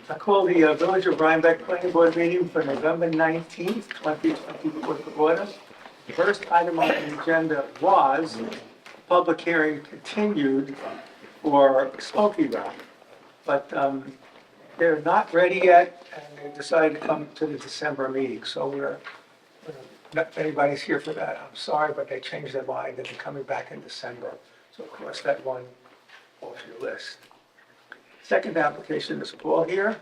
I call the Village of Rhinebeck Planning Board meeting for November 19th, 2024 to order. The first item on the agenda was public hearing continued for Smoky Rock. But they're not ready yet, and they decided to come to the December meeting. So not if anybody's here for that, I'm sorry, but they changed their mind and they're coming back in December. So of course, that one off your list. Second application is Paul here.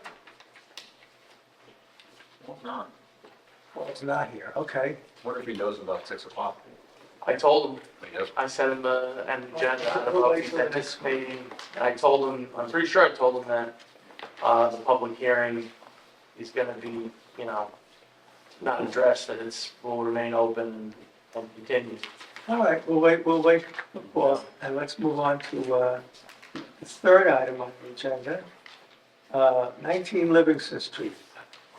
Paul's not here, okay. Wonder if he knows about 6 o'clock. I told him, He knows. I sent him an agenda, I don't know if he's anticipating, and I told him, I'm pretty sure I told him that, the public hearing is gonna be, not addressed, that will remain open and continue. All right, we'll wait for Paul, and let's move on to the third item on the agenda. 19 Livingston Street,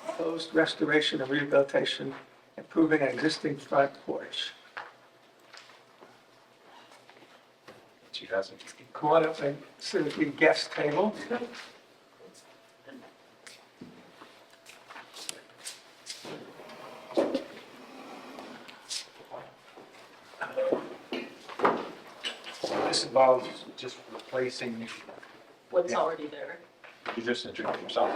proposed restoration and rehabilitation, improving an existing front porch. She hasn't. Come on up and sit at the guest table. This involves just replacing, What's already there. You just introduced yourself.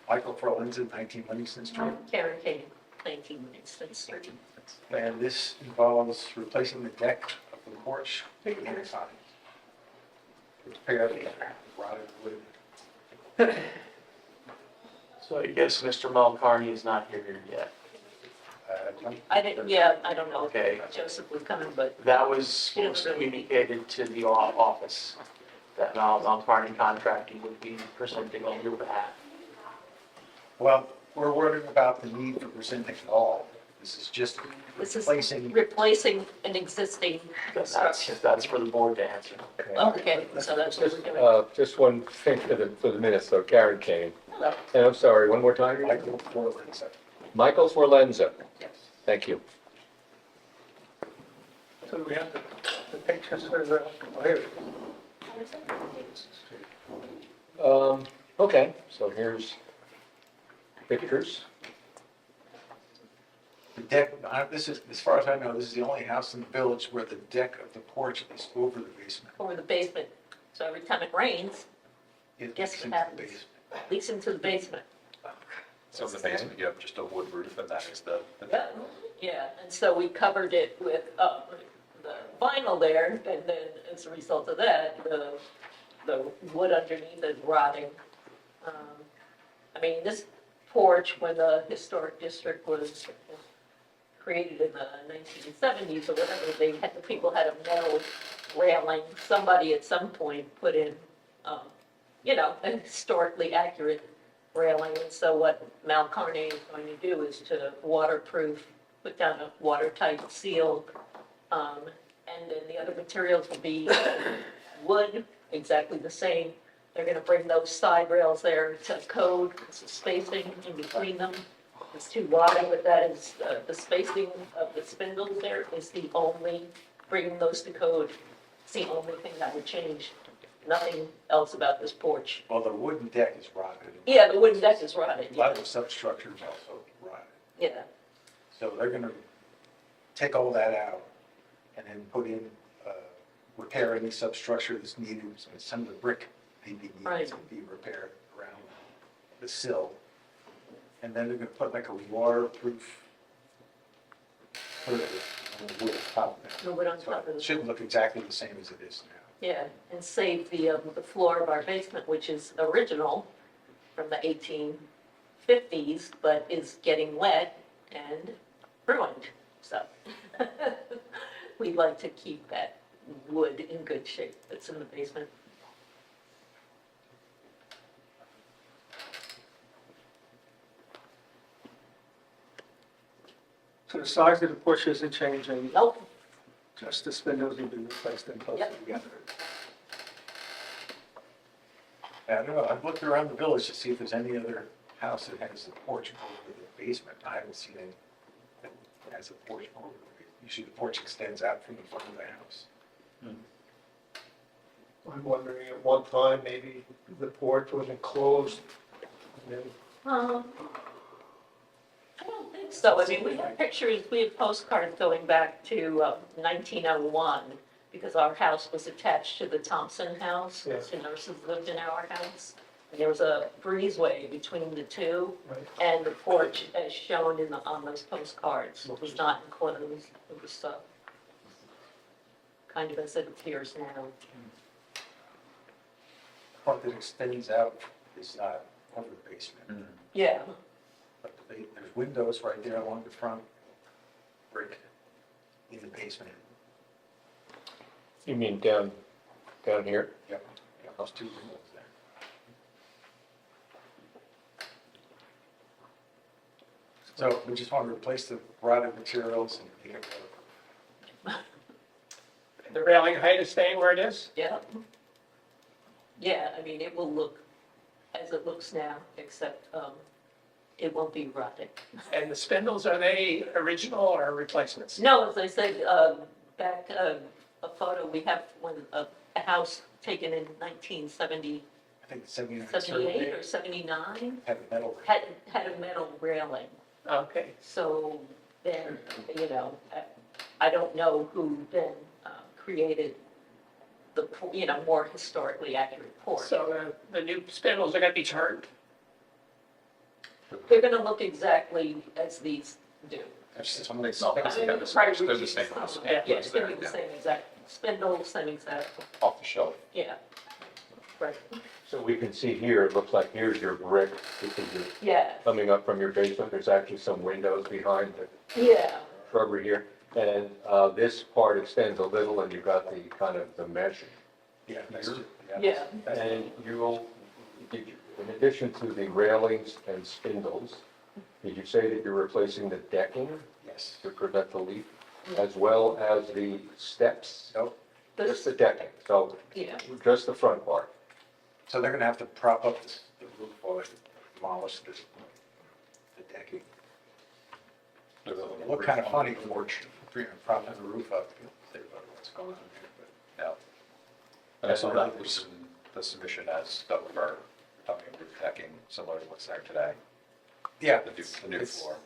Michael Frolinson, 19 Livingston Street. Karen Kane, 19 Winston Street. And this involves replacing the deck of the porch inside. Repair the rotted wood. So I guess Mr. Mel Carney is not here yet. I don't know Okay. if Joseph was coming, but That was communicated to the office, that Mel Carney contracting would be presenting on your behalf. Well, we're worried about the need for presenting at all. This is just this is replacing. an existing That's structure. for the board to answer. Okay, so that's what we're doing. Just one thing for the minutes, though, Karen Kane. Hello. And I'm sorry, one more time? Michael Frolinson. Yes. Michael Forlenza. Thank you. So we have the pictures for the, oh, here we go. Okay, so here's pictures. The deck, this is, as far as I know, this is the only house in the village where the deck of the porch is over the basement. Over the basement. So every time it rains, It Guess leaks what into the happens? basement. it leaks into the basement. So in the basement, you have just a wood roof, and that is the Yeah, and so we covered it with the vinyl there, and then as a result of that, the wood underneath is rotting. I mean, this porch, when the historic district was created in the 1970s or whatever, the people had a metal railing. Somebody at some point put in, a historically accurate railing. And so what Mal Carney is going to do is to waterproof, put down a watertight seal, and then the other materials will be wood, exactly the same. They're gonna bring those side rails there to code, it's the spacing in between them. It's too wide, but that is, the spacing of the spindles there is the only, bringing those to code, it's the only thing that would change. Nothing else about this porch. Well, the wooden deck is rotted. Yeah, the wooden deck is rotted, A lot yeah, of the substructure is also rotted. yeah. So they're gonna take all that out and then put in, repair any substructure that's needed. So some of the brick may be needed Right. to be repaired around the sill. And then they're gonna put like a waterproof hood on the wood top of it. The wood on So top of it the, shouldn't look exactly the same as it is now. yeah, and save the floor of our basement, which is original from the 1850s, but is getting wet and ruined, so. We'd like to keep that wood in good shape that's in the basement. So the size of the porch isn't changing, Nope, just the spindles will be replaced and closer Yep. together. I don't know, I've looked around the village to see if there's any other house that has a porch over the basement. I haven't seen any that has a porch over the basement. Usually the porch extends out from the front of the house. I'm wondering at one time, maybe the porch was enclosed. And then I don't think so. I mean, we have pictures, we have postcards going back to 1901, because our house was attached to the Thompson house. Yeah. The nurses lived in our house. And there was a breezeway between the two, Right. and the porch, as shown on those postcards, was not enclosed. It was kind of as it appears now. Part that extends out is not over the basement. Yeah, But there's windows right there along the front brick in the basement. You mean down here? Yep, those two windows there. So we just want to replace the rotted materials and make it better. The railing height is staying where it is? yeah. Yeah, I mean, it will look as it looks now, except it won't be rotted. And the spindles, are they original or replacements? No, as I said, back, a photo we have when a house taken in 1970, I think the 79 78 or 79, had a metal. had a metal railing. Okay. So then, I don't know who then created the, more historically accurate porch. So the new spindles are gonna be turned? They're gonna look exactly as these do. That's some of the No, specs. they're the same, Probably they're the same some ones. of it. Yeah, it's gonna be Yeah. the same exact spindle, same exact, Off the shelf. yeah. Right, So we can see here, it looks like here's your brick, because you're yeah, coming up from your basement, there's actually some windows behind the yeah, shrubbery here. And this part extends a little, and you've got the kind of the mesh. Yeah, yeah. And you'll, in addition to the railings and spindles, did you say that you're replacing the decking Yes. to prevent the leak, as well as the steps? Nope. Just the decking, so Yeah, just the front part. So they're gonna have to prop up the roof while they demolish the decking. It looked kind of funny, porch, propping the roof up. They were like, what's going on here? Yeah. And I saw that was in the submission as Doug Burr, talking about decking, similar to what's there today, But yeah, the new it's- floor.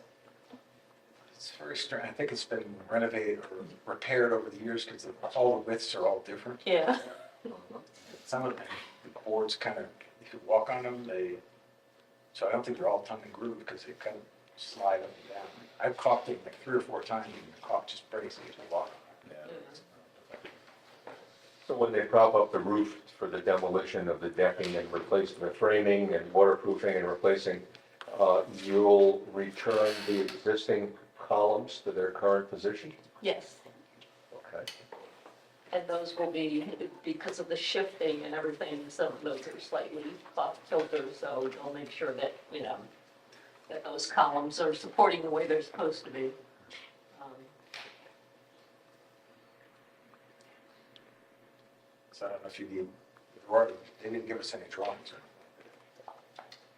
It's very strange. I think it's been renovated or repaired over the years because all the widths are all different. yeah, Some of the boards kind of, if you walk on them, so I don't think they're all tongue and groove because they kind of slide up and down. I've caulked it like 3 or 4 times and the caulk just breaks as you walk on it. Yeah. So when they prop up the roof for the demolition of the decking and replace the framing and waterproofing and replacing, you'll return the existing columns to their current position? yes. Okay. And those will be, because of the shifting and everything, some of those are slightly off kilter, so they'll make sure that, that those columns are supporting the way they're supposed to be. So I don't know if you need, they didn't give us any drawings.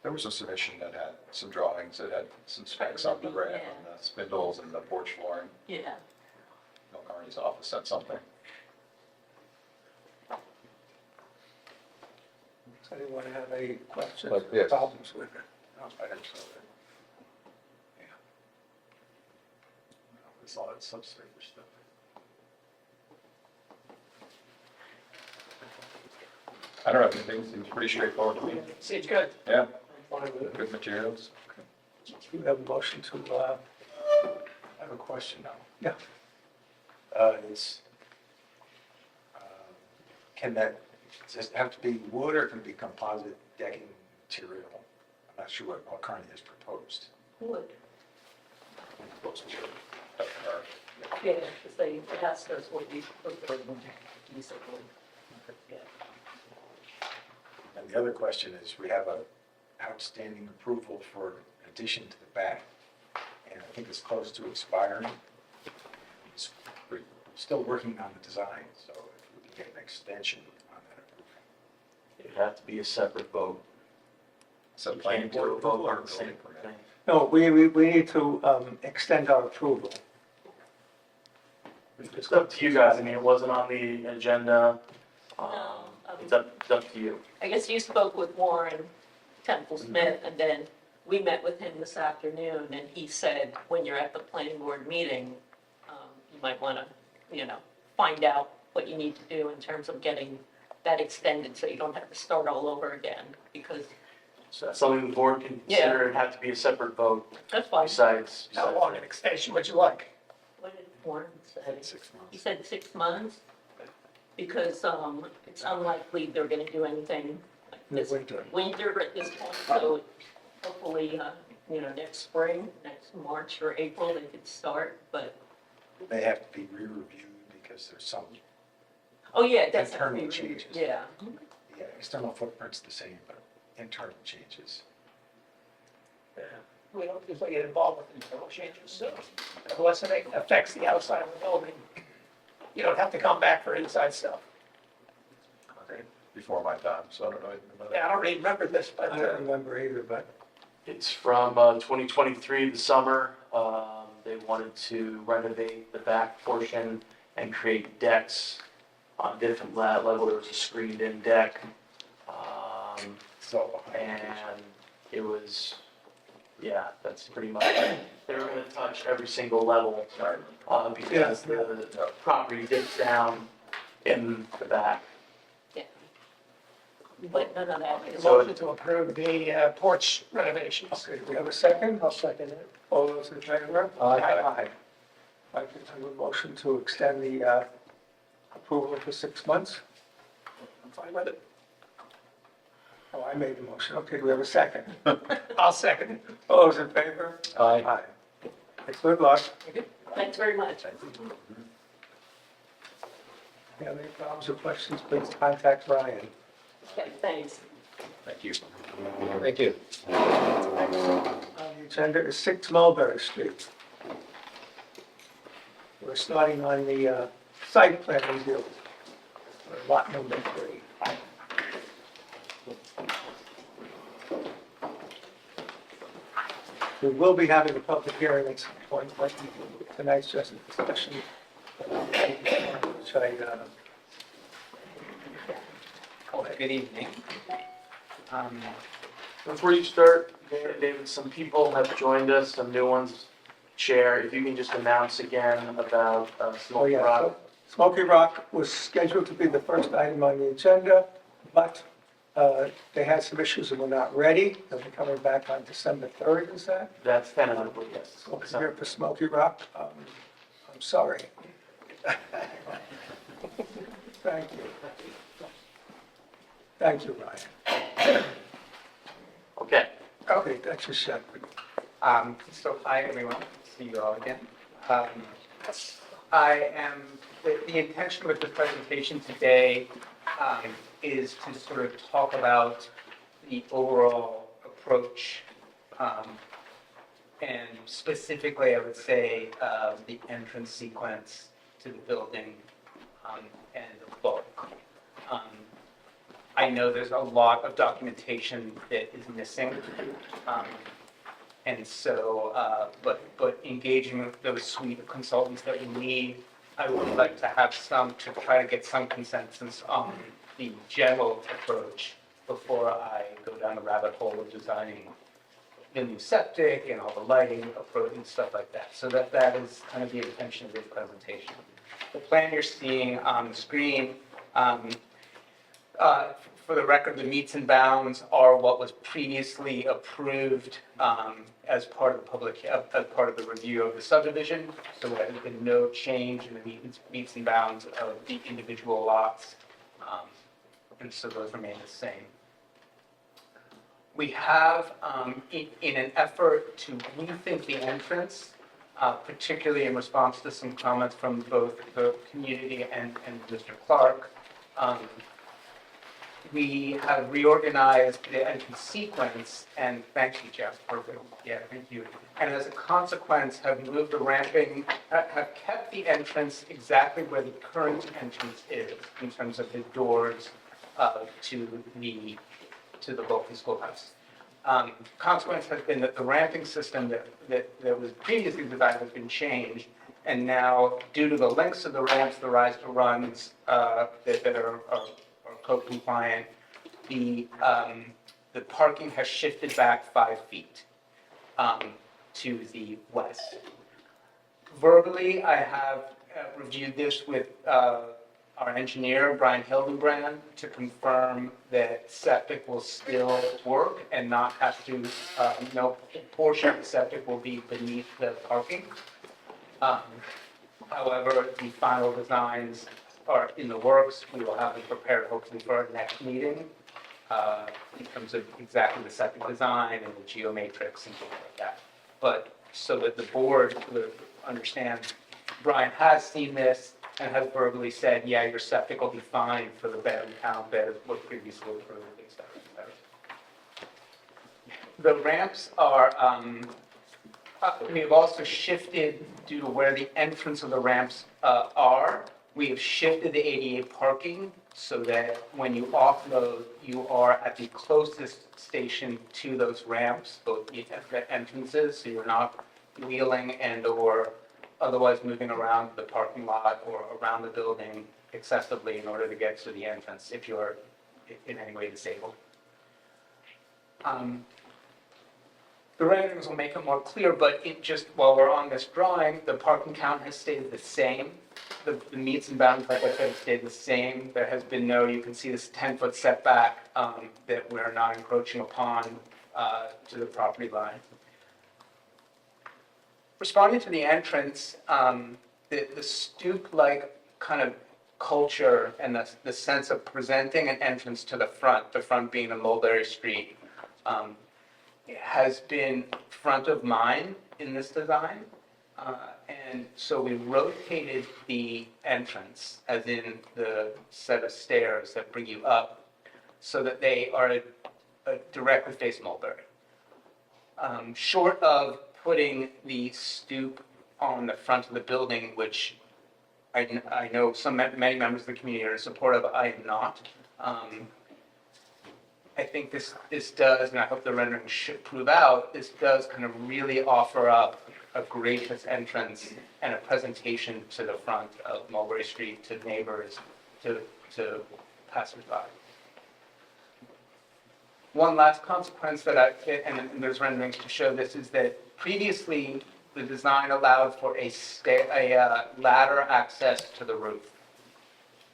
There was a submission that had some drawings, that had some specs on the rail and the spindles and the porch flooring. Yeah, Bill Carney's office sent something. Does anyone have any questions But yes. problems with it? No, I didn't say that. Yeah. It's all that subsurface stuff. I don't know, anything seems pretty straightforward to me. Seems good. Yeah, Fine with it. good materials. You have a motion to, I have a question now. Yeah. Can that, does it have to be wood or can it be composite decking material? I'm not sure what Carney has proposed. wood, Proposed to Doug Burr. yeah, because they asked us what we preferred, we said wood. Yeah. And the other question is, we have a outstanding approval for addition to the back, and I think it's close to expiring. We're still working on the design, so if we can get an extension on that approval. It'd have to be a separate vote. So You planning can't do board a approval vote or on the same building permit? thing. No, we need to extend our approval. It's up to you guys, I mean, it wasn't on the agenda. No, it's up to you. I guess you spoke with Warren Temple Smith, and then we met with him this afternoon, and he said, when you're at the planning board meeting, you might want to, find out what you need to do in terms of getting that extended, so you don't have to start all over again, because So that's something the board can consider and have to be a separate vote that's fine. besides. How long an extension would you like? What did Warren say? 6 months. He said 6 months, because it's unlikely they're going to do anything like this winter at this point, so hopefully, next spring, next March or April, they could start, but, They have to be re-reviewed because there's some, oh, yeah, it does have to Internal be, changes. yeah. yeah, external footprint's the same, but internal changes. We don't usually get involved with internal changes, so unless it affects the outside of the building, you don't have to come back for inside stuff. Before my time, so I don't know anything about it. Yeah, I don't really remember this, but I don't remember either, but It's from 2023, the summer. They wanted to renovate the back portion and create decks on a different level. There was a screened-in deck. So, And it was, yeah, that's pretty much, they were gonna touch every single level, because the property dips down in the back. Yeah. But none of that is, So- motion to approve the porch renovations. okay, do we have a second? I'll second it. All those in favor? Aye. I can have a motion to extend the approval for 6 months. I'm fine with it. Oh, I made the motion. Okay, do we have a second? I'll second it. All those in favor? Aye. Good luck. thanks very much. If you have any problems or questions, please contact Ryan. Okay, thanks. Thank you. Thank you. On the agenda is 6 Mulberry Street. We're starting on the site plan review, for lot number 3. We will be having a public hearing at some point, but tonight's just a discussion, which Good evening. Before you start, David, some people have joined us, some new ones. Chair, if you can just announce again about Oh, Smoky yeah. Rock. So Smoky Rock was scheduled to be the first item on the agenda, but they had some issues and were not ready. They'll be coming back on December 3rd, is that? That's tentatively, yes. So if you're here for Smoky Rock, I'm sorry. Thank you. Thank you, Ryan. Okay. Okay, that's your shot. So hi, everyone. See you all again. The intention with the presentation today is to sort of talk about the overall approach, and specifically, I would say, the entrance sequence to the building, and the bulk. I know there's a lot of documentation that is missing. And so, but engaging with those suite of consultants that we need, I would like to have some, to try to get some consensus on the general approach before I go down the rabbit hole of designing the new septic and all the lighting approach and stuff like that. So that is kind of the intention of this presentation. The plan you're seeing on the screen, for the record, the meets and bounds are what was previously approved as part of the as part of the review of the subdivision. So there has been no change in the meets and bounds of the individual lots, and so those remain the same. We have, in an effort to rethink the entrance, particularly in response to some comments from both the community and Mr. Clark, we have reorganized the entrance sequence, and thank you, Jeff, perfect, yeah, thank you. And as a consequence, have moved the ramping, have kept the entrance exactly where the current entrance is in terms of the doors to the Bulky Schoolhouse. Consequence has been that the ramping system that was previously designed has been changed, and now, due to the lengths of the ramps, the rise to runs that are code compliant. The parking has shifted back 5 feet to the west. Verbally, I have reviewed this with our engineer, Brian Hildenbrand, to confirm that septic will still work and not have to, no portion of the septic will be beneath the parking. However, the final designs are in the works. We will have them prepared hopefully for our next meeting in terms of exactly the septic design and the geomatrix and things like that. But so that the board would understand, Brian has seen this and has verbally said, yeah, your septic will be fine for the bed and count that was previously approved, et cetera, et cetera. The ramps are, we have also shifted due to where the entrance of the ramps are. We have shifted the ADA parking so that when you offload, you are at the closest station to those ramps, both the entrances, so you're not wheeling and/or otherwise moving around the parking lot or around the building excessively in order to get to the entrance if you're in any way disabled. The renderings will make it more clear, but it just, while we're on this drawing, the parking count has stayed the same. The meets and bounds, like I said, stayed the same. There has been no, you can see this 10-foot setback that we're not encroaching upon to the property line. Responding to the entrance, the stoop-like kind of culture and the sense of presenting an entrance to the front being the Mulberry Street, has been front of mind in this design. And so we rotated the entrance, as in the set of stairs that bring you up, so that they are directly face Mulberry. Short of putting the stoop on the front of the building, which I know many members of the community are in support of, I am not. I think this does, and I hope the rendering should prove out, this does kind of really offer up a gracious entrance and a presentation to the front of Mulberry Street, to neighbors, to passersby. One last consequence that and there's renderings to show this, is that previously the design allowed for a ladder access to the roof.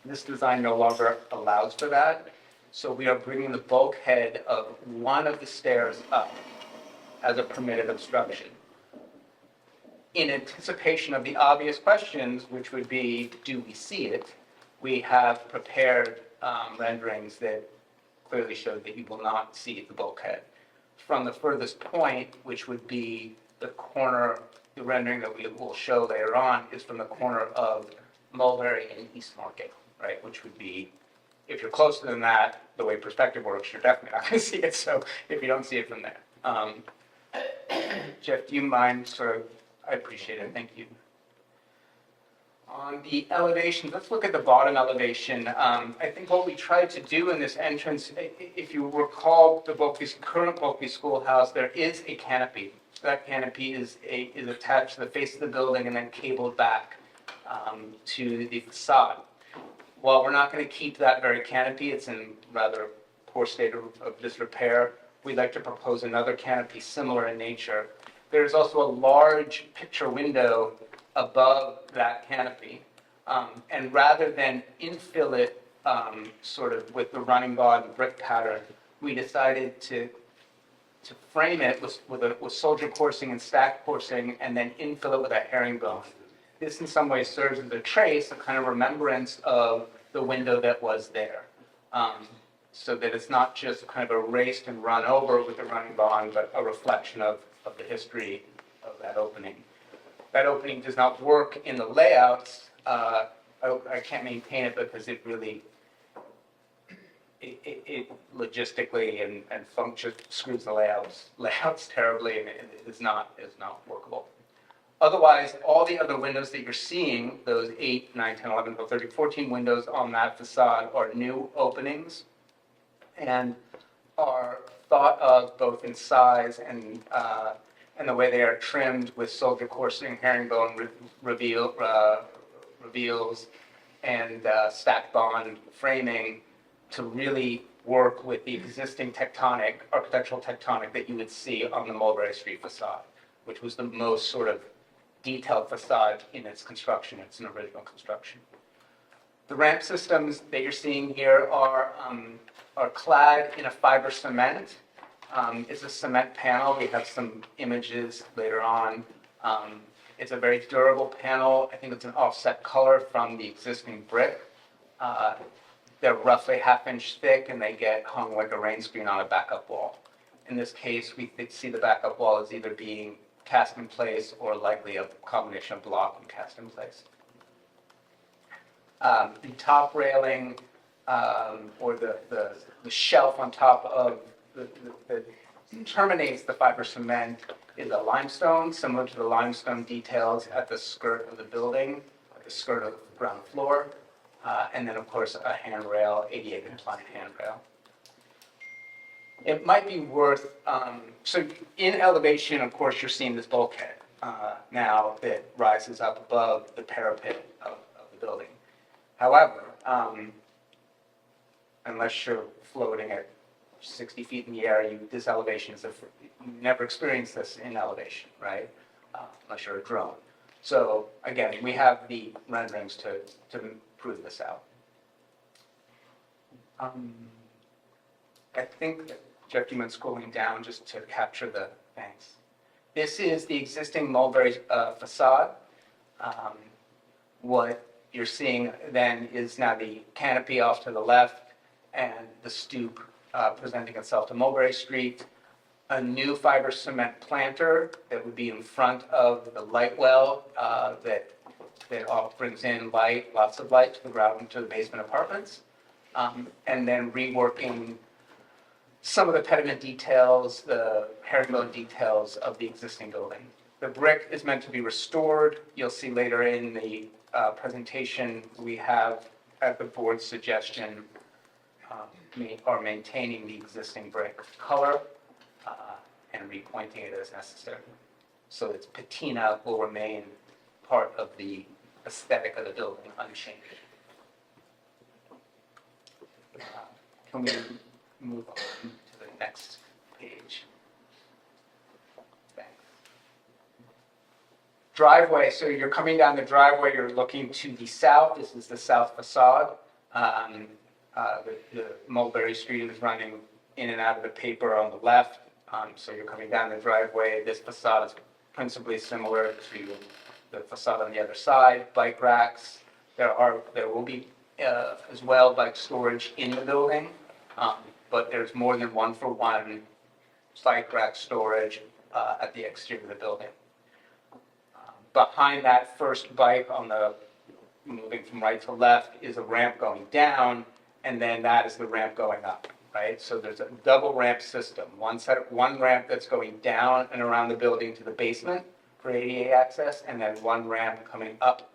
This design no longer allows for that. So we are bringing the bulkhead of one of the stairs up as a permitted obstruction. In anticipation of the obvious questions, which would be, do we see it? We have prepared renderings that clearly show that you will not see the bulkhead. From the furthest point, which would be the corner, the rendering that we will show later on is from the corner of Mulberry and East Market, right? Which would be, if you're closer than that, the way perspective works, you're definitely not going to see it. So if you don't see it from there. Jeff, do you mind sort of, I appreciate it, thank you. On the elevation, let's look at the bottom elevation. I think what we tried to do in this entrance, if you recall the current Bulkley Schoolhouse, there is a canopy. That canopy is attached to the face of the building and then cabled back to the facade. While we're not going to keep that very canopy, it's in rather poor state of disrepair, we'd like to propose another canopy similar in nature. There's also a large picture window above that canopy. And rather than infill it sort of with the running bond brick pattern, we decided to frame it with soldier coursing and stacked coursing and then infill it with a herringbone. This in some ways serves as a trace, a kind of remembrance of the window that was there. So that it's not just kind of erased and run over with the running bond, but a reflection of the history of that opening. That opening does not work in the layouts. I can't maintain it because it really, it logistically and function screws the layouts terribly, and it is not workable. Otherwise, all the other windows that you're seeing, those 8, 9, 10, 11, 12, 13, 14 windows on that facade are new openings and are thought of both in size and the way they are trimmed with soldier coursing, herringbone reveals, and stacked bond framing to really work with the existing architectural tectonic that you would see on the Mulberry Street facade, which was the most sort of detailed facade in its construction. It's an original construction. The ramp systems that you're seeing here are clad in a fiber cement. It's a cement panel. We have some images later on. It's a very durable panel. I think it's an offset color from the existing brick. They're roughly ½ inch thick, and they get hung like a rain screen on a backup wall. In this case, we see the backup wall as either being cast in place or likely a combination of block and cast in place. The top railing, or the shelf on top of that terminates the fiber cement is a limestone, similar to the limestone details at the skirt of the building, the skirt of the ground floor, and then of course a handrail, ADA compliant handrail. It might be worth, so in elevation, of course, you're seeing this bulkhead now that rises up above the parapet of the building. However, unless you're floating at 60 feet in the air, this elevation you never experience this in elevation, right? Unless you're a drone. So again, we have the renderings to prove this out. I think that, Jeff, do you mind scrolling down just to capture the thanks? This is the existing Mulberry facade. What you're seeing then is now the canopy off to the left and the stoop presenting itself to Mulberry Street. A new fiber cement planter that would be in front of the light well that brings in light, lots of light to the ground, to the basement apartments. And then reworking some of the pediment details, the herringbone details of the existing building. The brick is meant to be restored. You'll see later in the presentation, we have, at the board's suggestion, are maintaining the existing brick color and repointing it as necessary. So its patina will remain part of the aesthetic of the building unchanged. Can we move on to the next page? Thanks. Driveway, so you're coming down the driveway, you're looking to the south. This is the south facade. The Mulberry Street is running in and out of the paper on the left. So you're coming down the driveway. This facade is principally similar to the facade on the other side. Bike racks. There will be as well bike storage in the building, but there's more than 1-for-1 bike rack storage at the exterior of the building. Behind that first bike moving from right to left is a ramp going down, and then that is the ramp going up, right? So there's a double ramp system. One ramp that's going down and around the building to the basement for ADA access, and then one ramp coming up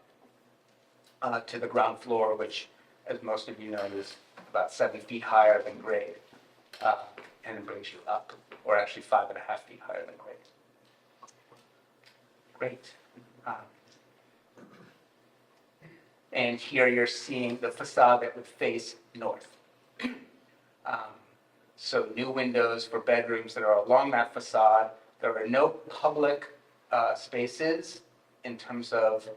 to the ground floor, which, as most of you know, is about 7 feet higher than grade, and it brings you up, or actually 5.5 feet higher than grade. Great. And here you're seeing the facade that would face north. So new windows for bedrooms that are along that facade. There are no public spaces in terms of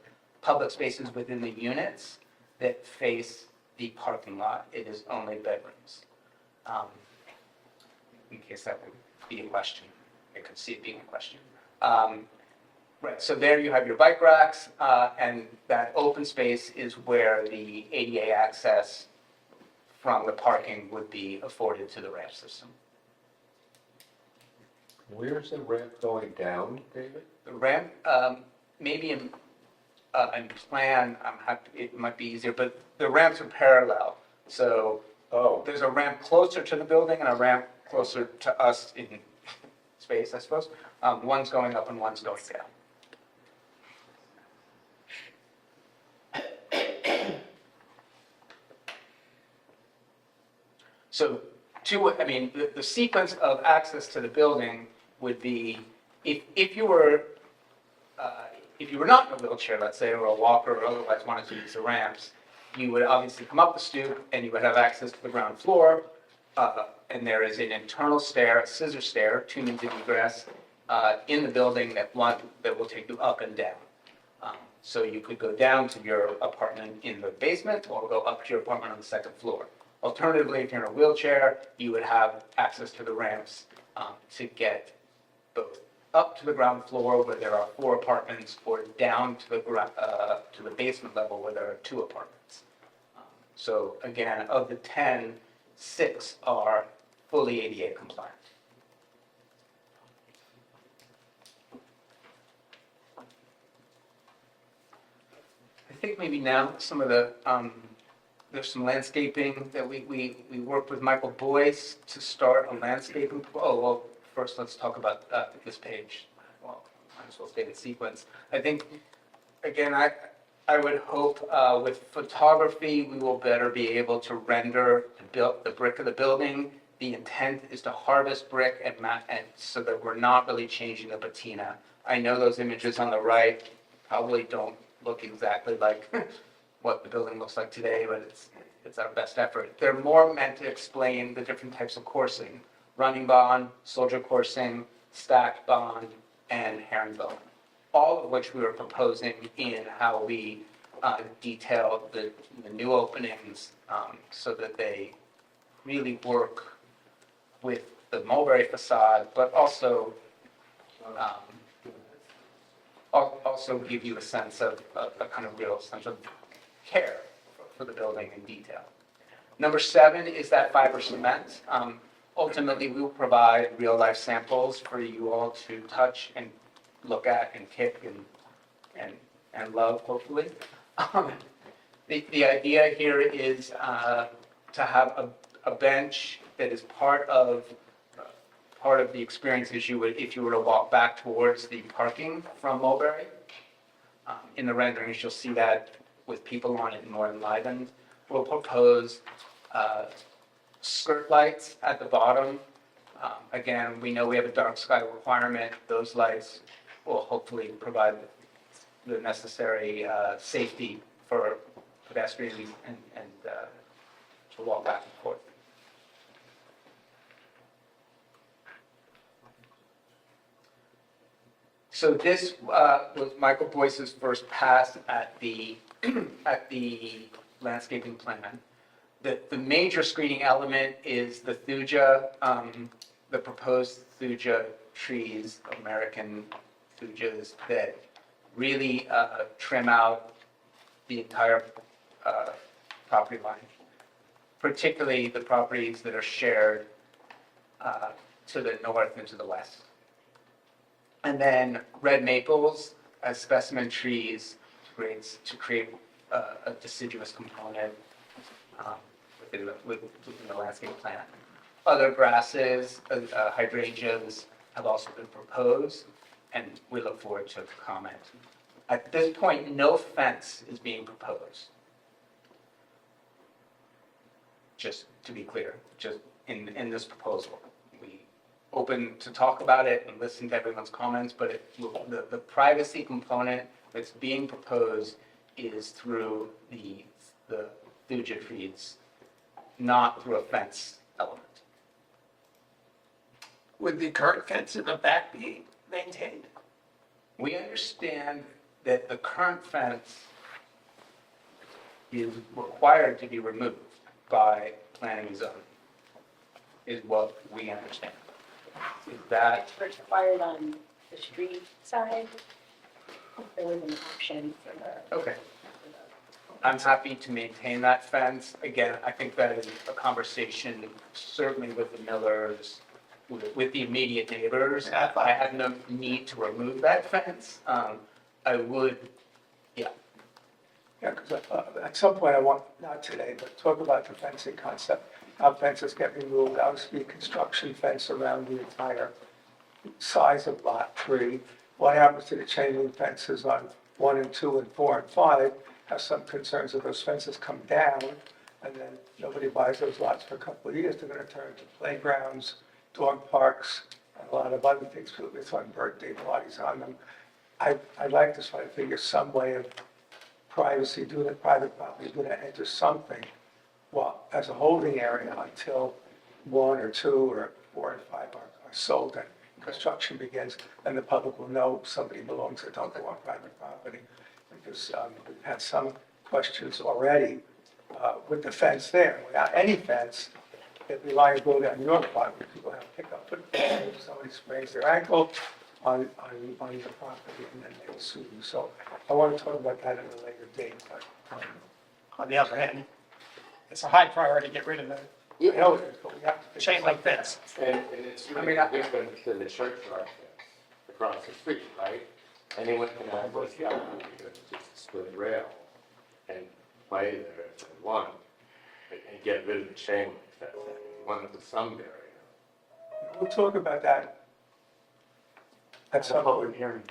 public spaces within the units that face the parking lot. It is only bedrooms. In case that would be a question. I could see it being a question. Right, so there you have your bike racks, and that open space is where the ADA access from the parking would be afforded to the ramp system. Where's the ramp going down, David? The ramp, maybe in plan, it might be easier, but the ramps are parallel. So there's a ramp closer to the building and a ramp closer to us in space, I suppose. One's going up and one's going down. So the sequence of access to the building would be, if you were not in a wheelchair, let's say, or a walker, or otherwise wanted to use the ramps, You would obviously come up the stoop and you would have access to the ground floor. And there is an internal stair, a scissor stair, 2 means of egress, in the building that will take you up and down. So you could go down to your apartment in the basement or go up to your apartment on the 2nd floor. Alternatively, if you're in a wheelchair, you would have access to the ramps to get both up to the ground floor where there are 4 apartments or down to the basement level where there are 2 apartments. So again, of the 10, 6 are fully ADA compliant. I think maybe now some of the, there's some landscaping that we worked with Michael Boyce to start a landscaping. Oh, well, first let's talk about this page. Well, might as well stay in sequence. I think, again, I would hope with photography, we will better be able to render the brick of the building. The intent is to harvest brick and so that we're not really changing the patina. I know those images on the right probably don't look exactly like what the building looks like today, but it's our best effort. They're more meant to explain the different types of coursing: running bond, soldier coursing, stacked bond, and herringbone. All of which we were proposing in how we detail the new openings so that they really work with the mulberry facade, but also give you a sense of a kind of real sense of care for the building in detail. Number 7 is that fiber cement. Ultimately, we will provide real-life samples for you all to touch and look at and kick and love, hopefully. The idea here is to have a bench that is part of the experiences you would, if you were to walk back towards the parking from Mulberry. In the renderings, you'll see that with people on it more enlivened. We'll propose skirt lights at the bottom. Again, we know we have a dark sky requirement. Those lights will hopefully provide the necessary safety for pedestrians and to walk back and forth. So this was Michael Boyce's first pass at the landscaping plan. The major screening element is the thuja, the proposed thuja trees, American thujas that really trim out the entire property line, particularly the properties that are shared to the north and to the west. And then red maples as specimen trees to create a deciduous component within the landscape plan. Other grasses, hydrangeas have also been proposed, and we look forward to comment. At this point, no fence is being proposed. Just to be clear, just in this proposal. We open to talk about it and listen to everyone's comments, but the privacy component that's being proposed is through the thuja trees, not through a fence element. Would the current fence in the back be maintained? We understand that the current fence is required to be removed by planning and zoning, is what we understand. Is that, It's required on the street side. There was an option for the. okay. I'm happy to maintain that fence. Again, I think that is a conversation certainly with the Millers, with the immediate neighbors. I have no need to remove that fence. I would, yeah. Yeah, because at some point I want, not today, but talk about the fencing concept. How fences get removed, obviously construction fence around the entire size of lot 3. What happens to the chain link fences on 1 and 2 and 4 and 5? Have some concerns that those fences come down and then nobody buys those lots for a couple of years. They're going to turn into playgrounds, dog parks, and a lot of other things. People are throwing birthday parties on them. I'd like to try to figure some way of privacy, doing the private property, is going to enter something, well, as a holding area until 1 or 2 or 4 and 5 are sold and construction begins, and the public will know somebody belongs there, don't go on private property. Because we've had some questions already with the fence there. Without any fence, it'd be liability on your part, because people have pickup, but if somebody sprains their ankle on your property, and then they will sue you. So I want to talk about that at a later date, but On the other hand, it's a high priority to get rid of the I know it is, but we have to. fix chain link something. fence. And it's really different than the church right there, across the street, right? Anyone can have this yard, because it's just a split rail, and play there if they want, and get rid of the chain link fence. One of the some area. We'll talk about that at At a some public point, hearing.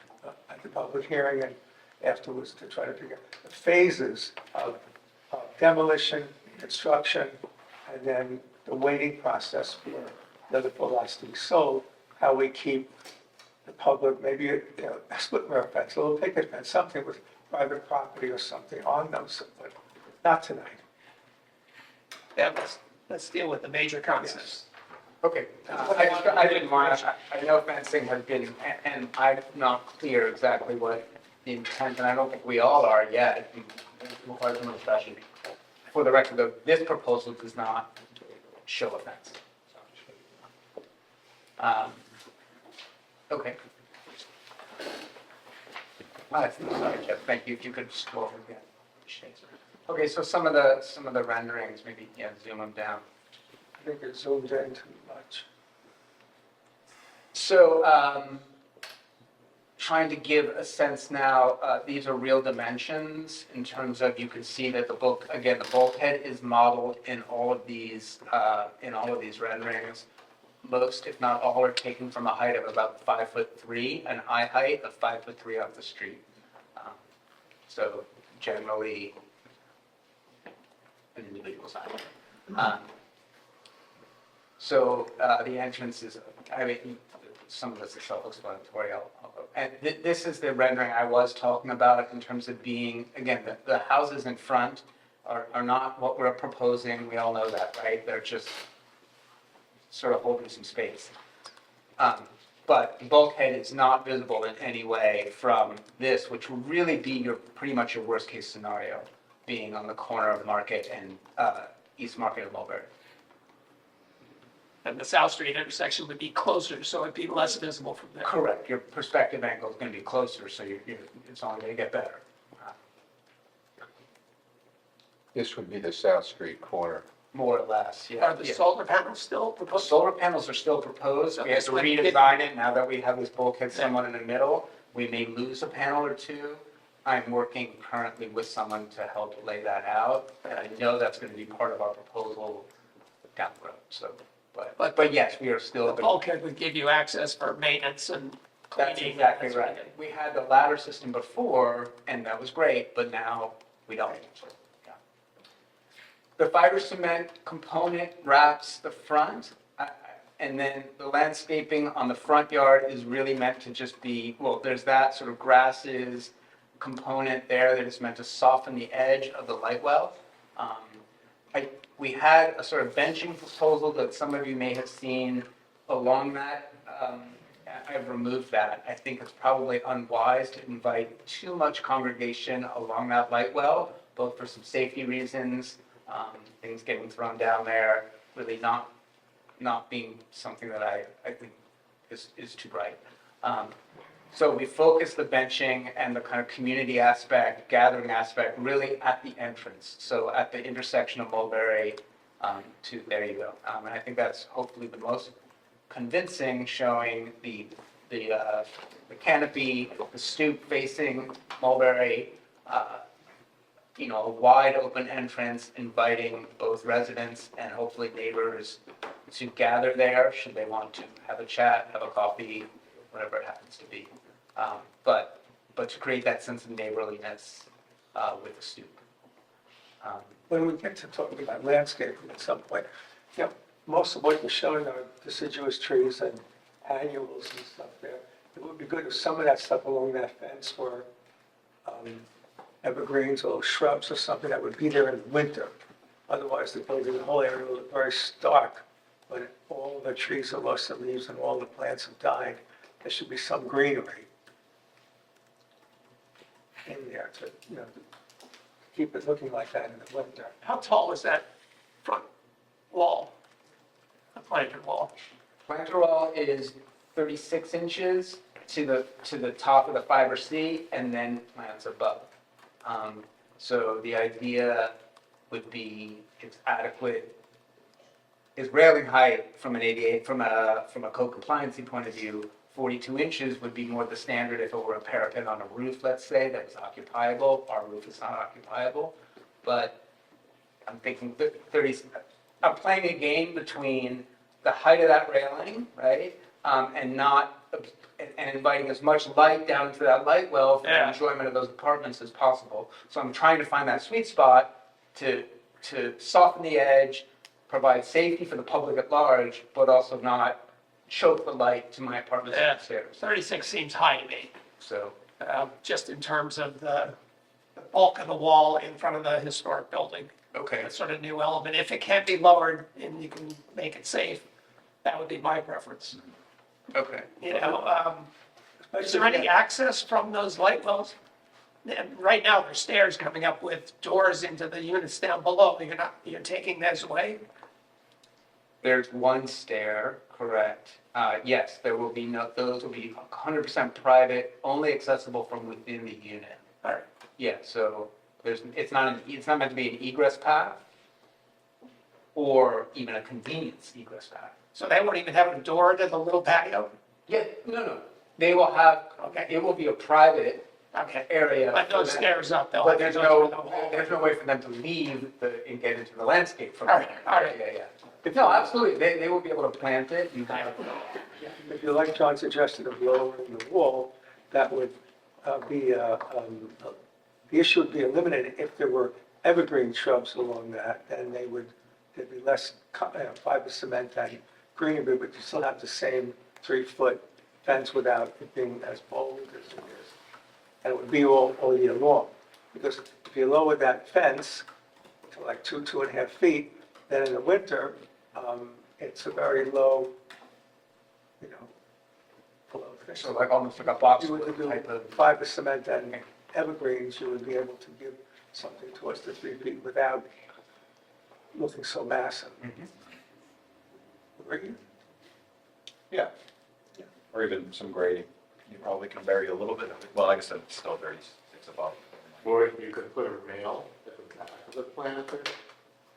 at the public hearing and afterwards to try to figure out the phases of demolition, construction, and then the waiting process for the other full lots to be sold, how we keep the public, maybe, a split rail fence, a little picket fence, something with private property or something on those, but not tonight. Yeah, let's deal with the major concepts. Okay, I didn't want, I know fencing has been, and I'm not clear exactly what the intent, and I don't think we all are yet. It requires more discussion. For the record, though, this proposal does not show a fence. Okay. Sorry, Jeff, thank you, if you could just go over again. Okay, so some of the renderings, maybe, yeah, zoom them down. I think it zoomed in too much. So, trying to give a sense now, these are real dimensions in terms of, you can see that the bulkhead is modeled in all of these renderings. Most, if not all, are taken from a height of about 5'3", an eye height of 5'3" off the street. So generally, an individual size. So the entrance is, I mean, some of this is self-explanatory. And this is the rendering I was talking about in terms of being, again, the houses in front are not what we're proposing. We all know that, right? They're just sort of holding some space. But the bulkhead is not visible in any way from this, which would really be pretty much your worst case scenario, being on the corner of Market and East Market and Mulberry. And the South Street intersection would be closer, so it'd be less visible from there. Correct. Your perspective angle is going to be closer, so it's only going to get better. This would be the South Street corner. More or less, yeah. Are the solar panels still The proposed? solar panels are still proposed. We have to Okay, so redesign it now that we have this bulkhead somewhat in the middle. We may lose a panel or two. I'm working currently with someone to help lay that out. And I know that's going to be part of our proposal down the road, so. But yes, we are still. The bulkhead would give you access for maintenance and cleaning. That's exactly right. We had the ladder system before, and that was great, but now we don't. Yeah. The fiber cement component wraps the front, and then the landscaping on the front yard is really meant to just be, well, there's that sort of grasses component there that is meant to soften the edge of the light well. We had a sort of benching proposal that some of you may have seen along that. I've removed that. I think it's probably unwise to invite too much congregation along that light well, both for some safety reasons, things getting thrown down there, really not being something that I think is too bright. So we focus the benching and the kind of community aspect, gathering aspect, really at the entrance. So at the intersection of Mulberry to, there you go. And I think that's hopefully the most convincing, showing the canopy, the stoop facing Mulberry, a wide open entrance, inviting both residents and hopefully neighbors to gather there, should they want to have a chat, have a coffee, whatever it happens to be. But to create that sense of neighborliness with the stoop. When we get to talking about landscaping at some point, most of what you're showing are deciduous trees and annuals and stuff there. It would be good if some of that stuff along that fence were evergreens or shrubs or something that would be there in the winter. Otherwise, the building, the whole area will look very stark. When all the trees have lost their leaves and all the plants have died, there should be some greenery in there to, keep it looking like that in the winter. How tall is that front wall? The planter wall? Planter wall is 36 inches to the top of the fiber C, and then plants above. So the idea would be it's adequate, is railing height from an ADA, from a code compliancy point of view, 42 inches would be more the standard if it were a parapet on a roof, let's say, that was occupiable. Our roof is not occupiable, but I'm thinking 30, I'm playing a game between the height of that railing, right? And not, and inviting as much light down into that light well for the Yeah. enjoyment of those apartments as possible. So I'm trying to find that sweet spot to soften the edge, provide safety for the public at large, but also not choke the light to my apartments Yeah. upstairs. 36 seems high to me, So, just in terms of the bulk of the wall in front of the historic building. okay. That sort of new element. If it can be lowered and you can make it safe, that would be my preference. Okay. You know, is there any access from those light wells? And right now, there's stairs coming up with doors into the units down below. You're taking those away? There's one stair, correct. Yes, there will be those will be 100% private, only accessible from within the unit. All right. Yeah, so it's not meant to be an egress path or even a convenience egress path. So they won't even have a door to the little patio? Yeah, no. They will have, Okay. it will be a private Okay. area. But for those them. stairs up, they'll But have to there's go through the whole. no way for them to leave and get into the landscape from All there. right, all right. Yeah. No, absolutely, they will be able to plant it. You can have- If you like John suggested of lowering the wall, that would be, the issue would be eliminated if there were evergreen shrubs along that, then there'd be less fiber cement and greenery, but you still have the same 3-foot fence without it being as bold as it is. And it would be all year long, because if you lower that fence to like 2.5 feet, then in the winter, it's a very low, below thing. So like almost like a box You would do type of. fiber cement and evergreens, you would be able to give something towards the 3 feet without looking so massive. Agree? Yeah. Or even some grading. You probably can bury a little bit of it. Well, like I said, it's still 36 above. Or you could put a rail at the back of the planter,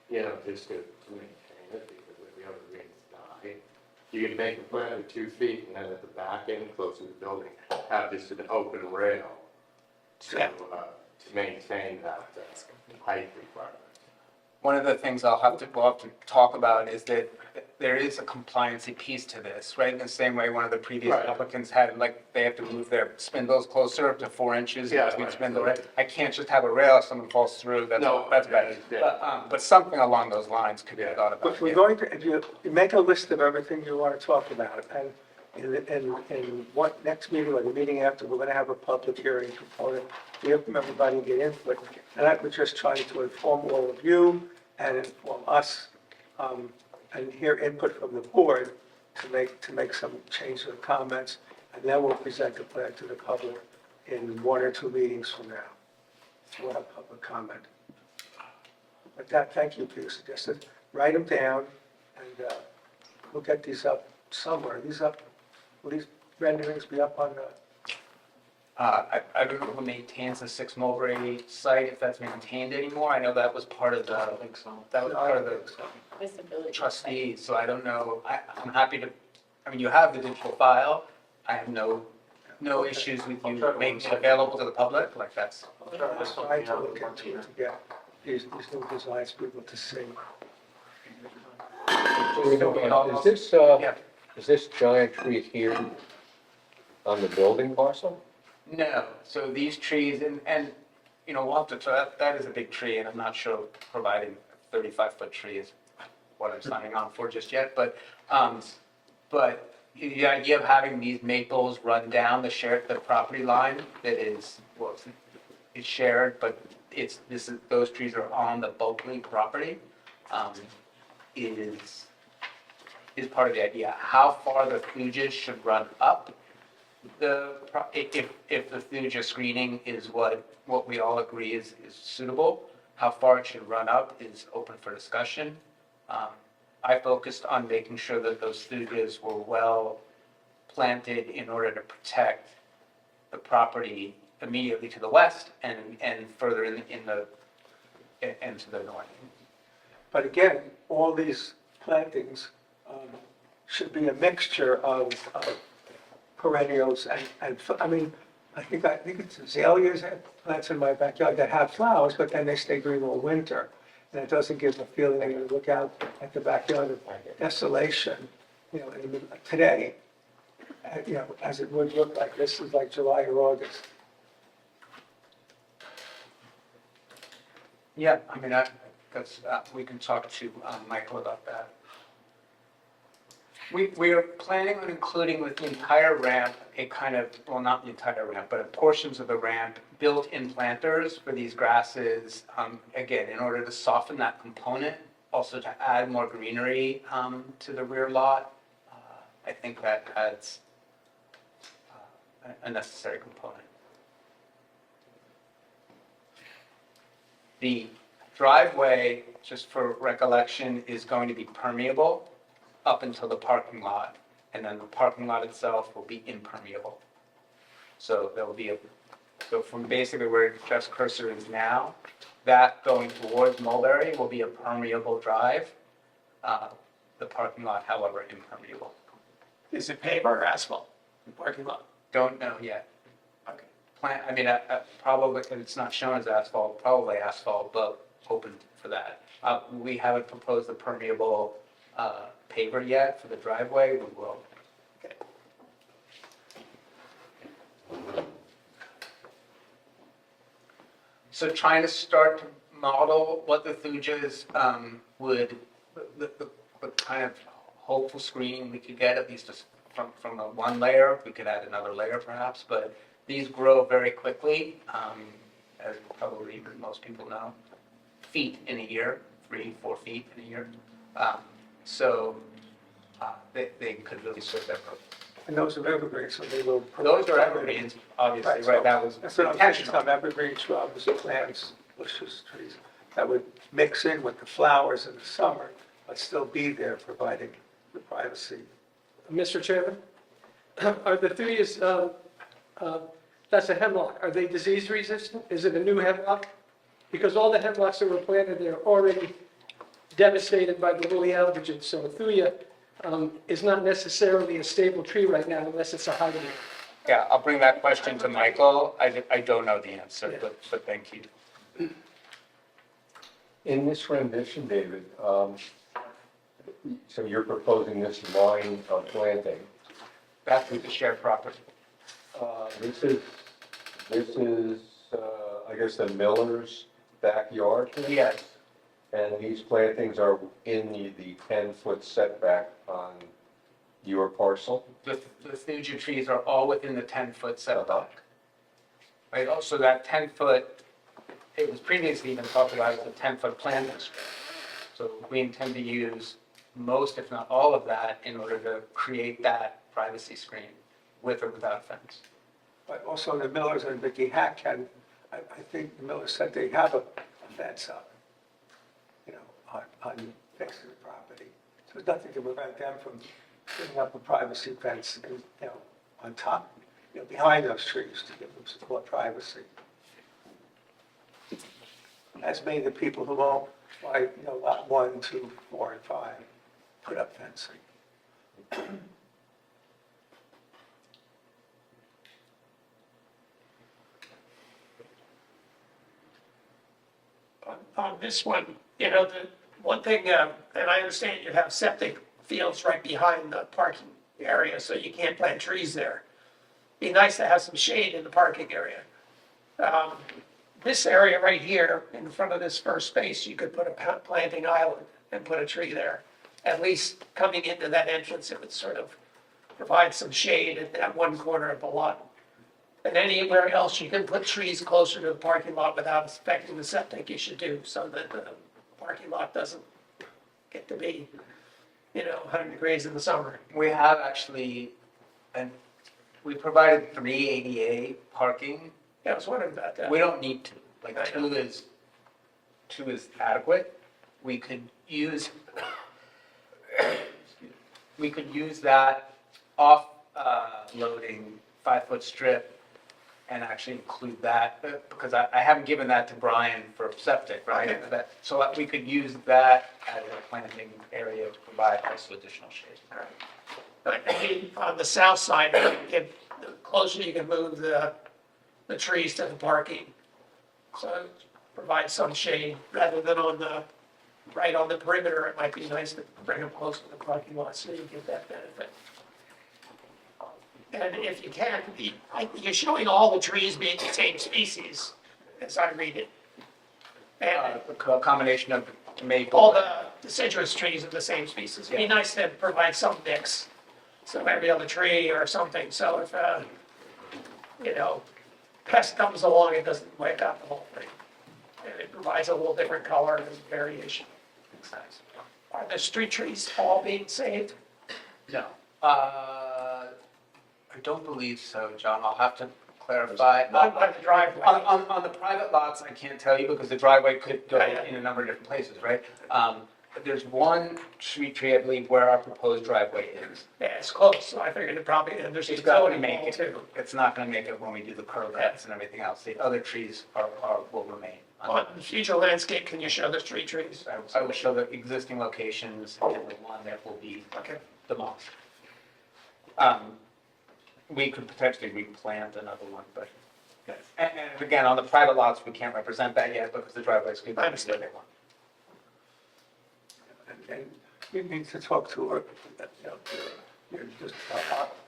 just to maintain it, because if the evergreens die, you can make the planter 2 feet, and then at the back end, close to the building, have just an open rail to maintain that height requirement. One of the things we'll have to talk about is that there is a compliancy piece to this, right? In the same way one of the previous Right. applicants had, like, they have to move their spindles closer to 4 inches Yeah, between right. spindle, right? I can't just have a rail if someone falls through, that's No, bad. yeah. But something along those lines could be thought about. But we're yeah. going to, if you make a list of everything you want to talk about, and in what next meeting or the meeting after, we're going to have a public hearing component. We have from everybody get input, and I was just trying to inform all of you and inform us, and hear input from the board to make some changes or comments, and then we'll present the plan to the public in 1 or 2 meetings from now. We'll have public comment. But thank you for your suggestion. Write them down, and we'll get these up somewhere. Will these renderings be up on the? I don't know who maintains the 6 Mulberry site, if that's maintained anymore. I know that was part of the. I don't think so. That was part of the Visibility. trustees, so I don't know. I'm happy to, you have the digital file. I have no issues with you making it available to the public, like that's. I'm trying to look into it to get these new designs for people to see. Is this giant tree here on the building parcel? No, so these trees, and we'll have to, that is a big tree, and I'm not sure providing a 35-foot tree is what I'm signing on for just yet, but the idea of having these maples run down the property line that is, is shared, but those trees are on the Bulkley property, is part of the idea. How far the thujas should run up if the thuja screening is what we all agree is suitable, how far it should run up is open for discussion. I focused on making sure that those thujas were well planted in order to protect the property immediately to the west and further in the and to the north. But again, all these plantings should be a mixture of perennials and, I mean, I think it's azaleas, I have plants in my backyard that have flowers, but then they stay green all winter. And it doesn't give a feeling, when you look out at the backyard of desolation, you know, today, you know, as it would look like, this is like July or August. Yeah, I mean, we can talk to Michael about that. We are planning on including with the entire ramp a kind of, well, not the entire ramp, but portions of the ramp, built-in planters for these grasses, again, in order to soften that component, also to add more greenery to the rear lot. I think that adds a necessary component. The driveway, just for recollection, is going to be permeable up until the parking lot, and then the parking lot itself will be impermeable. So there will be so from basically where Jeff's cursor is now, that going towards Mulberry will be a permeable drive. The parking lot, however, impermeable. Is it paver or asphalt, the parking lot? Don't know yet. Okay. I mean, probably, it's not shown as asphalt, probably asphalt, but open for that. We haven't proposed the permeable paver yet for the driveway, we will. Okay. So trying to start to model what the thujas would, the kind of hopeful screening we could get, at least from a one layer, we could add another layer perhaps, but these grow very quickly, as probably most people know, feet in a year, 3-4 feet in a year. So they could really serve that purpose. And those are evergreens, so they will. Those are evergreens, obviously, right? That was That's what I'm saying, intentional. some evergreen shrubs, plants, bushes, trees, that would mix in with the flowers in the summer, but still be there providing the privacy. Mr. Chairman, are the thujas, that's a hemlock, are they disease resistant? Is it a new hemlock? Because all the hemlocks that were planted there are already devastated by the woolly algae, so a thuja is not necessarily a stable tree right now unless it's a hybrid. Yeah, I'll bring that question to Michael. I don't know the answer, but thank you. In this rendition, David, so you're proposing this line of planting. That's with the shared property. This is, I guess, the miller's backyard? Yes, And these plantings are in the 10-foot setback on your parcel? the thuja trees are all within the 10-foot setback. Right, also that 10-foot, it was previously even talked about as a 10-foot planting strip. So we intend to use most, if not all of that, in order to create that privacy screen, with or without fence. But also the Millers and Vicky Hack can, I think the Millers said they have a fence up, you know, on next to the property. So there's nothing to prevent them from putting up a privacy fence, and, you know, on top, you know, behind those trees to give them some more privacy. As many of the people who own, like, you know, lot 1, 2, 4, and 5, put up fencing. On this one, you know, the one thing, and I understand you have septic fields right behind the parking area, so you can't plant trees there. Be nice to have some shade in the parking area. This area right here, in front of this first space, you could put a planting island and put a tree there. At least coming into that entrance, it would sort of provide some shade in that one corner of the lot. And anywhere else you can put trees closer to the parking lot without affecting the septic, you should do, so that the parking lot doesn't get to be, 100 degrees in the summer. We have actually, and we provided 3 ADA parking. Yeah, I was wondering about that. We don't need to, like, I know. two is adequate. We could use, that off, loading 5-foot strip and actually include that, because I haven't given that to Brian for septic, right? Okay. So that we could use that as a planting area to provide also additional shade. I mean, on the south side, the closer you can move the trees to the parking, so provide some shade, rather than right on the perimeter, it might be nice to bring them close to the parking lot so you get that benefit. And if you can, you're showing all the trees being the same species, as I read it. And A combination of maple. all the deciduous trees are the same species. It'd be nice to provide some mix, so every other tree or something, so if, pest comes along, it doesn't wipe out the whole thing. And it provides a little different color and variation. Are the street trees all being saved? No. I don't believe so, John. I'll have to clarify. Not by the driveway. On the private lots, I can't tell you because the driveway could go Yeah. in a number of different places, right? But there's one street tree, I believe, where our proposed driveway is. Yeah, it's close, so I figured it probably, and there's a It's not gonna utility make pole it. too. It's not gonna make it when we do the curb cuts and everything else. The other trees will remain. On the future landscape, can you show the street trees? I will show the existing locations and the one that will be Okay. demolished. We could potentially replant another one, but, and again, on the private lots, we can't represent that yet because the driveways could be I where understand. they want. And you need to talk to her, you're just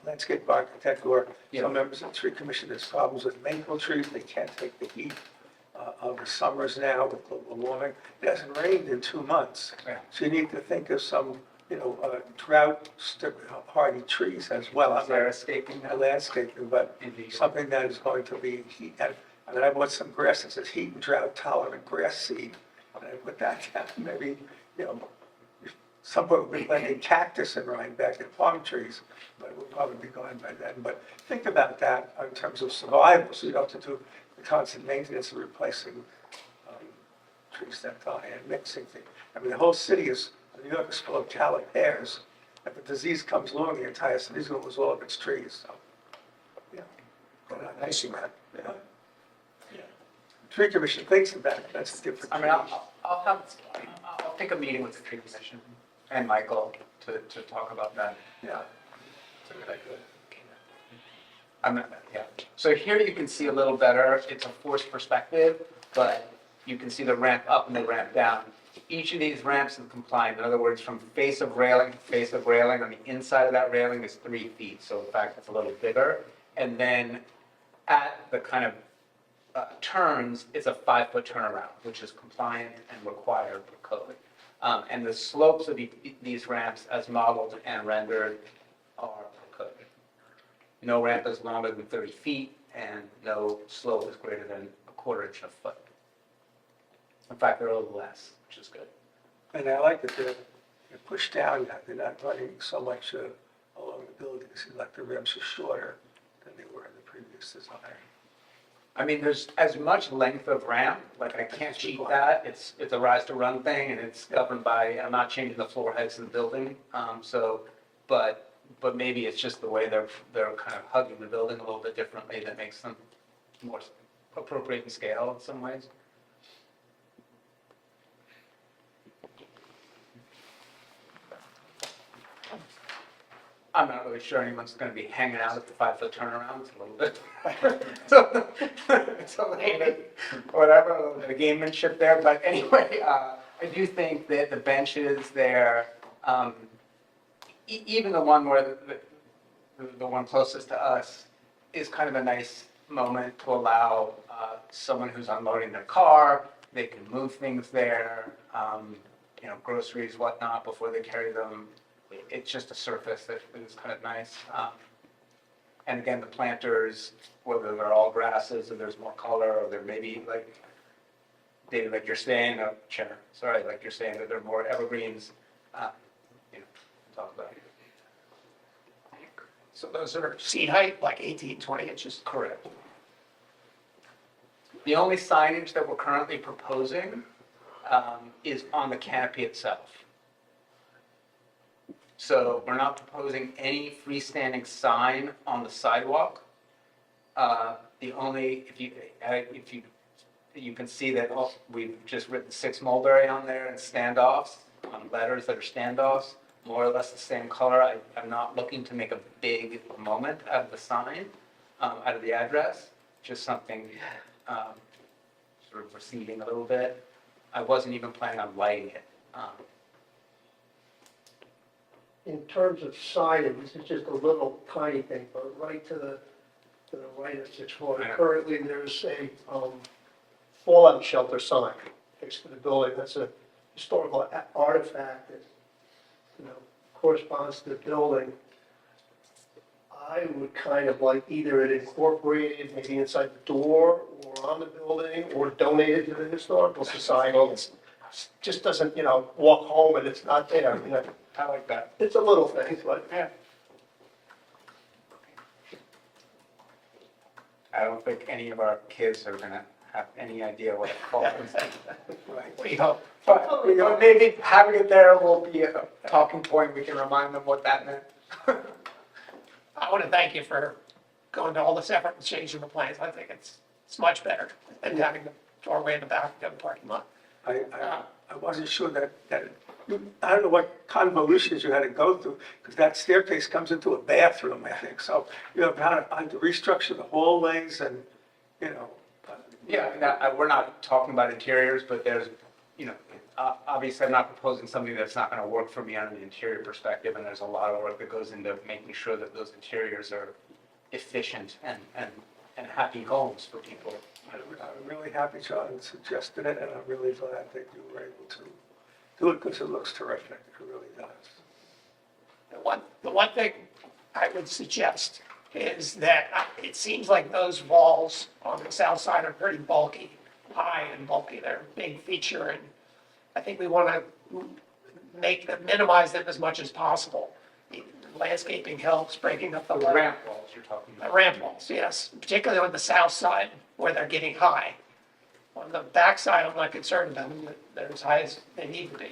landscape architect or Yeah. some members of the tree commission. There's problems with maple trees, they can't take the heat of the summers now with global warming. It hasn't rained in 2 months. Yeah. So you need to think of some, drought hardy trees as well. Is there escaping Not now? landscaping, but Indeed. something that is going to be heat. I mean, I bought some grass that says heat and drought tolerant grass seed. And I put that down, maybe, some people have been planting cactus in Rhinebeck and palm trees, but it will probably be gone by then. But think about that in terms of survival, so you don't have to do the constant maintenance of replacing trees that die and mixing things. I mean, the whole city New York is full of calic hairs. If a disease comes along, the entire city's going to lose all of its trees, so, yeah. They're not nice about it, yeah. Tree commission thinks of that, that's different. I mean, I'll take a meeting with the tree commission and Michael to talk about that. Yeah. So here you can see a little better, it's a forced perspective, but you can see the ramp up and the ramp down. Each of these ramps is compliant, in other words, from face of railing to face of railing, on the inside of that railing is 3 feet, so in fact, it's a little bigger. And then at the kind of turns, it's a 5-foot turnaround, which is compliant and required per code. And the slopes of these ramps as modeled and rendered are per code. No ramp is longer than 30 feet and no slope is greater than 1/4 inch of foot. In fact, they're a little less, which is good. And I like that they're pushed down, that they're not running so much along the building. It seems like the rims are shorter than they were in the previous design. I mean, there's as much length of ramp, like I can't cheat that. It's a rise to run thing and it's governed by, I'm not changing the floor heights of the building. But maybe it's just the way they're kind of hugging the building a little bit differently that makes them more appropriate in scale in some ways. I'm not really sure anyone's going to be hanging out at the 5-foot turnaround. It's a little bit, it's a little bit, whatever, a little bit of gamemanship there. But anyway, I do think that the benches there, even the one where the one closest to us, is kind of a nice moment to allow someone who's unloading their car. They can move things there, groceries, whatnot, before they carry them. It's just a surface that is kind of nice. And again, the planters, whether they're all grasses or there's more color, or there may be like, David, like you're saying, Chair, sorry, like you're saying that there are more evergreens, you know, talk about it. So those are seed height, like 18, 20 inches. Correct. The only signage that we're currently proposing is on the canopy itself. So we're not proposing any freestanding sign on the sidewalk. The only, you can see that we've just written 6 mulberry on there and standoffs, letters that are standoffs, more or less the same color. I'm not looking to make a big moment out of the sign, out of the address, just something sort of receding a little bit. I wasn't even planning on lighting it. In terms of signage, this is just a little tiny thing, but right to the right of 640. Currently, there's a fallout shelter sign next to the building. That's a historical artifact that, you know, corresponds to the building. I would kind of like either it incorporated maybe inside the door or on the building or donated to the historical society. It just doesn't, you know, walk home and it's not there. You know, I like that. it's a little thing, but Yeah. I don't think any of our kids are gonna have any idea what it falls. We hope. But, maybe having it there will be a talking point, we can remind them what that meant. I want to thank you for going to all this effort and changing the plans. I think it's much better than having the doorway in the back of the parking lot. I wasn't sure that, I don't know what convolutions you had to go through, because that staircase comes into a bathroom, I think. So you have to restructure the hallways and, you know. Yeah, we're not talking about interiors, but there's, you know, obviously I'm not proposing something that's not gonna work for me on an interior perspective, and there's a lot of work that goes into making sure that those interiors are efficient and happy homes for people. I'm really happy John suggested it, and I'm really glad that you were able to do it, because it looks terrific, it really does. The one thing I would suggest is that it seems like those walls on the south side are pretty bulky, high and bulky. They're a big feature, and I think we want to minimize them as much as possible. Landscaping helps, breaking up the Ramp walls you're talking the about. ramp walls, yes, particularly on the south side where they're getting high. On the back side, I'm not concerned about them, they're as high as they need to be.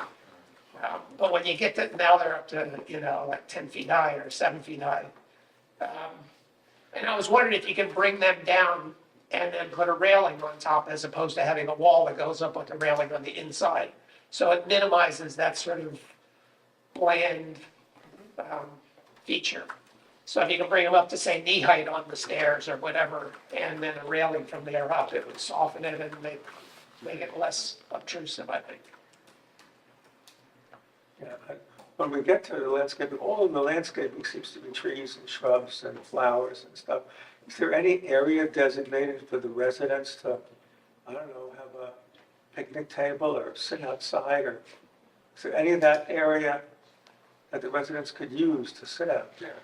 But when you get to, now they're up to, you know, like 10 feet high or 7 feet high. And I was wondering if you could bring them down and then put a railing on top as opposed to having a wall that goes up with the railing on the inside. So it minimizes that sort of bland feature. So if you can bring them up to say knee height on the stairs or whatever, and then a railing from there up, it would soften it and make it less obtrusive, I think. Yeah, when we get to the landscaping, all of the landscaping seems to be trees and shrubs and flowers and stuff. Is there any area designated for the residents to, I don't know, have a picnic table or sit outside, or is there any of that area that the residents could use to sit out there?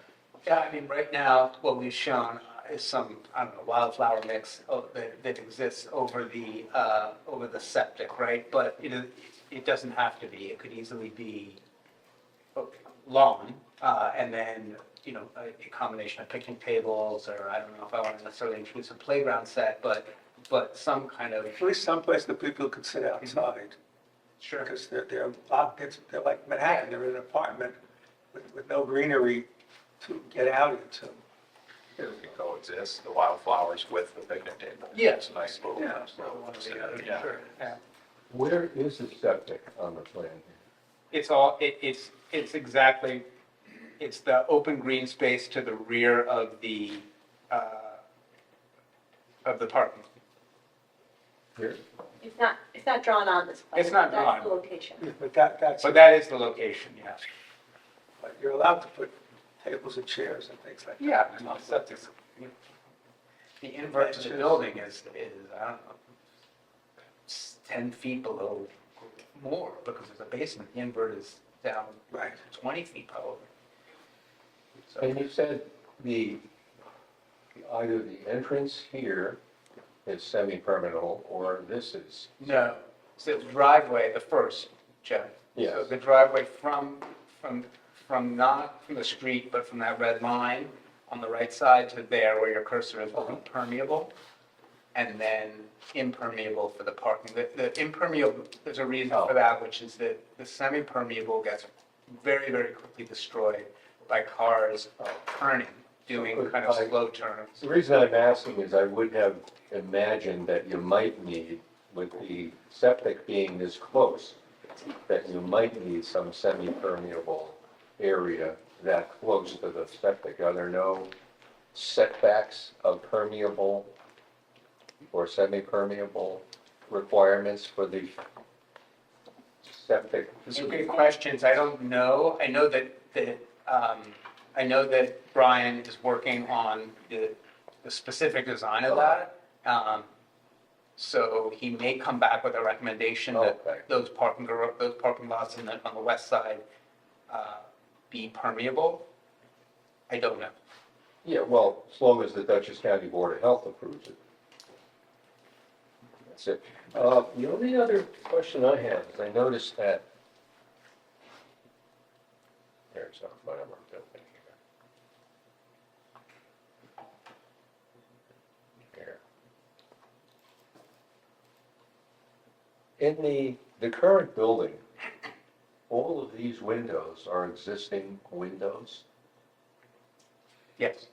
Yeah, I mean, right now, what we've shown is some, I don't know, wildflower mix that exists over the septic, right? But it doesn't have to be, it could easily be lawn, and then, you know, a combination of picnic tables, or I don't know if I want to necessarily introduce a playground set, but some kind of. At least someplace that people could sit outside. Sure. Because they're like Manhattan, they're in an apartment with no greenery to get out into. It can coexist, the wildflowers with the picnic table. Yeah. It's a nice little. Yeah. Yeah. Sure, yeah. Where is the septic on the plan? It's all, it's exactly, it's the open green space to the rear of the parking. Here? It's not drawn on this plan. It's not That's drawn. the location. But that's, But that is the location, yes. but you're allowed to put tables and chairs and things like that. Yeah, I mean, septic's, the invert to the building is, I don't know, 10 feet below, more, because it's a basement, the invert is down Right. 20 feet probably. So, And you said the Either the entrance here is semi-permeable, or this is. No, so the driveway, the first, Jeff. Yes. So the driveway from not from the street, but from that red line on the right side to there where your cursor is, will be permeable, and then impermeable for the parking. The impermeable, there's a reason for that, which is that the semi-permeable gets very, very quickly destroyed by cars turning, doing kind of slow turns. The reason I'm asking is I would have imagined that you might need, with the septic being this close, that you might need some semi-permeable area that close to the septic. Are there no setbacks of permeable or semi-permeable requirements for the septic? Those are good questions. I don't know. I know that Brian is working on the specific design of that. So he may come back with a recommendation that Okay. those parking lots on the west side be permeable. I don't know. Yeah, well, as long as the Dutchess County Board of Health approves it. That's it. The only other question I have is I noticed that, there's whatever I'm building here. In the current building, all of these windows are existing windows. Yes.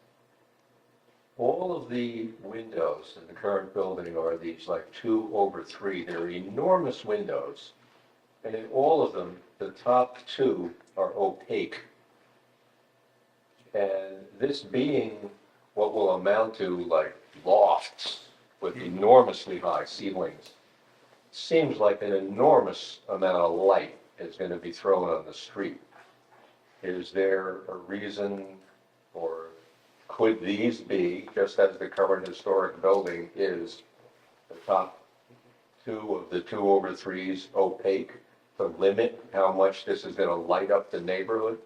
All of the windows in the current building are these like 2/3. They're enormous windows. And in all of them, the top two are opaque. And this being what will amount to like lofts with enormously high ceilings, seems like an enormous amount of light is going to be thrown on the street. Is there a reason, or could these be, just as the current historic building is, the top two of the 2/3s opaque, to limit how much this is going to light up the neighborhood?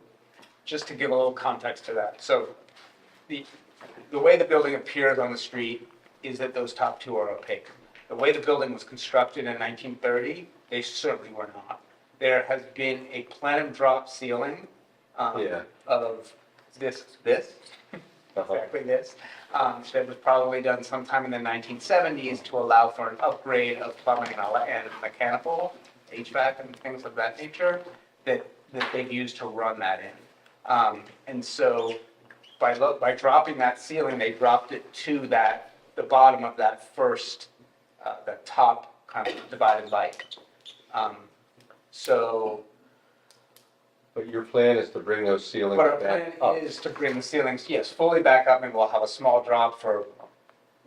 Just to give a little context to that. So the way the building appears on the street is that those top two are opaque. The way the building was constructed in 1930, they certainly were not. There has been a plenum drop ceiling Yeah. of this, exactly this, that was probably done sometime in the 1970s to allow for an upgrade of plumbing and mechanical, HVAC and things of that nature, that they've used to run that in. And so by dropping that ceiling, they dropped it to the bottom of that first, the top kind of divided light. So, But your plan is to bring those ceilings but our back plan up? is to bring the ceilings, yes, fully back up, and we'll have a small drop for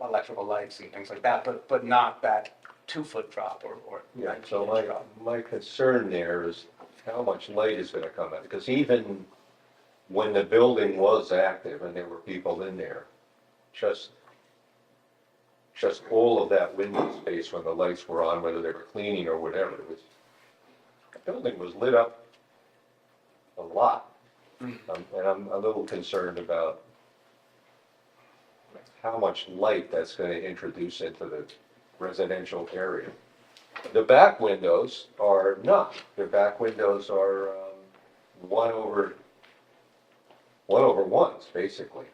electrical lights and things like that, but not that 2-foot drop or Yeah, 19-inch so drop. my concern there is how much light is gonna come out, because even when the building was active and there were people in there, just all of that window space when the lights were on, whether they were cleaning or whatever, the building was lit up a lot. And I'm a little concerned about how much light that's gonna introduce into the residential area. The back windows are not. The back windows are 1/1s, basically.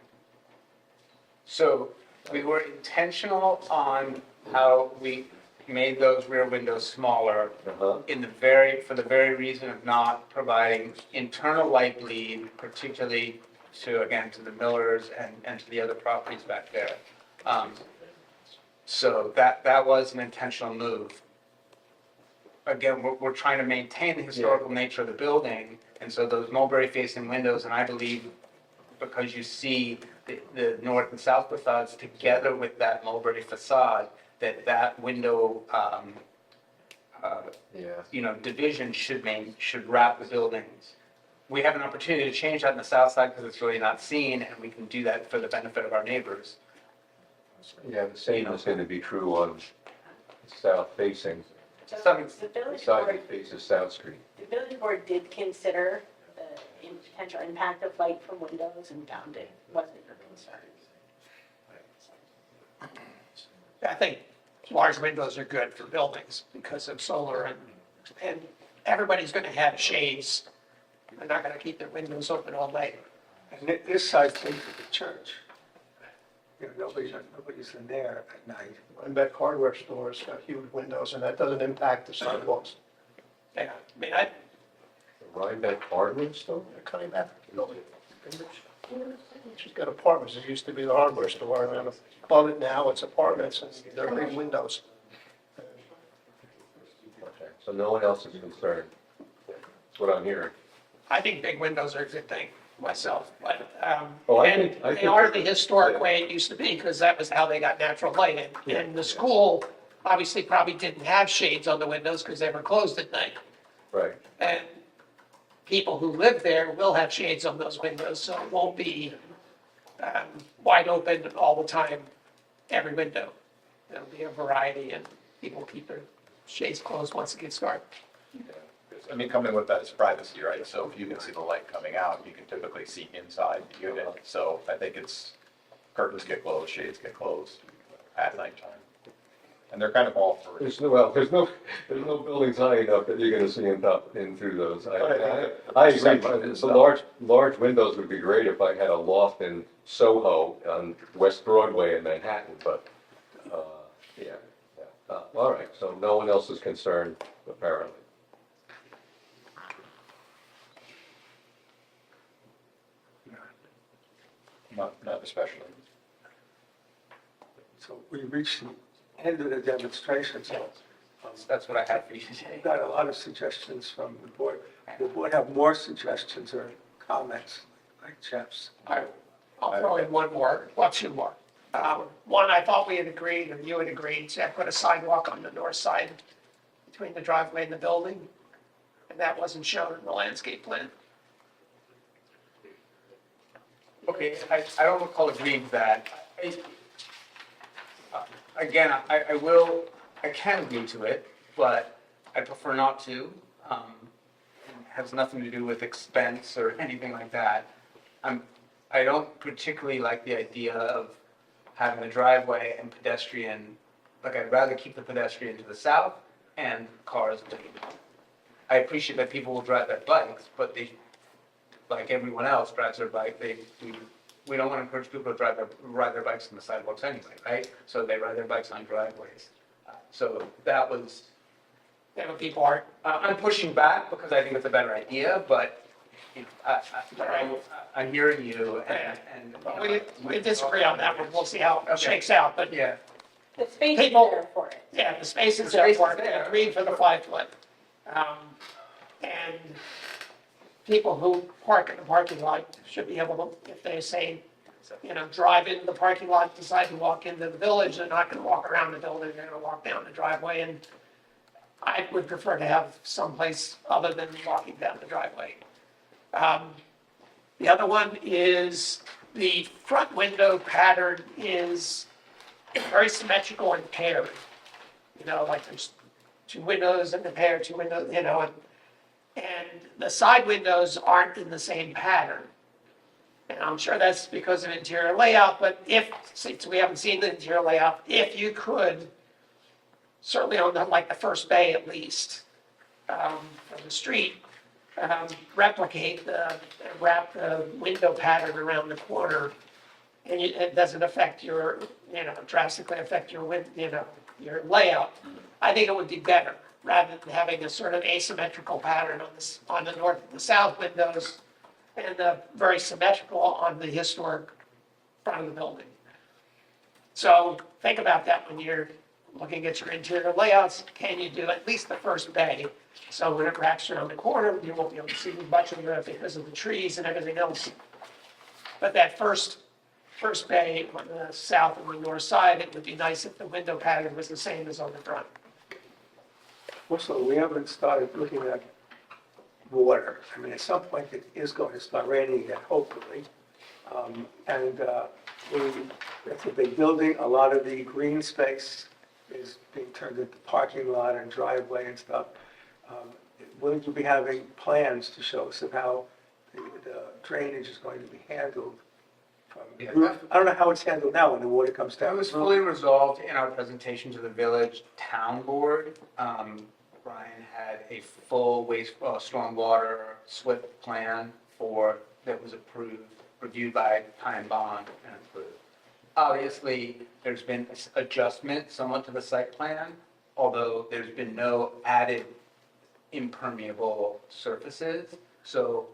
So we were intentional on how we made those rear windows smaller Uh-huh. for the very reason of not providing internal light bleed, particularly to the Millers and to the other properties back there. So that was an intentional move. Again, we're trying to maintain the historical nature of the building, and so those mulberry-facing windows, and I believe because you see the north and south facades together with that mulberry facade, that window, Yeah. division should wrap the buildings. We have an opportunity to change that on the south side because it's really not seen, and we can do that for the benefit of our neighbors. Yeah, the same is gonna be true on south facing, So Some- the village side board, that faces South Street. the village board did consider the potential impact of light from windows and found it wasn't a concern. I think large windows are good for buildings because of solar and everybody's gonna have shades. They're not gonna keep their windows open all night. And this side takes to the church. You know, nobody's in there at night. Rhinebeck hardware stores got huge windows, and that doesn't impact the sidewalks. Yeah, I mean, The Rhinebeck hardware store? They're cutting back the building. She's got apartments, it used to be the hardware store, and then above it now, it's apartments, and they're big windows. Okay, so no one else is concerned. That's what I'm hearing. I think big windows are a good thing myself, but, Oh, I and think- I they think- are the historic yeah. way it used to be, because that was how they got natural light in. Yeah, And the yeah. school obviously probably didn't have shades on the windows because they were closed at night. Right. And people who live there will have shades on those windows, so it won't be wide open all the time, every window. There'll be a variety, and people keep their shades closed once it gets dark. I mean, coming with that is privacy, right? So if you can see the light coming out, you can typically see inside the unit. So I think it's curtains get closed, shades get closed at nighttime. And they're kind of all for, There's no buildings high enough that you're gonna see in through those. I agree, the large windows would be great if I had a loft in Soho on West Broadway in Manhattan, but, yeah. All right, so no one else is concerned, apparently. not especially. So we reached the end of the demonstration, so That's what I have for you today. we've got a lot of suggestions from the board. The board have more suggestions or comments, like Jeff's. I'll throw in one more, well, two more. One, I thought we had agreed, or you had agreed, to put a sidewalk on the north side between the driveway and the building, and that wasn't shown in the landscape plan. Okay, I don't recall agreeing to that. Again, I can agree to it, but I prefer not to. It has nothing to do with expense or anything like that. I don't particularly like the idea of having a driveway and pedestrian, like I'd rather keep the pedestrian to the south and cars to the north. I appreciate that people will drive their bikes, but they, like everyone else drives their bike, we don't want to encourage people to ride their bikes on the sidewalks anyway, right? So they ride their bikes on driveways. So that was, And when people aren't, I'm pushing back because I think it's a better idea, but, you know, I'm hearing you and. we disagree on that one, we'll see how it shakes out, but Yeah. The space is People- there for it. yeah, the space is The there space for is it, there. agreed for the 5 foot. And people who park in the parking lot should be able to, if they say, you know, drive into the parking lot, decide to walk into the village, they're not gonna walk around the building, they're gonna walk down the driveway, and I would prefer to have someplace other than walking down the driveway. The other one is the front window pattern is very symmetrical and paired. You know, like there's 2 windows in the pair, 2 windows, you know, and the side windows aren't in the same pattern. And I'm sure that's because of interior layout, but since we haven't seen the interior layout, if you could, certainly on the first bay at least, from the street, replicate wrap the window pattern around the corner, and it doesn't affect your, drastically affect your your layout. I think it would be better, rather than having a sort of asymmetrical pattern on the north and the south windows, and very symmetrical on the historic front of the building. So think about that when you're looking at your interior layouts. Can you do at least the first bay? So when it wraps around the corner, you won't be able to see much of it because of the trees and everything else. But that first bay on the south and the north side, it would be nice if the window pattern was the same as on the front. Also, we haven't started looking at water. I mean, at some point it is going to start raining again, hopefully. It's a big building, a lot of the green space is being turned into parking lot and driveway and stuff. Will you be having plans to show us of how the drainage is going to be handled the roof? I don't know how it's handled now when the water comes That down. was the roof. fully resolved in our presentation to the village town board. Brian had a full stormwater SWIP plan that was approved, reviewed by Ty and Bond and approved. Obviously, there's been adjustment somewhat to the site plan, although there's been no added impermeable surfaces. So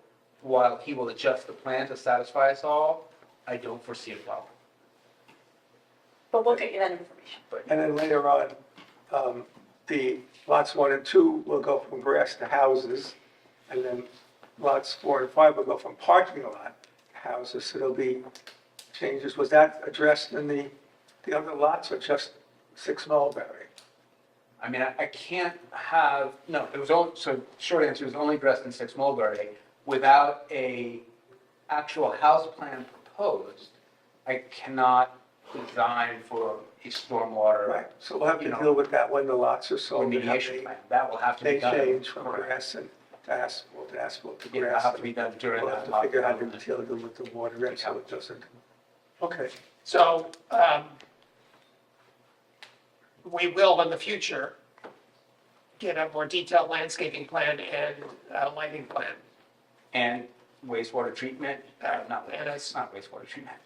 while he will adjust the plan to satisfy us all, I don't foresee a problem. But we'll get you that information. And then later on, the lots 1 and 2 will go from grass to houses, and then lots 4 and 5 will go from parking lot to houses, so there'll be changes. Was that addressed in the other lots, or just 6 Mulberry? I mean, I can't have, no, it was all, so short answer is only addressed in 6 Mulberry. Without a actual house plan proposed, I cannot design for a stormwater Right, so we'll have to deal with that when the lots are sold. and how remediation plan. That will have to be They done. change from grass and to asphalt to Yeah, it'll grass. have to be done during We'll that. have to figure out how to deal with the water in, so it doesn't. Okay, So, we will in the future get a more detailed landscaping plan and lighting plan. And wastewater treatment, not, And it's- not wastewater treatment,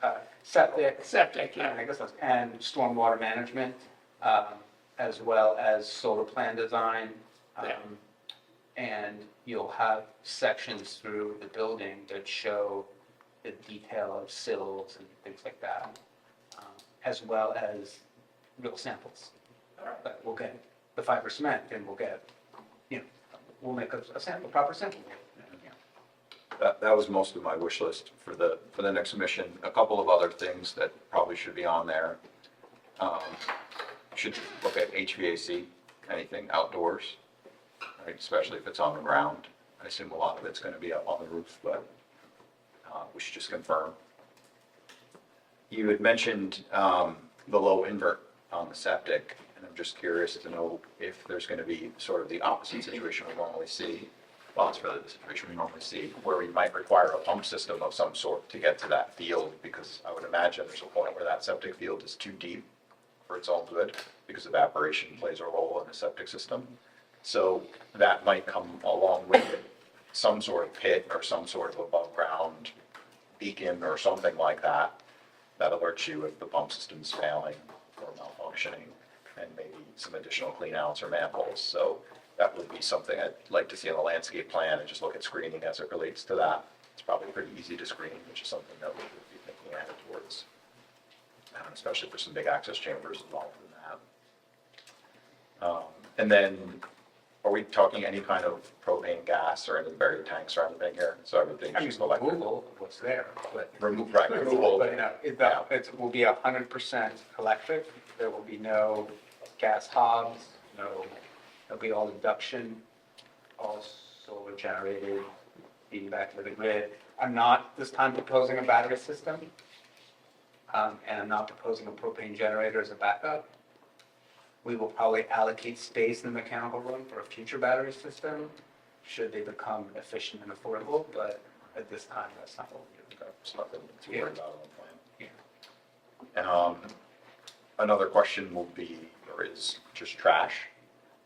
septic, Septic, I guess that's, and stormwater management, as well as solar plan design. Yeah. And you'll have sections through the building that show the detail of sills and things like that, as well as real samples. But we'll get the fiber cement, and we'll get, we'll make a sample, proper sample. That was most of my wish list for the next mission. A couple of other things that probably should be on there. Should look at HVAC, anything outdoors, right? Especially if it's on the ground. I assume a lot of it's going to be up on the roof, but we should just confirm. You had mentioned the low invert on the septic, and I'm just curious to know if there's going to be sort of the opposite situation we normally see. Well, it's really the situation we normally see, where we might require a pump system of some sort to get to that field, because I would imagine there's a point where that septic field is too deep for its own good, because evaporation plays a role in the septic system. So that might come along with it, some sort of pit or some sort of above ground beacon or something like that, that alerts you if the pump system's failing or malfunctioning, and maybe some additional clean outs or manholes. So that would be something I'd like to see on the landscape plan, and just look at screening as it relates to that. It's probably pretty easy to screen, which is something that we would be thinking ahead towards, especially for some big access chambers involved in that. And then, are we talking any kind of propane gas or any buried tanks or anything here? So everything's I mean, just electric. removal of what's there, but. Removal. But, it will be 100% electric. There will be no gas hobs, there'll be all induction, all solar generated, feeding back to the grid. I'm not this time proposing a battery system, and I'm not proposing a propane generator as a backup. We will probably allocate space in the mechanical room for a future battery system, should they become efficient and affordable, but at this time, that's not what we're doing. It's nothing to worry about on the Yeah. plan. Another question will be, or is just trash.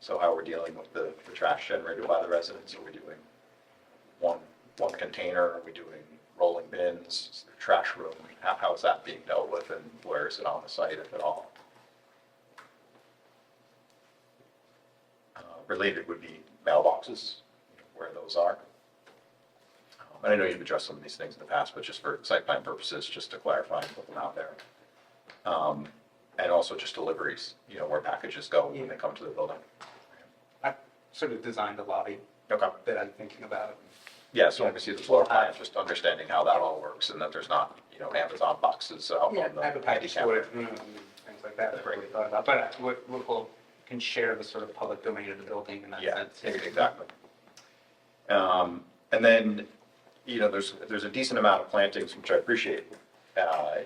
So how we're dealing with the trash generated by the residents. Are we doing one container? Are we doing rolling bins? Is there a trash room? How is that being dealt with, and where is it on the site, if at all? Related would be mailboxes, where those are. And I know you've addressed some of these things in the past, but just for site plan purposes, just to clarify and put them out there. And also just deliveries, where packages go when they come to the building. I've sort of designed a lobby Okay. that I'm thinking about. Yeah, so when we see the floor plan, just understanding how that all works, and that there's not, Amazon boxes out on the I have a package handicap. storage room and things like that, that we thought about, but we'll can share the sort of public domain of the building in that Yeah, sense. exactly. And then, there's a decent amount of plantings, which I appreciate,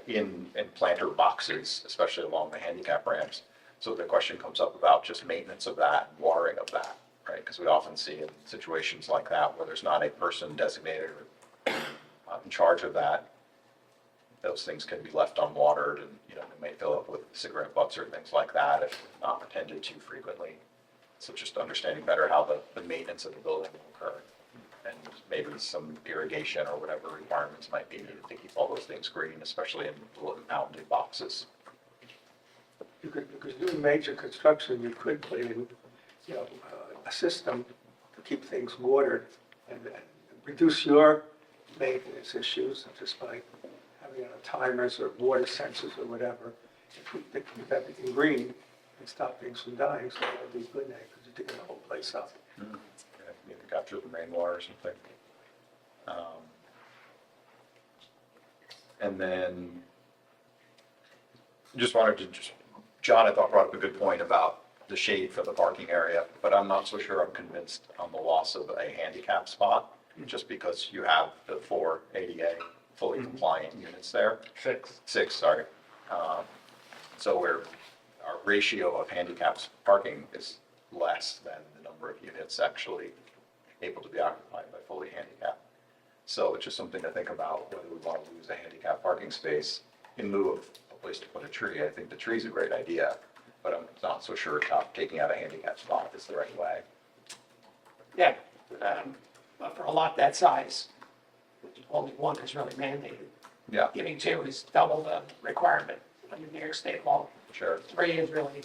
in planter boxes, especially along the handicap ramps. So the question comes up about just maintenance of that, and watering of that, right? Because we often see in situations like that where there's not a person designated or in charge of that. those things can be left unwatered and, they may fill up with cigarette butts or things like that if not attended to frequently. So just understanding better how the maintenance of the building will occur. And maybe some irrigation or whatever requirements might be needed to keep all those things green, especially in mounted boxes. Because doing major construction, you could put in, a system to keep things watered and reduce your maintenance issues just by having timers or water sensors or whatever. If we keep everything green and stop things from dying, so that would be good, because you're digging the whole place up. Maybe capture the rainwater or something. And then just wanted to John, I thought, brought up a good point about the shade for the parking area, but I'm not so sure I'm convinced on the loss of a handicap spot, just because you have the 4 ADA fully compliant units there. 6, sorry. So our ratio of handicaps parking is less than the number of units actually able to be occupied by fully handicapped. So it's just something to think about, whether we want to use a handicap parking space in lieu of a place to put a tree. I think the tree's a great idea, but I'm not so sure taking out a handicap spot is the right way. Yeah, but for a lot that size, only one is really mandated. Yeah, Giving 2 is double the requirement under New York State law. sure. 3 is really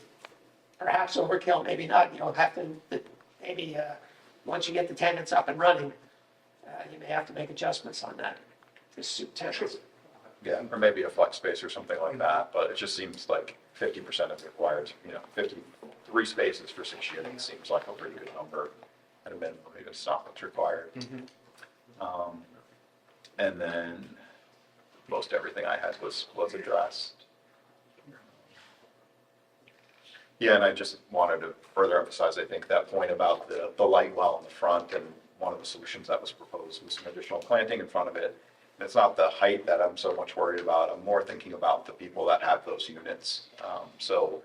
perhaps overkill, maybe not. You don't have to, maybe once you get the tenants up and running, you may have to make adjustments on that to suit tenants. Yeah, or maybe a flex space or something like that, but it just seems like 50% of required, 53 spaces for 6 units seems like a pretty good number at a minimum, if it's not what's required. And then most everything I had was addressed. Yeah, and I just wanted to further emphasize, I think, that point about the light well in the front, and one of the solutions that was proposed was some additional planting in front of it. And it's not the height that I'm so much worried about, I'm more thinking about the people that have those units. So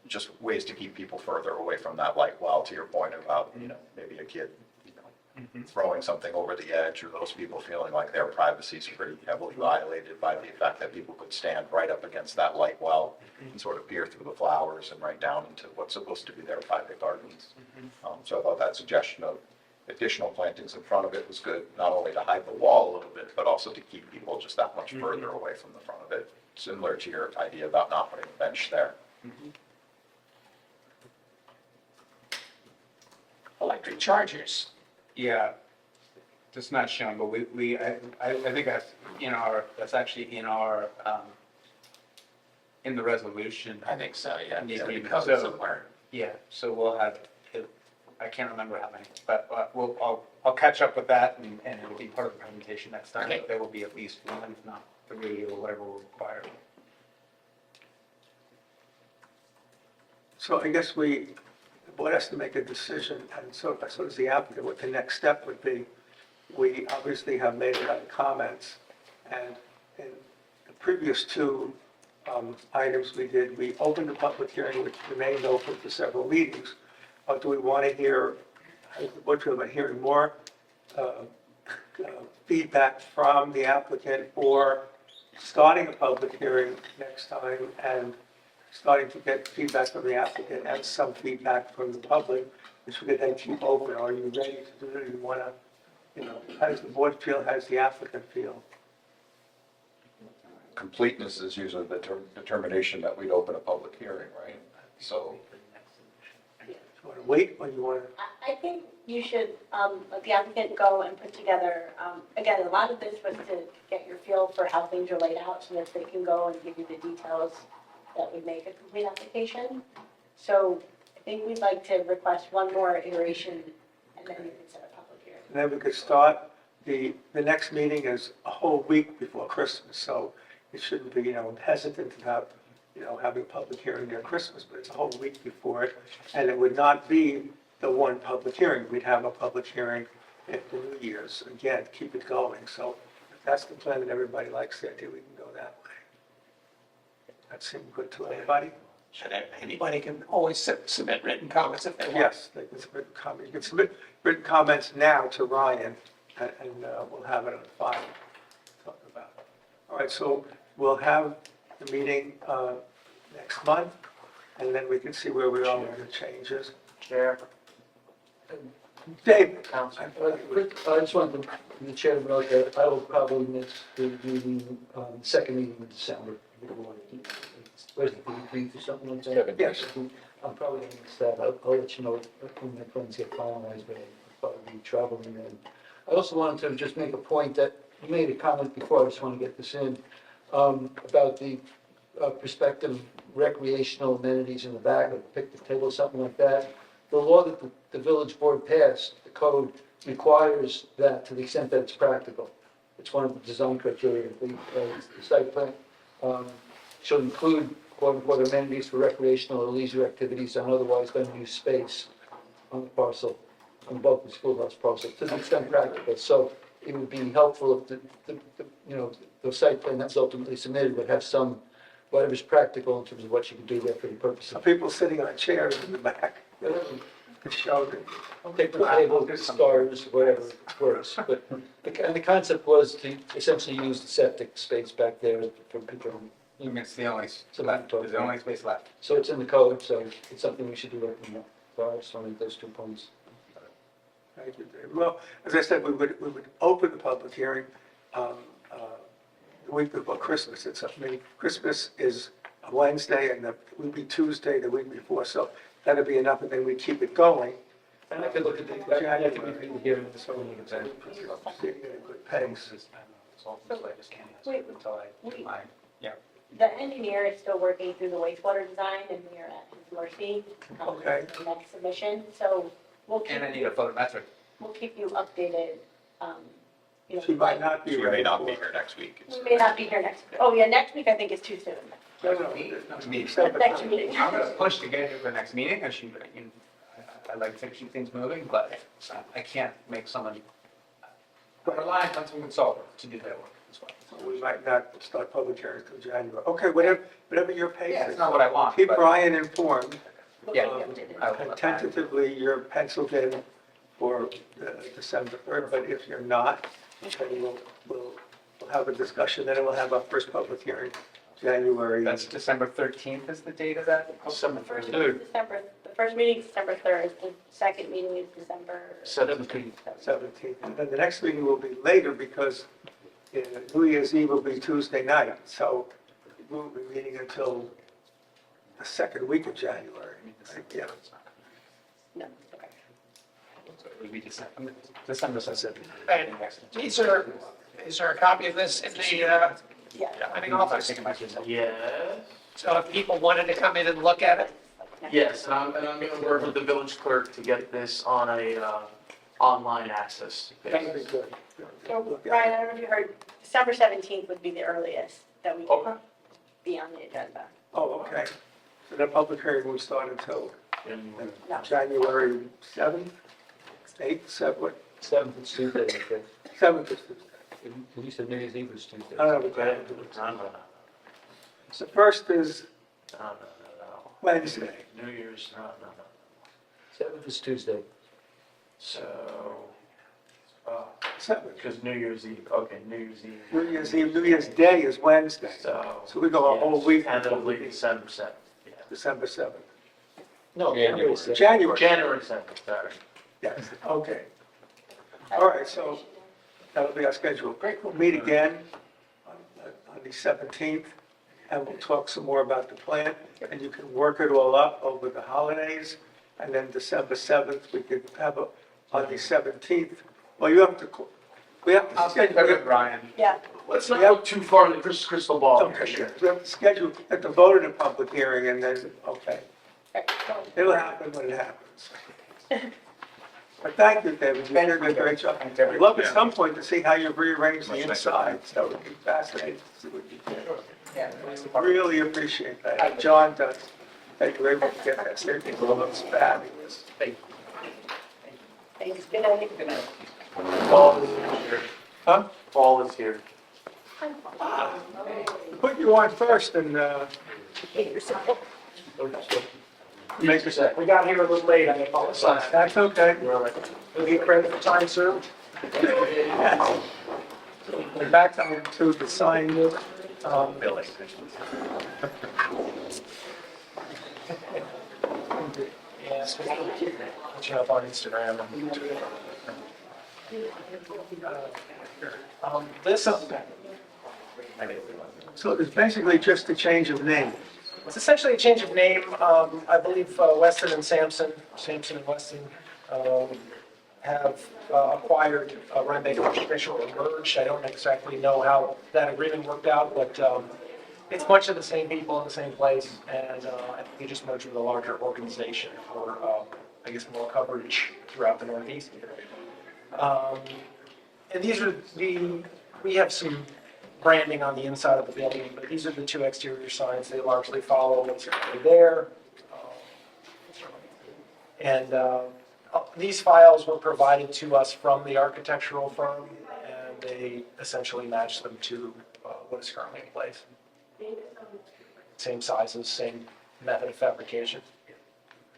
just ways to keep people further away from that light well, to your point about, maybe a kid, throwing something over the edge, or those people feeling like their privacy is pretty heavily violated by the fact that people could stand right up against that light well and sort of peer through the flowers and right down into what's supposed to be their private gardens. So I thought that suggestion of additional plantings in front of it was good, not only to hide the wall a little bit, but also to keep people just that much further away from the front of it, similar to your idea about not putting a bench there. Electric chargers. Yeah, it's not shown, but I think that's actually in our, in the resolution. I think so, yeah. Needs It's to be- gonna be covered so- somewhere. Yeah, so we'll have, I can't remember how many, but I'll catch up with that, and it'll be part of the presentation next time. Okay. There will be at least one, if not 3, or whatever will require. So I guess the board has to make a decision, and so does the applicant, what the next step would be. We obviously have made a lot of comments, and in the previous 2 items we opened the public hearing, which remained open for several meetings. Do we want to hear, how does the board feel about hearing more feedback from the applicant, or starting a public hearing next time and starting to get feedback from the applicant and some feedback from the public, which we could then keep open? Are you ready to do it? You want to, how does the board feel? How does the applicant feel? Completeness is usually the determination that we'd open a public hearing, right? So, Do you want to wait, or you want to? I think you should let the applicant go and put together, again, a lot of this was to get your feel for how things are laid out, so that they can go and give you the details that would make a complete application. So I think we'd like to request one more iteration, and then you can set a public hearing. And then we could start, the next meeting is a whole week before Christmas, so it shouldn't be, hesitant about, having a public hearing near Christmas, but it's a whole week before it. And it would not be the one public hearing, we'd have a public hearing at the New Year's, again, keep it going. So if that's the plan and everybody likes the idea, we can go that way. That seemed good to everybody? And anybody can always submit written comments if they want. Yes, they can submit comments. You can submit written comments now to Ryan, and we'll have it on file to talk about. All right, so we'll have the meeting next month, and then we can see where we are with the changes. Chair, Dave? council. I just wanted the chair to know that I will probably miss the meeting, second meeting in December. Where's the 18th or something like that? Yes. I'm probably going to miss that. I'll let you know when my plans get finalized, but I'll probably be traveling then. I also wanted to just make a point that you made a comment before, I just want to get this in, about the prospective recreational amenities in the back, like a picnic table, something like that. The law that the village board passed, the code, requires that to the extent that it's practical. It's one of the design criteria. The site plan shall include quote-unquote amenities for recreational or leisure activities on otherwise unused space on the parcel, on both the schoolhouse parcel, to the extent practical. So it would be helpful if the site plan that's ultimately submitted would have some, whatever's practical in terms of what you can do there for the purpose So of. people sitting on chairs in the back to show that. Take the table, stars, whatever works, but the concept was to essentially use the septic space back there for people. I mean, it's the only, So there's the only space left. So it's in the code, so it's something we should do looking at. So I just want to make those 2 points. Thank you, Dave. Well, as I said, we would open the public hearing the week before Christmas. Christmas is a Wednesday, and it would be Tuesday the week before, so that'd be enough, and then we keep it going. And I could look at the, I could be hearing this So one. we can proceed at a good pace. Wait, Wait, yeah. The engineer is still working through the wastewater design, and we are at his mercy. Okay. The next submission, so And I need a photometric. we'll keep you updated. She might not be She ready. may not be for- here next week. We may not be here next week. Oh, yeah, next week I think is too soon. No, no, Me. December Next 9th. meeting. I'm gonna push to get here for the next meeting, I like to keep things moving, but I can't make someone, I'm relying on some consultant to do that work as well. We might not start public hearings till January. Okay, whatever your pace Yeah, is. it's not what I want, Keep but- Brian informed. Yeah, Um, I will. And tentatively, you're penciled in for December 3rd, but if you're not, then we'll have a discussion, then we'll have our first public hearing, January. That's December 13th is the date of that? December First 3rd. is December, the first meeting is December 3rd, the second meeting is December 17th. 17th. And then the next meeting will be later because New Year's Eve will be Tuesday night, so we won't be meeting until the second week of January. Yeah. No, okay. So it would be December 7th. And is there a copy of this in the Yeah. planning office? Yes. So if people wanted to come in and look at it, Yes, and I'm gonna work with the village clerk to get this on a, online access. That'd be good. So, Brian, I don't know if you heard, December 17th would be the earliest that we Okay. can be on the agenda. Oh, okay. So the public hearing won't start until No. January 7th, 8th, 7th, 7th is Tuesday, I think. 7th is Tuesday. At least New Year's Eve is Tuesday. I don't know. Okay. No. So first is No. Wednesday. New Year's, no. 7th is Tuesday. So, 7th. because New Year's Eve, okay, New Year's Eve. New Year's Eve, New Year's Day is Wednesday. So. So we go a whole yes, week. Tentatively December 7th, yeah. December 7th. No, January 7th. January. January 7th, sorry. Yes, okay. All right, so that'll be our schedule. Great, we'll meet again on the 17th, and we'll talk some more about the plan, and you can work it all up over the holidays, and then December 7th, we could have on the 17th. Well, we have to I'll schedule. schedule with Brian. Yeah, Let's not go too far in the crystal ball. Okay, sure. We have to schedule at the vote in a public hearing, and then, okay, it'll happen when it happens. But thank you, David, you did a great job. I'd love at some point to see how you rearrange the insides, that would be fascinating to see what you did. Yeah. Really appreciate that. John does, that you're able to get that, so everything looks fabulous. thanks, good night. Good night. Paul is here. Huh? Paul is here. Put you on first and, Make yourself. we got here a little late, I apologize. that's okay. You're all right. We'll get credit for time served. We're back on to the sign, Billy. Yes, put you up on Instagram. This, so it's basically just a change of name. it's essentially a change of name. I believe Weston and Sampson and Weston have acquired Rhinebeck Architectural or merged. I don't exactly know how that agreement worked out, but it's much of the same people in the same place, and I think we just merged with a larger organization for, I guess, more coverage throughout the Northeast. And these are we have some branding on the inside of the building, but these are the two exterior signs. They largely follow what's already there. And these files were provided to us from the architectural firm, and they essentially match them to what is currently in place. Same sizes, same method of fabrication.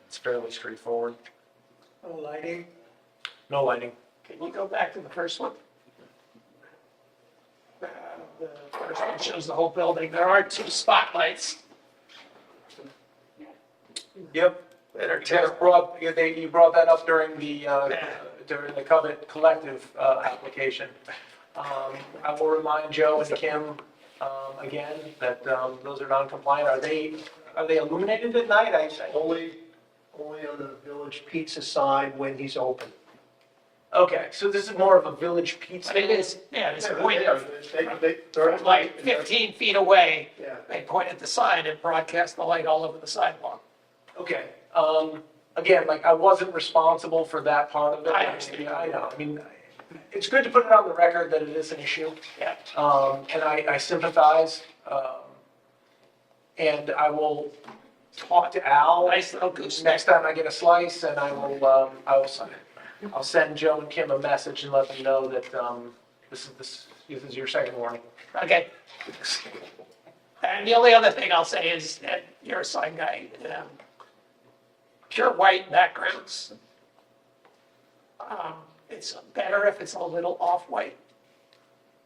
It's fairly straightforward. No lighting? No lighting. Can you go back to the first one? The first one shows the whole building. There are two spotlights Yep. that are You brought that up during the Covet Collective application. I will remind Joe and Kim again that those are non-compliant. Are they illuminated at night? only on the Village Pizza side when he's open. Okay, so this is more of a Village Pizza. I mean, it's pointed They're like 15 feet away. Yeah. They point at the sign and broadcast the light all over the sidewalk. Okay, again, like, I wasn't responsible for that part of it. I understand. Yeah, I know, I mean, it's good to put it on the record that it is an issue. Yeah. And I sympathize, and I will talk to Al Nice little goose. next time I get a slice, and I'll send Joe and Kim a message and let them know that, this is your second warning. Okay. And the only other thing I'll say is that you're a sign guy. Pure white backgrounds. It's better if it's a little off-white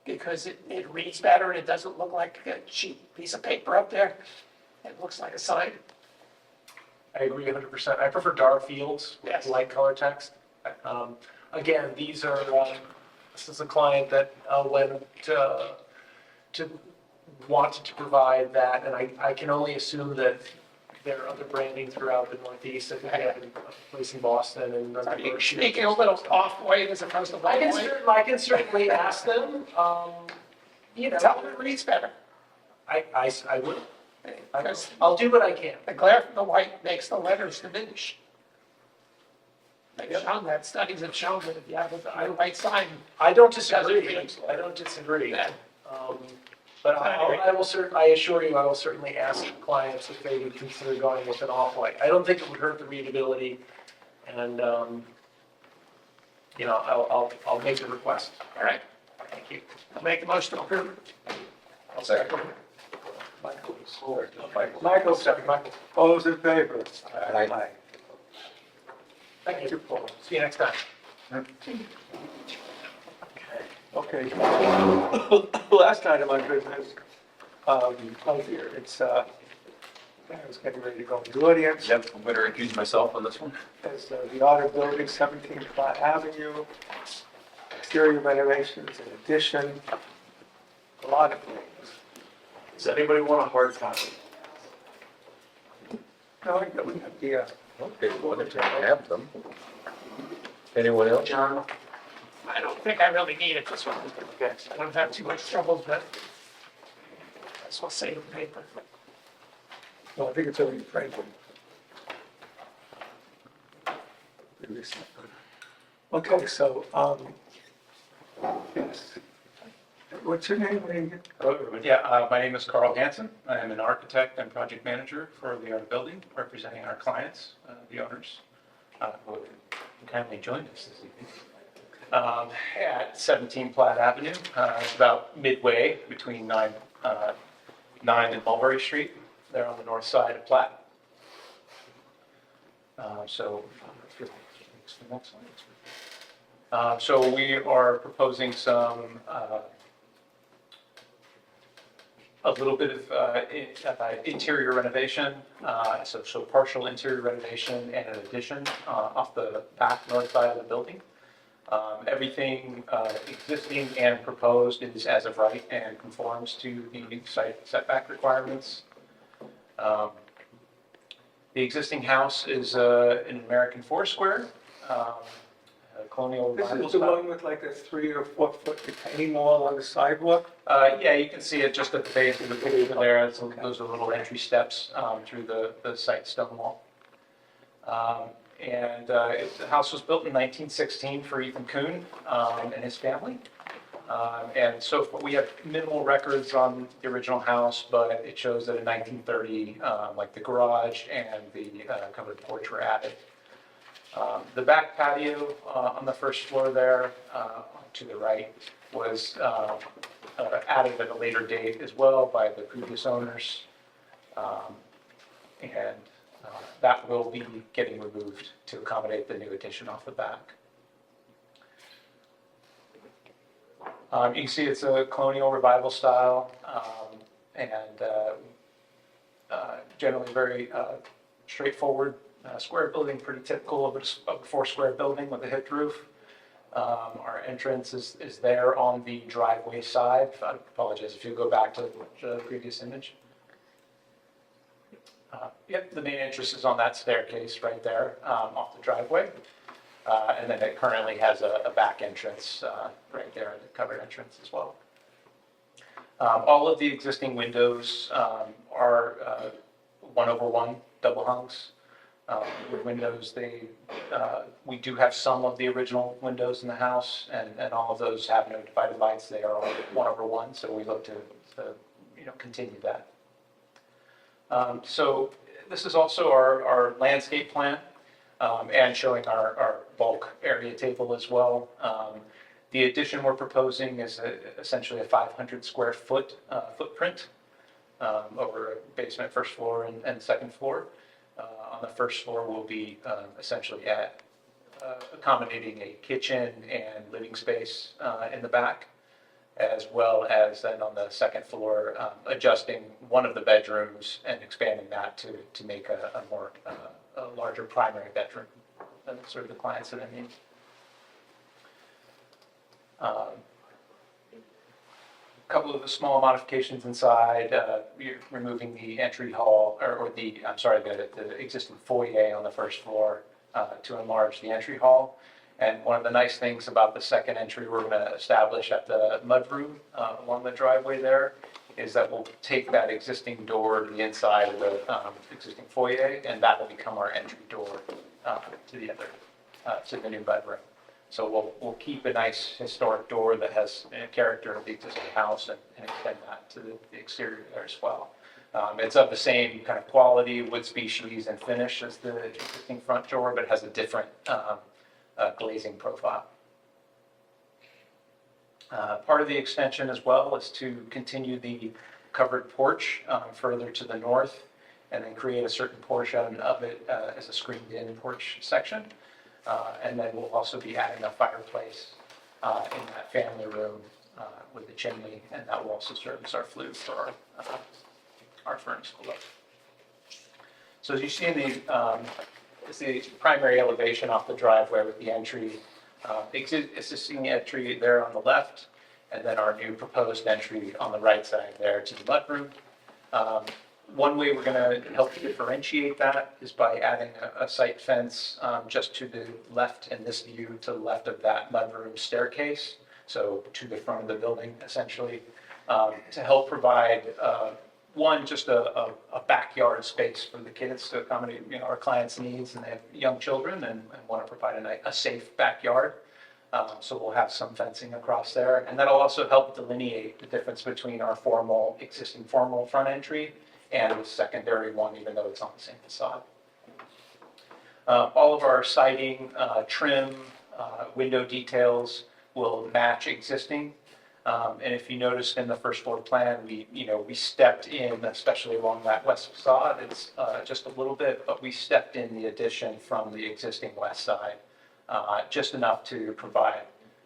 because it reads better and it doesn't look like a cheap piece of paper up there. It looks like a sign. I agree 100%. I prefer dark fields with Yes. light color text. Again, this is a client that went to wanted to provide that, and I can only assume that there are other branding throughout the Northeast. I think they have a place in Boston and. Are you making a little off-white as opposed to I white? I can certainly ask them, you know. Tell them it reads better. I will. Because I'll do what I can. the glare from the white makes the letters diminish. They've shown that, studies have shown that if you have a white sign, I don't disagree. read. I don't disagree. Yeah. But I assure you, I will certainly ask clients if they would consider going with an off-white. I don't think it would hurt the readability, and, you know, I'll make the request. all right, Thank you. I'll make a motion to approve. I'll second. Michael, second. All those in favor? Aye. Thank you. See you next time. Okay. Last item on business, oh dear, it's, I was getting ready to go into the audience. Yep, I'm going to recuse myself on this one. It's the Auto Building, 17 Platt Avenue, exterior renovations, an addition, a lot of things. Does anybody want a hard copy? No, we have the, Okay, well, if you have them. Anyone else? John? I don't think I really need it this one. Okay. I don't have too much trouble, but that's what save the paper. well, I think it's already printed. Okay, so, yes. What's your name? Yeah, my name is Carl Hansen. I am an architect and project manager for the Art Building, representing our clients, the owners, who kindly joined us this evening. At 17 Platt Avenue, it's about midway between 9 and Mulberry Street. They're on the north side of Platt. So we are proposing some a little bit of interior renovation, so partial interior renovation and an addition off the back north side of the building. Everything existing and proposed is as of right and conforms to the site setback requirements. The existing house is an American four-square, a colonial This revival is the style. one with like a 3 or 4 foot retaining wall on the sidewalk? Yeah, you can see it just at the base of the picture there. Those are little entry steps through the site stone wall. The house was built in 1916 for Ethan Kuhn and his family. And so we have minimal records on the original house, but it shows that in 1930, like the garage and the covered porch were added. The back patio on the first floor there, to the right, was added at a later date as well by the previous owners. That will be getting removed to accommodate the new addition off the back. You can see it's a colonial revival style, generally very straightforward square building, pretty typical of a four-square building with a hipped roof. Our entrance is there on the driveway side. I apologize if you go back to the previous image. Yep, the main entrance is on that staircase right there off the driveway. And then it currently has a back entrance right there, the covered entrance as well. All of the existing windows are 1/1 double hungs. With windows, we do have some of the original windows in the house, and all of those have no divided lights. They are all 1/1, so we look to continue that. So this is also our landscape plan. And showing our bulk area table as well. The addition we're proposing is essentially a 500 square foot footprint over a basement, first floor, and second floor. On the first floor, we'll be essentially accommodating a kitchen and living space in the back, as well as then on the second floor, adjusting one of the bedrooms and expanding that to make a more a larger primary bedroom than sort of the clients that I need. A couple of the small modifications inside, we're removing the entry hall, the existing foyer on the first floor to enlarge the entry hall. And one of the nice things about the second entry we're going to establish at the mudroom along the driveway there is that we'll take that existing door to the inside of the existing foyer, and that will become our entry door to the new bedroom. So we'll keep a nice historic door that has character of the existing house and extend that to the exterior there as well. It's of the same kind of quality, wood species, and finish as the existing front door, but it has a different glazing profile. Part of the extension as well is to continue the covered porch further to the north and then create a certain portion of it as a screened-in porch section. And then we'll also be adding a fireplace in that family room with the chimney, and that will also serve as our flue for our furnace below. So as you see in it's the primary elevation off the driveway with the entry, existing entry there on the left, and then our new proposed entry on the right side there to the mudroom. One way we're going to help differentiate that is by adding a site fence just to the left in this view, to the left of that mudroom staircase, so to the front of the building essentially, to help provide just a backyard space for the kids to accommodate our clients' needs, and they have young children and want to provide a safe backyard. So we'll have some fencing across there, and that'll also help delineate the difference between our existing formal front entry and the secondary one, even though it's on the same facade. All of our siding, trim, window details will match existing. And if you noticed in the first floor plan, we stepped in, especially along that west facade. It's just a little bit, but we stepped in the addition from the existing west side, just enough to provide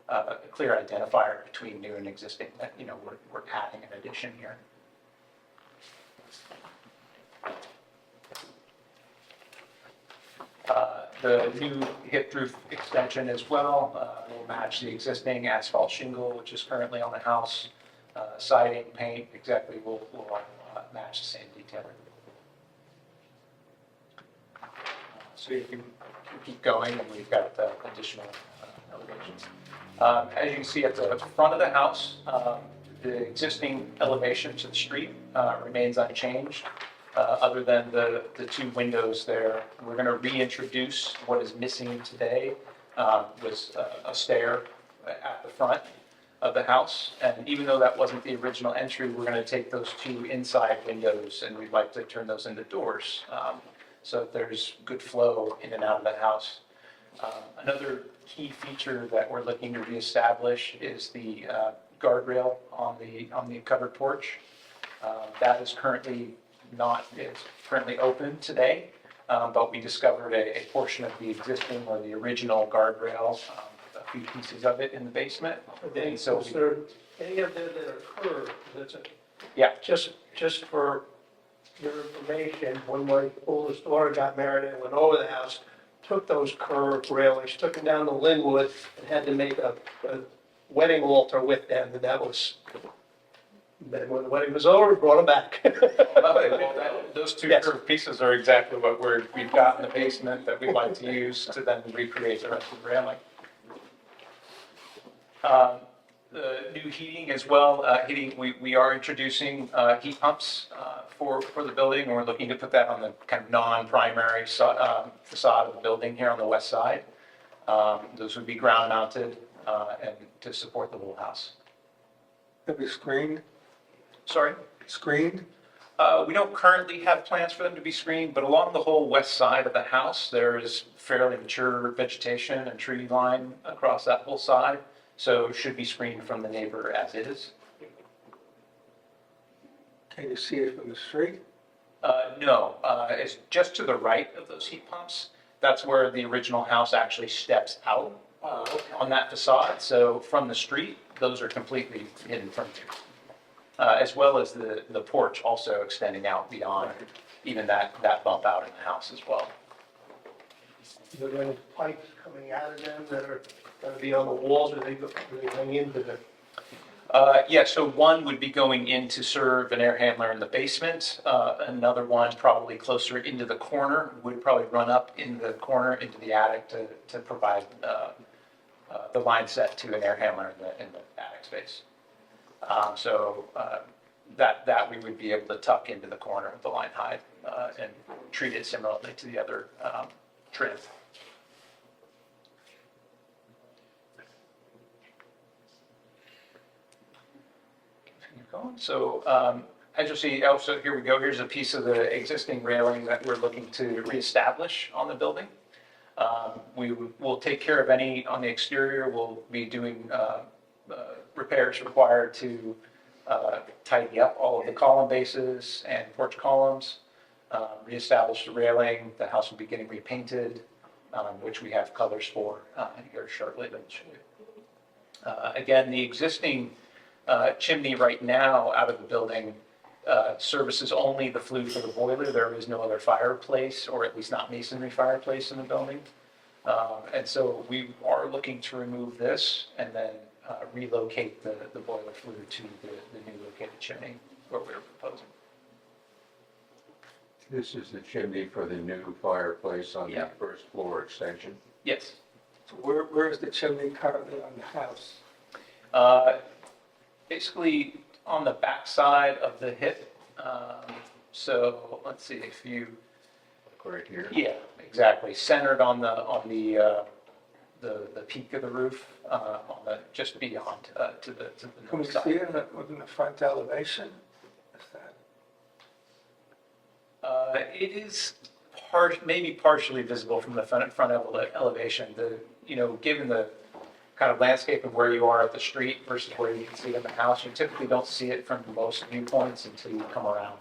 a clear identifier between new and existing. That we're adding an addition here. The new hip roof extension as well will match the existing asphalt shingle, which is currently on the house. Siding, paint, exactly will match the same detailing. So you can keep going, and we've got additional elevations. As you can see at the front of the house, the existing elevation to the street remains unchanged, other than the two windows there. We're going to reintroduce what is missing today, was a stair at the front of the house. And even though that wasn't the original entry, we're going to take those two inside windows, and we'd like to turn those into doors, so that there's good flow in and out of the house. Another key feature that we're looking to reestablish is the guardrail on the covered porch. That is currently open today, but we discovered a portion of the existing or the original guardrail, a few pieces of it in the basement. And so Is there any of them that are curved? That's it. Yeah. Just for your information, when my oldest daughter got married and went over the house, took those curved railings, took them down to Linwood, and had to make a wedding altar with them, and that was, then when the wedding was over, we brought them back. Those two Yes. curved pieces are exactly what we've got in the basement that we'd like to use to then recreate the rest of the railing. The new heating as well, we are introducing heat pumps for the building, and we're looking to put that on the kind of non-primary facade of the building here on the west side. Those would be ground mounted and to support the little house. They'll be screened, Sorry? screened? We don't currently have plans for them to be screened, but along the whole west side of the house, there is fairly mature vegetation and tree line across that whole side, so it should be screened from the neighbor as is. Can you see it from the street? No, it's just to the right of those heat pumps. That's where the original house actually steps out on that facade. So from the street, those are completely hidden from view. As well as the porch also extending out beyond even that bump out in the house as well. Are there any pipes coming out of them that are going to be on the walls, or they hang into the? Yeah, so one would be going in to serve an air handler in the basement. Another one, probably closer into the corner, would probably run up in the corner into the attic to provide the line set to an air handler in the attic space. So that we would be able to tuck into the corner of the line height and treat it similarly to the other trim. So as you'll see, also here we go, here's a piece of the existing railing that we're looking to reestablish on the building. We will take care of any on the exterior. We'll be doing repairs required to tidy up all of the column bases and porch columns, reestablish the railing. The house will be getting repainted, which we have colors for here shortly. Again, the existing chimney right now out of the building services only the flue for the boiler. There is no other fireplace, or at least not masonry fireplace in the building. And so we are looking to remove this and then relocate the boiler flue to the new located chimney where we're proposing. This is the chimney for the new fireplace on the Yeah. first floor extension. Yes. So where is the chimney currently on the house? Basically on the back side of the hip. So let's see if you, Right here. yeah, exactly, centered on the peak of the roof, on the just beyond to the Can we north side. see it in the front elevation? Is that? It is maybe partially visible from the front elevation. Given the kind of landscape of where you are at the street versus where you can see it in the house, you typically don't see it from most viewpoints until you come around.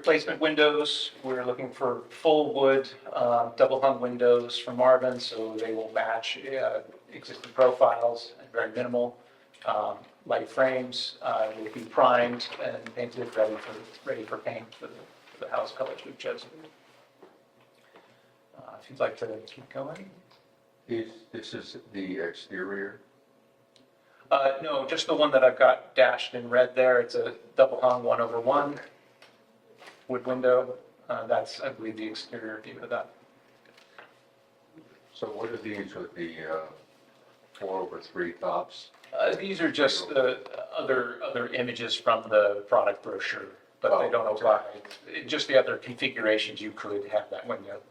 replacement windows, we're looking for full wood, double hung windows from Marvin, so they will match existing profiles and very minimal. Light frames will be primed and painted, ready for paint for the house colors we've chosen. If you'd like to keep going. This is the exterior. No, just the one that I've got dashed in red there. It's a double hung 1/1 wood window. That's, I believe, the exterior view of that. So what are these with the 4/3 tops? These are just the other images from the product brochure, but they don't apply. Just the other configurations you could have that window.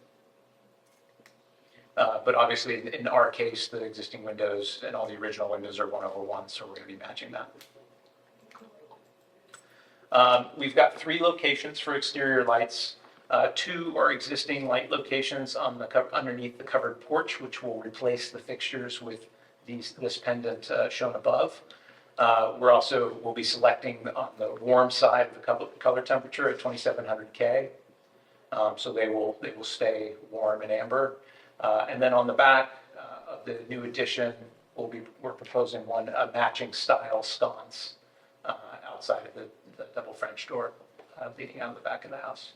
But obviously, in our case, the existing windows and all the original windows are 1/1, so we're going to be matching that. We've got 3 locations for exterior lights. 2 are existing light locations on underneath the covered porch, which will replace the fixtures with this pendant shown above. We'll be selecting on the warm side of the color temperature at 2700 K. So they will stay warm and amber. And then on the back of the new addition, we're proposing a matching style sconce outside of the double French door leading out of the back of the house.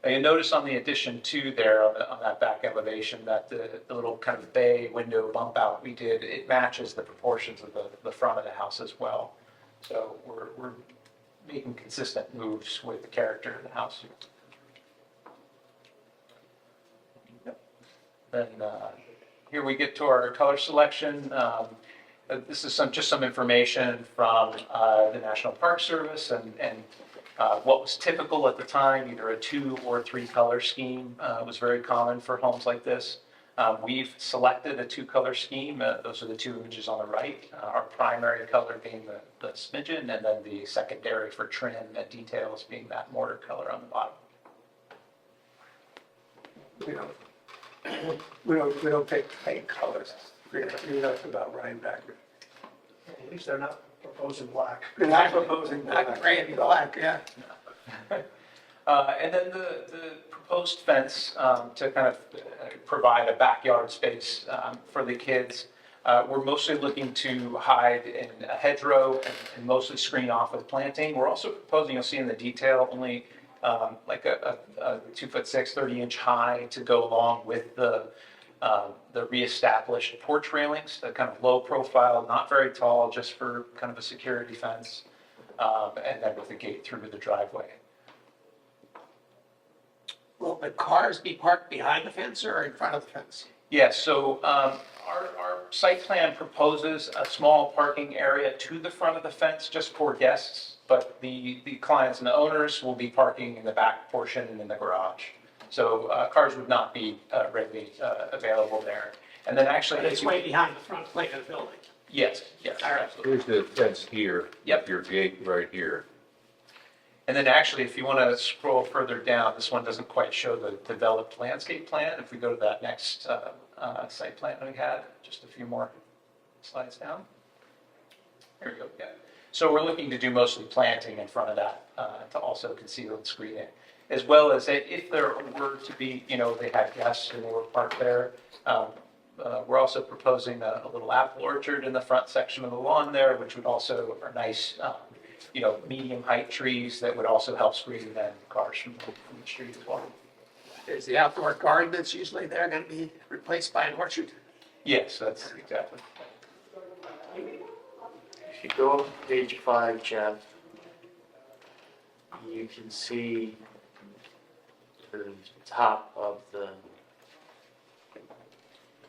Now you'll notice on the addition too there on that back elevation that the little kind of bay window bump out we did, it matches the proportions of the front of the house as well. So we're making consistent moves with the character of the house. Then here we get to our color selection. This is just some information from the National Park Service and what was typical at the time, either a 2 or 3 color scheme was very common for homes like this. We've selected a 2-color scheme. Those are the 2 images on the right. Our primary color being the smidgen, and then the secondary for trim and details being that mortar color on the bottom. We don't take paint colors. That's about Rhinebeck. At least they're not proposing black. They're not proposing black. Not gray and black, yeah. And then the proposed fence to kind of provide a backyard space for the kids. We're mostly looking to hide in a hedgerow and mostly screen off with planting. We're also proposing, you'll see in the detail, only like a 2'6", 30-inch high to go along with the reestablished porch railings, the kind of low profile, not very tall, just for kind of a security fence, and then with a gate through to the driveway. Will the cars be parked behind the fence or in front of the fence? Yes, so our site plan proposes a small parking area to the front of the fence just for guests, but the clients and the owners will be parking in the back portion and in the garage. So cars would not be readily available there. And then actually... But it's way behind the front plane of the building. Yes, absolutely. Here's the fence here. Yep. Your gate right here. And then actually, if you want to scroll further down, this one doesn't quite show the developed landscape plan. If we go to that next site plan that we had, just a few more slides down. Here we go, yeah. So we're looking to do mostly planting in front of that to also conceal and screen it. As well as if there were to be, they had guests and they were parked there, we're also proposing a little apple orchard in the front section of the lawn there, which would also are nice, medium height trees that would also help screen then cars from the street as well. Is the outdoor garden that's usually there going to be replaced by an orchard? Yes, that's exactly. If you go up to page 5, Jeff, you can see the top of the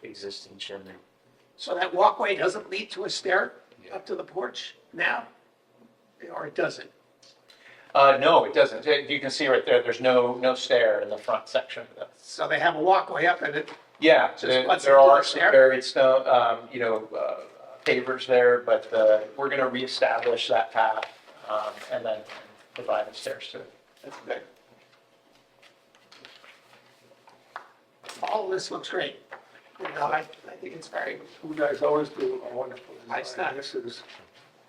existing chimney. So that walkway doesn't lead to a stair up to the porch now? Or it doesn't? No, it doesn't. You can see right there, there's no stair in the front section of that. So they have a walkway up and it, Yeah, Just there what's there the are doors some there? buried stone, pavers there, but we're going to reestablish that path and then provide the stairs to it. that's good. All of this looks great. I think it's very, You guys always do a wonderful design. Nice stuff. This is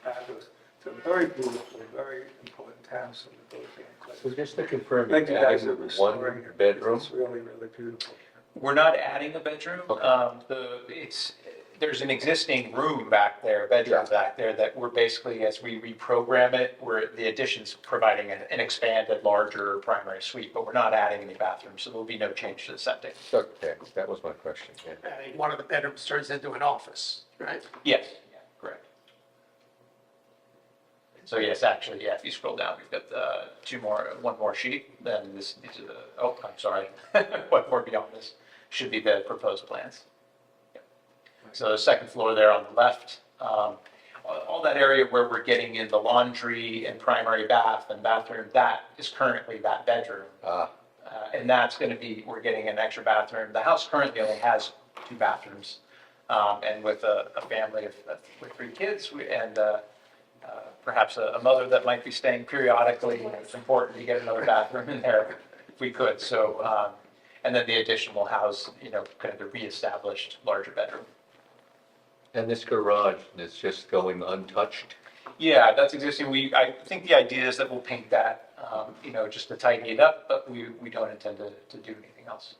fabulous. It's a very beautiful, very important house in the village of Rhinebeck. So just to confirm, Thank you you're guys adding for restoring one it. bedroom? It's really, really beautiful. We're not adding a bedroom. There's an existing room back there, bedroom back there, that we're basically, as we reprogram it, the addition's providing an expanded, larger primary suite, but we're not adding any bathrooms, so there'll be no change to the septic. Okay, that was my question, yeah. One of the bedrooms turns into an office, right? Yes, yeah, correct. So yes, actually, yeah, if you scroll down, we've got one more sheet, then these are I'm sorry, one more beyond this, should be the proposed plans. So the second floor there on the left, all that area where we're getting in the laundry and primary bath and bathroom, that is currently that bedroom. And that's going to be, we're getting an extra bathroom. The house currently only has 2 bathrooms. And with a family with 3 kids and perhaps a mother that might be staying periodically, it's important to get another bathroom in there if we could. So, and then the addition will house, kind of the reestablished larger bedroom. And this garage is just going untouched? Yeah, that's existing. I think the idea is that we'll paint that, just to tidy it up, but we don't intend to do anything else.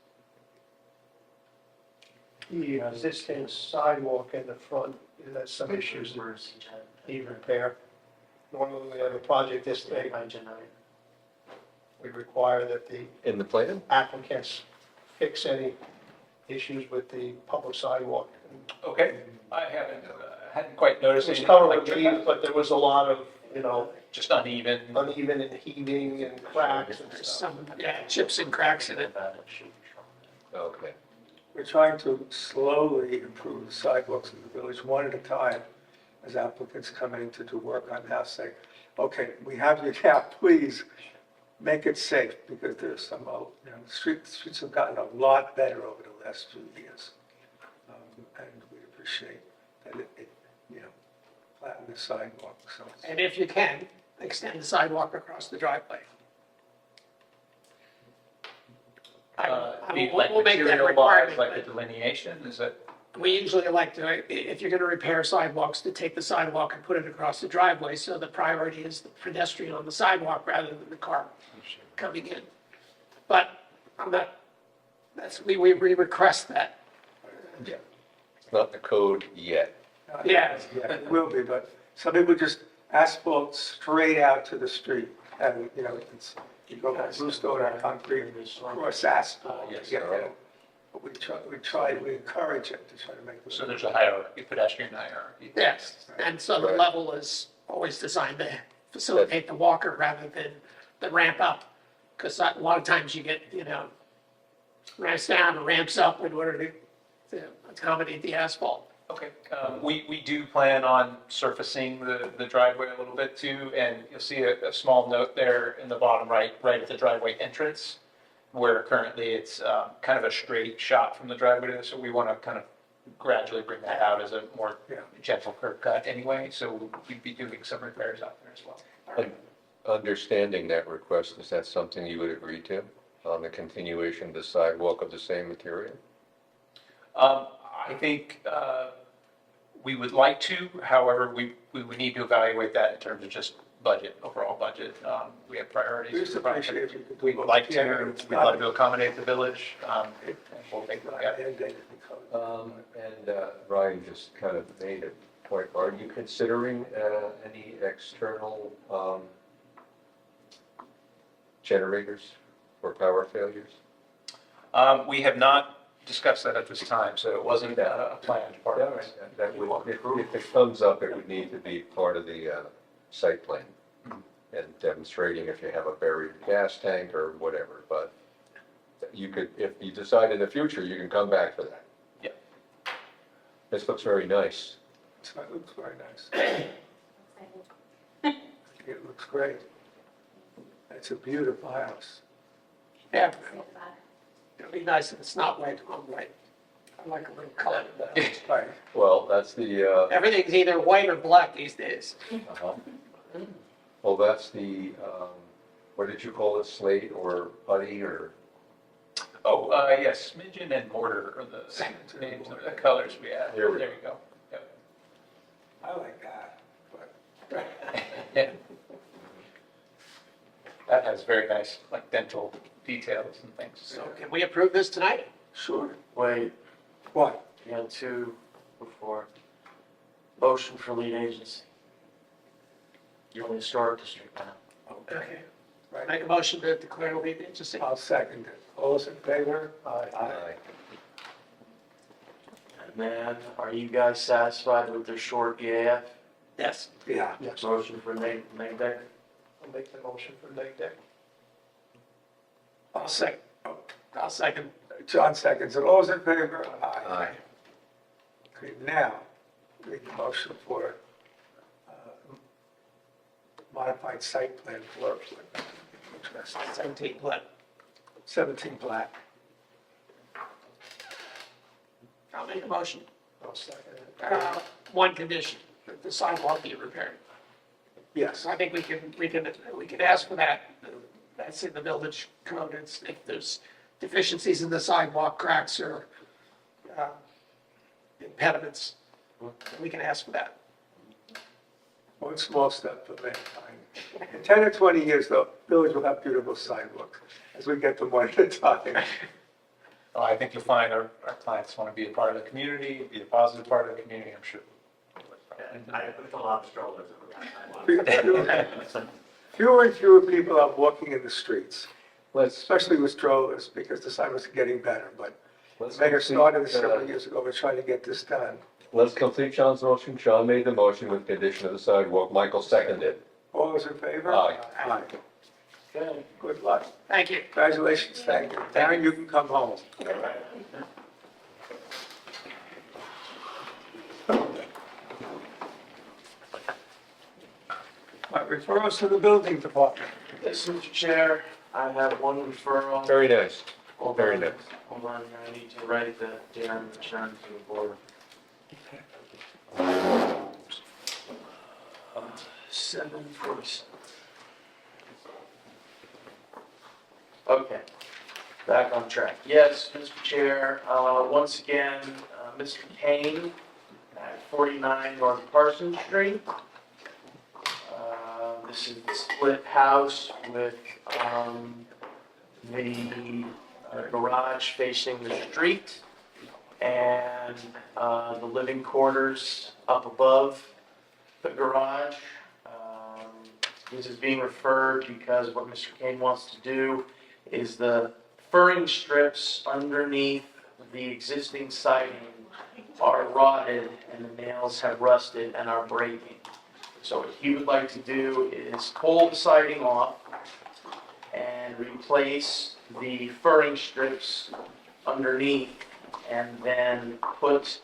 The existing sidewalk in the front, there's some issues that need repair. Normally, when we have a project this big, we require that the In the plan? applicants fix any issues with the public sidewalk. Okay, I hadn't quite noticed It was anything covered like with leaves, but there was a lot of, just uneven. uneven and heaving and cracks and There's stuff. some, chips and cracks in it. Okay. We're trying to slowly improve the sidewalks in the village, one at a time, as applicants come in to do work on the house, say, okay, we have you now, please make it safe, because there's some, streets have gotten a lot better over the last few years. And we appreciate that it flatten the sidewalk, so. And if you can, extend the sidewalk across the driveway. We'll make that requirement. Like a delineation, is it? We usually like to, if you're gonna repair sidewalks, to take the sidewalk and put it across the driveway, so the priority is the pedestrian on the sidewalk rather than the car coming in. But I'm not, we request that. It's not in the code yet. Yeah. Yeah, it will be, but some people just asphalt straight out to the street, and, you go from bluestone on concrete, cross asphalt. Yes. to get there. But we encourage it to try to make. So there's a hierarchy, pedestrian hierarchy. Yes, and so the level is always designed to facilitate the walker rather than the ramp up. Because a lot of times you get, ramps down and ramps up in order to accommodate the asphalt. Okay, we do plan on surfacing the driveway a little bit too, and you'll see a small note there in the bottom right at the driveway entrance, where currently it's kind of a straight shot from the driveway, so we want to kind of gradually bring that out as a more gentle curb cut anyway, so we'd be doing some repairs out there as well. Understanding that request, is that something you would agree to, on the continuation of the sidewalk of the same material? I think we would like to, however, we would need to evaluate that in terms of just budget, overall budget. We have priorities. We just appreciate if you could do We would like Yeah, to, it's we'd not- love to accommodate the village, and we'll take a look at it. And Ryan just kind of made a point, are you considering any external generators for power failures? We have not discussed that at this time, so it wasn't a planned part of it. That would, if it comes up, it would need to be part of the site plan and demonstrating if you have a buried gas tank or whatever, but you could, if you decide in the future, you can come back for that. Yeah. This looks very nice. It looks very nice. It looks great. It's a beautiful house. Yeah. It'll be nice if it's not white on white. I like a little color. Right. Well, that's the, Everything's either white or black these days. well, that's the, what did you call it, slate or putty or? Oh, yes, smidgen and mortar are the names of the colors we have. There we There you go. Yep. I like that, but That has very nice, like dental details and things. So can we approve this tonight? Sure. Wait, What? you had two before. Motion for lead agency. You're in the historic district now. Okay. Make a motion to declare lead agency. I'll second it. All those in favor? Aye. And then, are you guys satisfied with their short EAF? Yes. Yeah. Motion for Rhinebeck? I'll make the motion for neg deck. I'll second. I'll second. John seconds it. All those in favor? Aye. Okay, now, make a motion for modified site plan for 17 Glen. 17 Black. I'll make a motion. I'll second it. One condition, that the sidewalk be repaired. Yes. So I think we can ask for that. That's in the village code. It's, if there's deficiencies in the sidewalk, cracks or impediments, we can ask for that. One small step for mankind. In 10 or 20 years, the village will have beautiful sidewalks as we get them one at a time. I think you'll find our clients want to be a part of the community, be a positive part of the community, I'm sure. I put a lot of strollers Fewer and fewer people are walking in the streets, Let's, especially with strollers, because the sidewalks are getting better. But let's the mayor complete, started this several years ago. We're trying to get this done. let's complete Sean's motion. Sean made the motion with condition of the sidewalk. Michael seconded. All those in favor? Aye. Aye. Okay. Good luck. Thank you. Congratulations, thank you. Darren, you can come home. My referrals to the building department. Yes, Mr. Chair, I have one referral. Very nice. Hold Very on. nice. Hold on, I need to write that down, return to the board. 7:47. Okay, back on track. Yes, Mr. Chair, once again, Mr. Kane at 49 North Parsons Street. This is the split house with the garage facing the street and the living quarters up above the garage. This is being referred because what Mr. Kane wants to do is the furring strips underneath the existing siding are rotted and the nails have rusted and are breaking. So what he would like to do is pull the siding off and replace the furring strips underneath and then put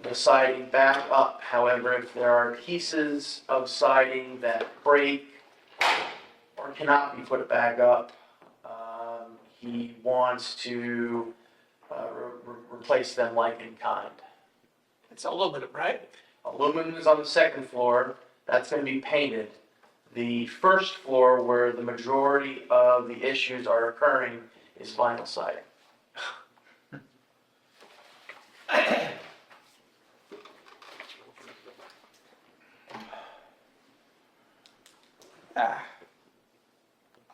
the siding back up. However, if there are pieces of siding that break or cannot be put back up, he wants to replace them like in kind. It's aluminum, right? Aluminum is on the second floor. That's going to be painted. The first floor, where the majority of the issues are occurring, is vinyl siding.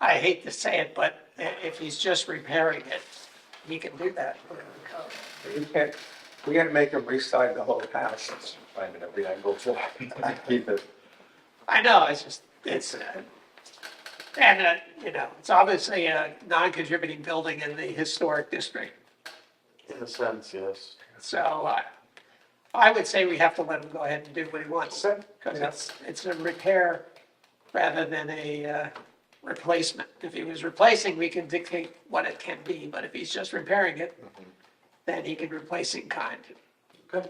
I hate to say it, but if he's just repairing it, he can do that. We can't make them re-side the whole house. Finding every angle to keep it. I know, it's obviously a non-contributing building in the historic district. In a sense, yes. So I would say we have to let him go ahead and do what he wants. Because it's a repair rather than a replacement. If he was replacing, we can dictate what it can be, but if he's just repairing it, then he can replace in kind. Okay.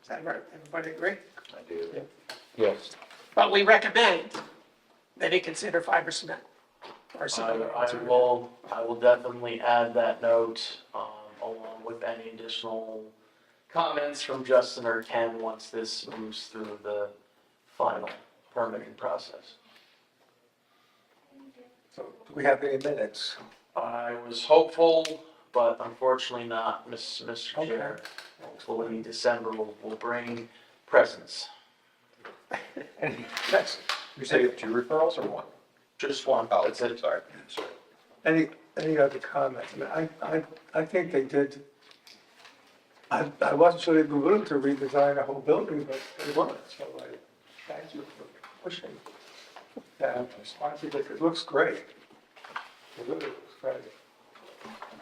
Does that everybody agree? I do. Yes. But we recommend that he consider fiber cement or some other I alternative. will definitely add that note, along with any additional comments from Justin or Ken once this moves through the final permitting process. So do we have any minutes? I was hopeful, but unfortunately not, Mr. Chair. Hopefully December will bring presents. That's, You say you have two referrals or one? Just one, Oh, that's it. sorry. Any other comments? I mean, I think they did, I wasn't sure they'd be willing to redesign the whole building, but they weren't, so I thank you for pushing that. Honestly, it looks great. It really looks great.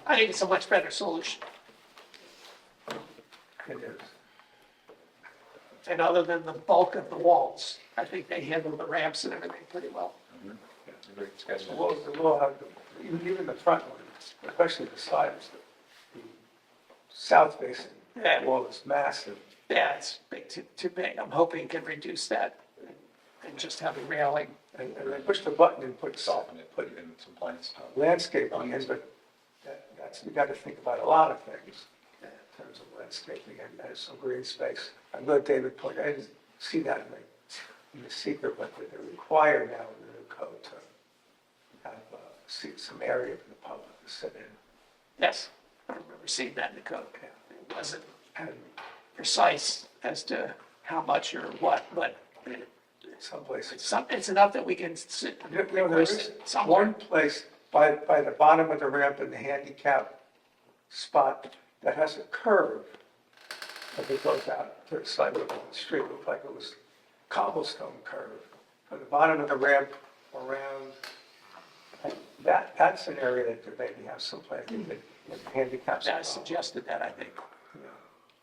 I think it's a much better solution. It is. And other than the bulk of the walls, I think they handled the ramps and everything pretty well. The wall, even the front ones, especially the sides, the south facing Yeah. wall is massive. Yeah, it's big, too big. I'm hoping it can reduce that and just have a railing. And they pushed the button and put Soften it, put in some plants. landscaping in, but that's, you got to think about a lot of things in terms of landscaping and some green space. I'm glad David pointed, I didn't see that in the secret, but they're required now in the new code to have some area for the public to sit in. Yes, I remember seeing that in the code. It wasn't And precise as to how much or what, but some places. it's enough that we can sit and There request is it somewhere. one place by the bottom of the ramp in the handicap spot that has a curve that it goes out to the side of the street. It looked like it was cobblestone curve from the bottom of the ramp around. And that's an area that could maybe have some place in the handicap I spot. suggested that, I think.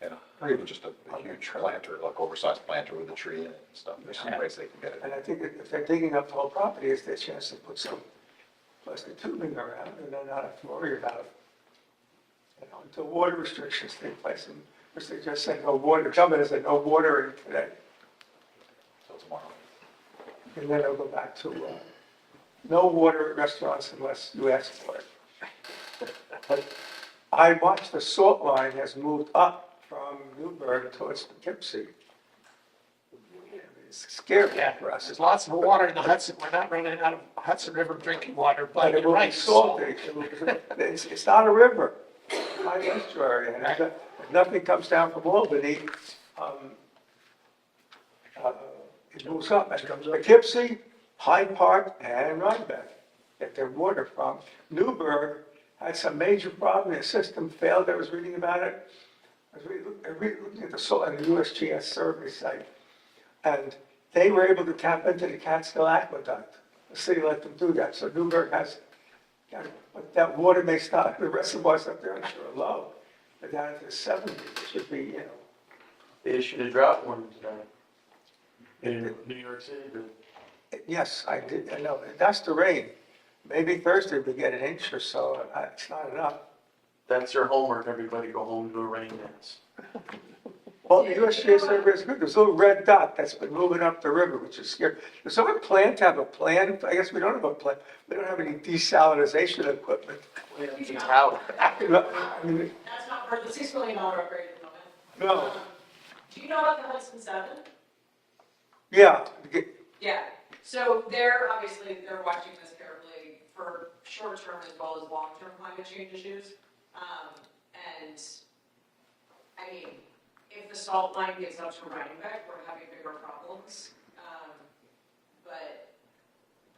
Yeah, or even just a huge planter, like oversized planter with a tree in it and stuff. There's some ways they can get it. And I think if they're digging up the whole property, it's their chance to put some plastic tubing around and then not have to worry about, until water restrictions take place. And which they just said no water, governor said no water in today. So tomorrow. And then they'll go back to, no water at restaurants unless you ask for it. But I watched the salt line has moved up from Newburgh towards Poughkeepsie. It's scary Yeah, for us. there's lots of water in the Hudson. We're not running out of Hudson River drinking water, But but it you're will be right. salty. It's not a river, high estuary, and if nothing comes down from Albany, it moves up. And Poughkeepsie, Hyde Park, and Rhinebeck get their water from. Newburgh had some major problem, their system failed, I was reading about it. I was looking at the salt on the USGS survey site, and they were able to tap into the Catskill Aqueduct. The city let them do that, so Newburgh has, but that water may stop, the reservoirs up there, I'm sure, are low. But down into the 70s, it should be, They issued a drought warning today in New York City. yes, I did, I know, that's the rain. Maybe Thursday we get an inch or so, it's not enough. That's your homework, everybody go home, do a rain dance. Well, the USGS survey is good, there's a little red dot that's been moving up the river, which is scary. Does someone plan to have a plan? I guess we don't have a plan, we don't have any desalinization equipment. It's a tower. I mean, That's not for the $6 million upgrade at the no, moment. Do you know about the Hudson 7? yeah, Yeah, so they're watching this carefully for short-term as well as long-term climate change issues. And, I mean, if the salt line gets up to Rhinebeck, we're having bigger problems. But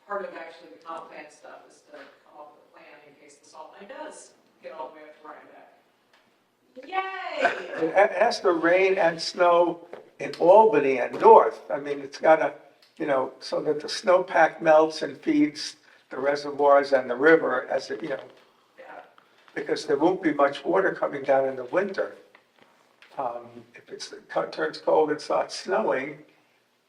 part of actually the comp plan stuff is to come up with a plan in case the salt line does get all the way up to Rhinebeck. Yay! it has to rain and snow in Albany and north. I mean, it's gotta, so that the snowpack melts and feeds the reservoirs and the river as it, because there won't be much water coming down in the winter. If it turns cold and starts snowing,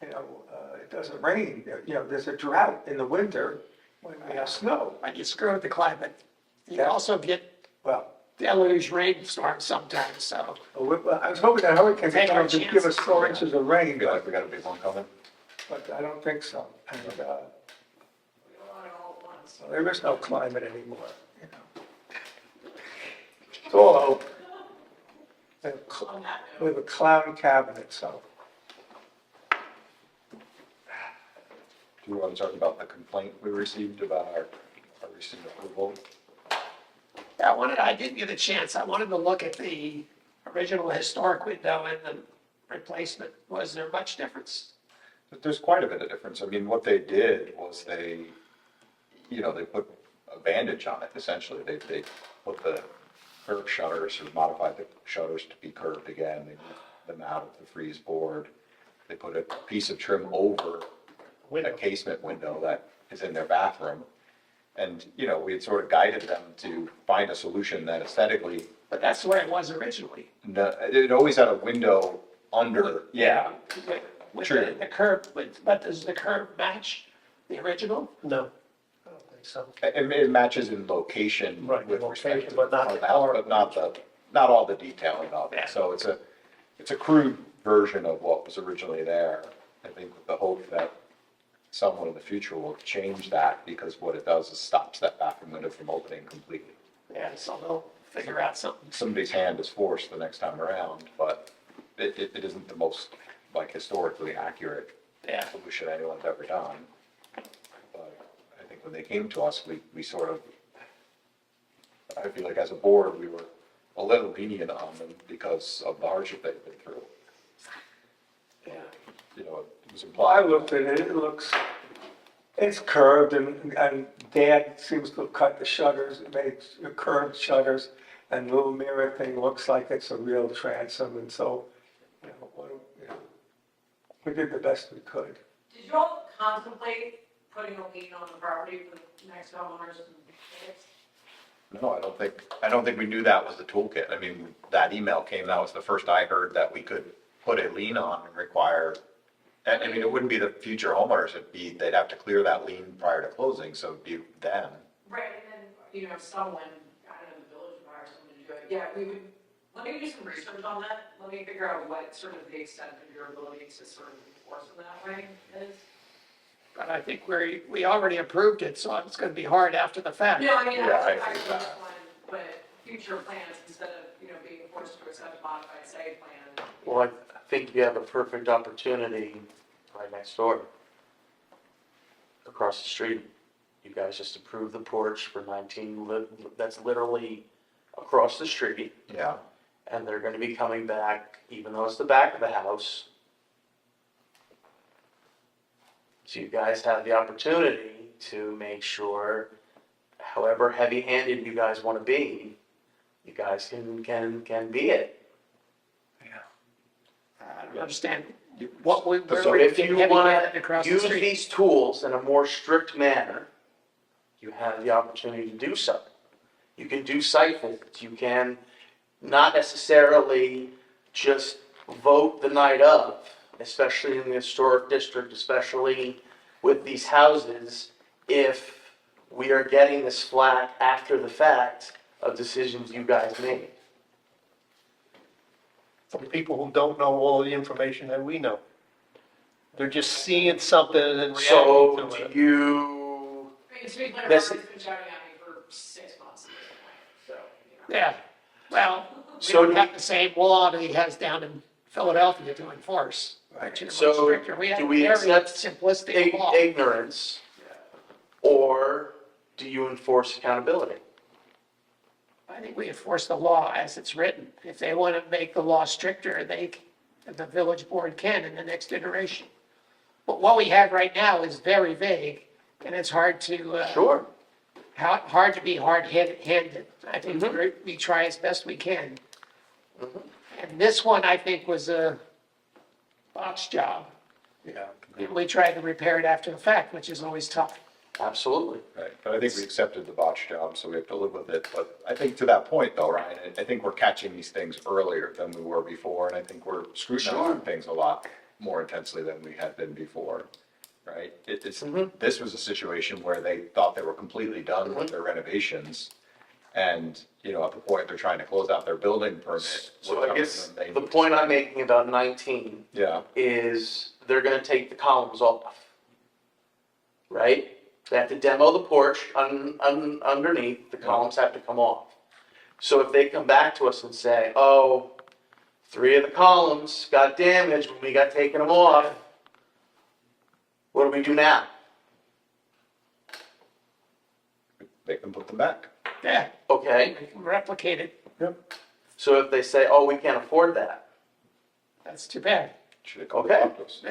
it doesn't rain. There's a drought in the winter when we have snow. When you screw with the climate, you Yeah. also get Well, deluge rainstorms sometimes, so. I was hoping that hurricane Take our would come to give us 4 inches of rain, I feel like we got a big one coming. but I don't think so. And, We don't want it all at once. so there is no climate anymore. It's all hope. On that note. We have a clown cabinet, so. Do you want to talk about the complaint we received about our recent approval? Yeah, I didn't get a chance. I wanted to look at the original historic window and the replacement. Was there much difference? There's quite a bit of difference. I mean, what they did was they you know, they put a bandage on it, essentially. They put the curb shutters or modified the shutters to be curved again. They moved them out of the freeze board. They put a piece of trim over a casement window that is in their bathroom. And, you know, we had sort of guided them to find a solution that aesthetically, But that's the way it was originally. no, it always had a window under, yeah. With True. the curve, but does the curve match the original? No. I don't think so. It matches in location Right, with in respect location, to but not the the house, art. but not all the detailing of Yeah. it. So it's a crude version of what was originally there. I think with the hope that someone in the future will change that, because what it does is stops that bathroom window from opening completely. Yeah, so they'll figure out something. Somebody's hand is forced the next time around, but it isn't the most, like, historically accurate Yeah. solution anyone's ever done. But I think when they came to us, we sort of, I feel like as a board, we were a little lenient on them because of the hardship they've been through. Yeah. You know, it was Well, I implied. looked at it, it's curved and Dad seems to have cut the shutters, it makes curved shutters. And the little mirror thing looks like it's a real transom, and so, you know, we did the best we could. Did you all contemplate putting a lien on the property for the next homeowners and fix? No, I don't think we knew that was the toolkit. I mean, that email came, that was the first I heard that we could put a lien on and require, I mean, it wouldn't be the future homeowners, they'd have to clear that lien prior to closing, so it'd be them. Right, and then, someone, I don't know, the village would hire someone to do it. Yeah, we would, let me do some research on that. Let me figure out what sort of the extent of your ability to sort of enforce in that way is. But I think we already approved it, so it's gonna be hard after the fact. No, I mean, Yeah, I I think just that. want, but future plans, instead of, being forced to accept a modified site plan. Well, I think you have a perfect opportunity right next door. Across the street. You guys just approved the porch for 19, that's literally across the street. Yeah. And they're gonna be coming back, even though it's the back of the house. So you guys have the opportunity to make sure, however heavy-handed you guys wanna be, you guys can be it. I don't understand what where So we're if getting you heavy wanna handed across the use street. these tools in a more strict manner, you have the opportunity to do so. You can do site visits, you can not necessarily just vote the night of, especially in the historic district, especially with these houses, if we are getting this flack after the fact of decisions you guys made. From people who don't know all the information that we know. They're just seeing something and then So reacting to do it. you, I mean, to be clear, This- Robert's been shouting at me for 6 months at this point, so. Yeah, well, we So don't do have the same law that he has down in Philadelphia to enforce. Which is much So, stricter. We have do a we very accept simplistic law. ignorance, or do you enforce accountability? I think we enforce the law as it's written. If they want to make the law stricter, the village board can in the next iteration. But what we have right now is very vague, and it's hard to, Sure. hard to be hard-handed. I think we try as best we can. And this one, I think, was a botch job. Yeah. And we tried to repair it after the fact, which is always tough. Absolutely. Right, but I think we accepted the botch job, so we have to live with it. But I think to that point though, Ryan, I think we're catching these things earlier than we were before, and I think we're scrutinizing things a lot more intensely than we had been before, right? This was a situation where they thought they were completely done with their renovations, and, at the point they're trying to close out their building permit. So we're I telling guess them they the need point to- I'm making about 19 Yeah, is they're gonna take the columns off, right? They have to demo the porch underneath, the columns have to come off. So if they come back to us and say, oh, 3 of the columns got damaged when we got taken them off, what do we do now? they can put them back. Yeah, Okay, we can replicate it. so if they say, oh, we can't afford that, That's too bad. Should have come Okay. talk to us.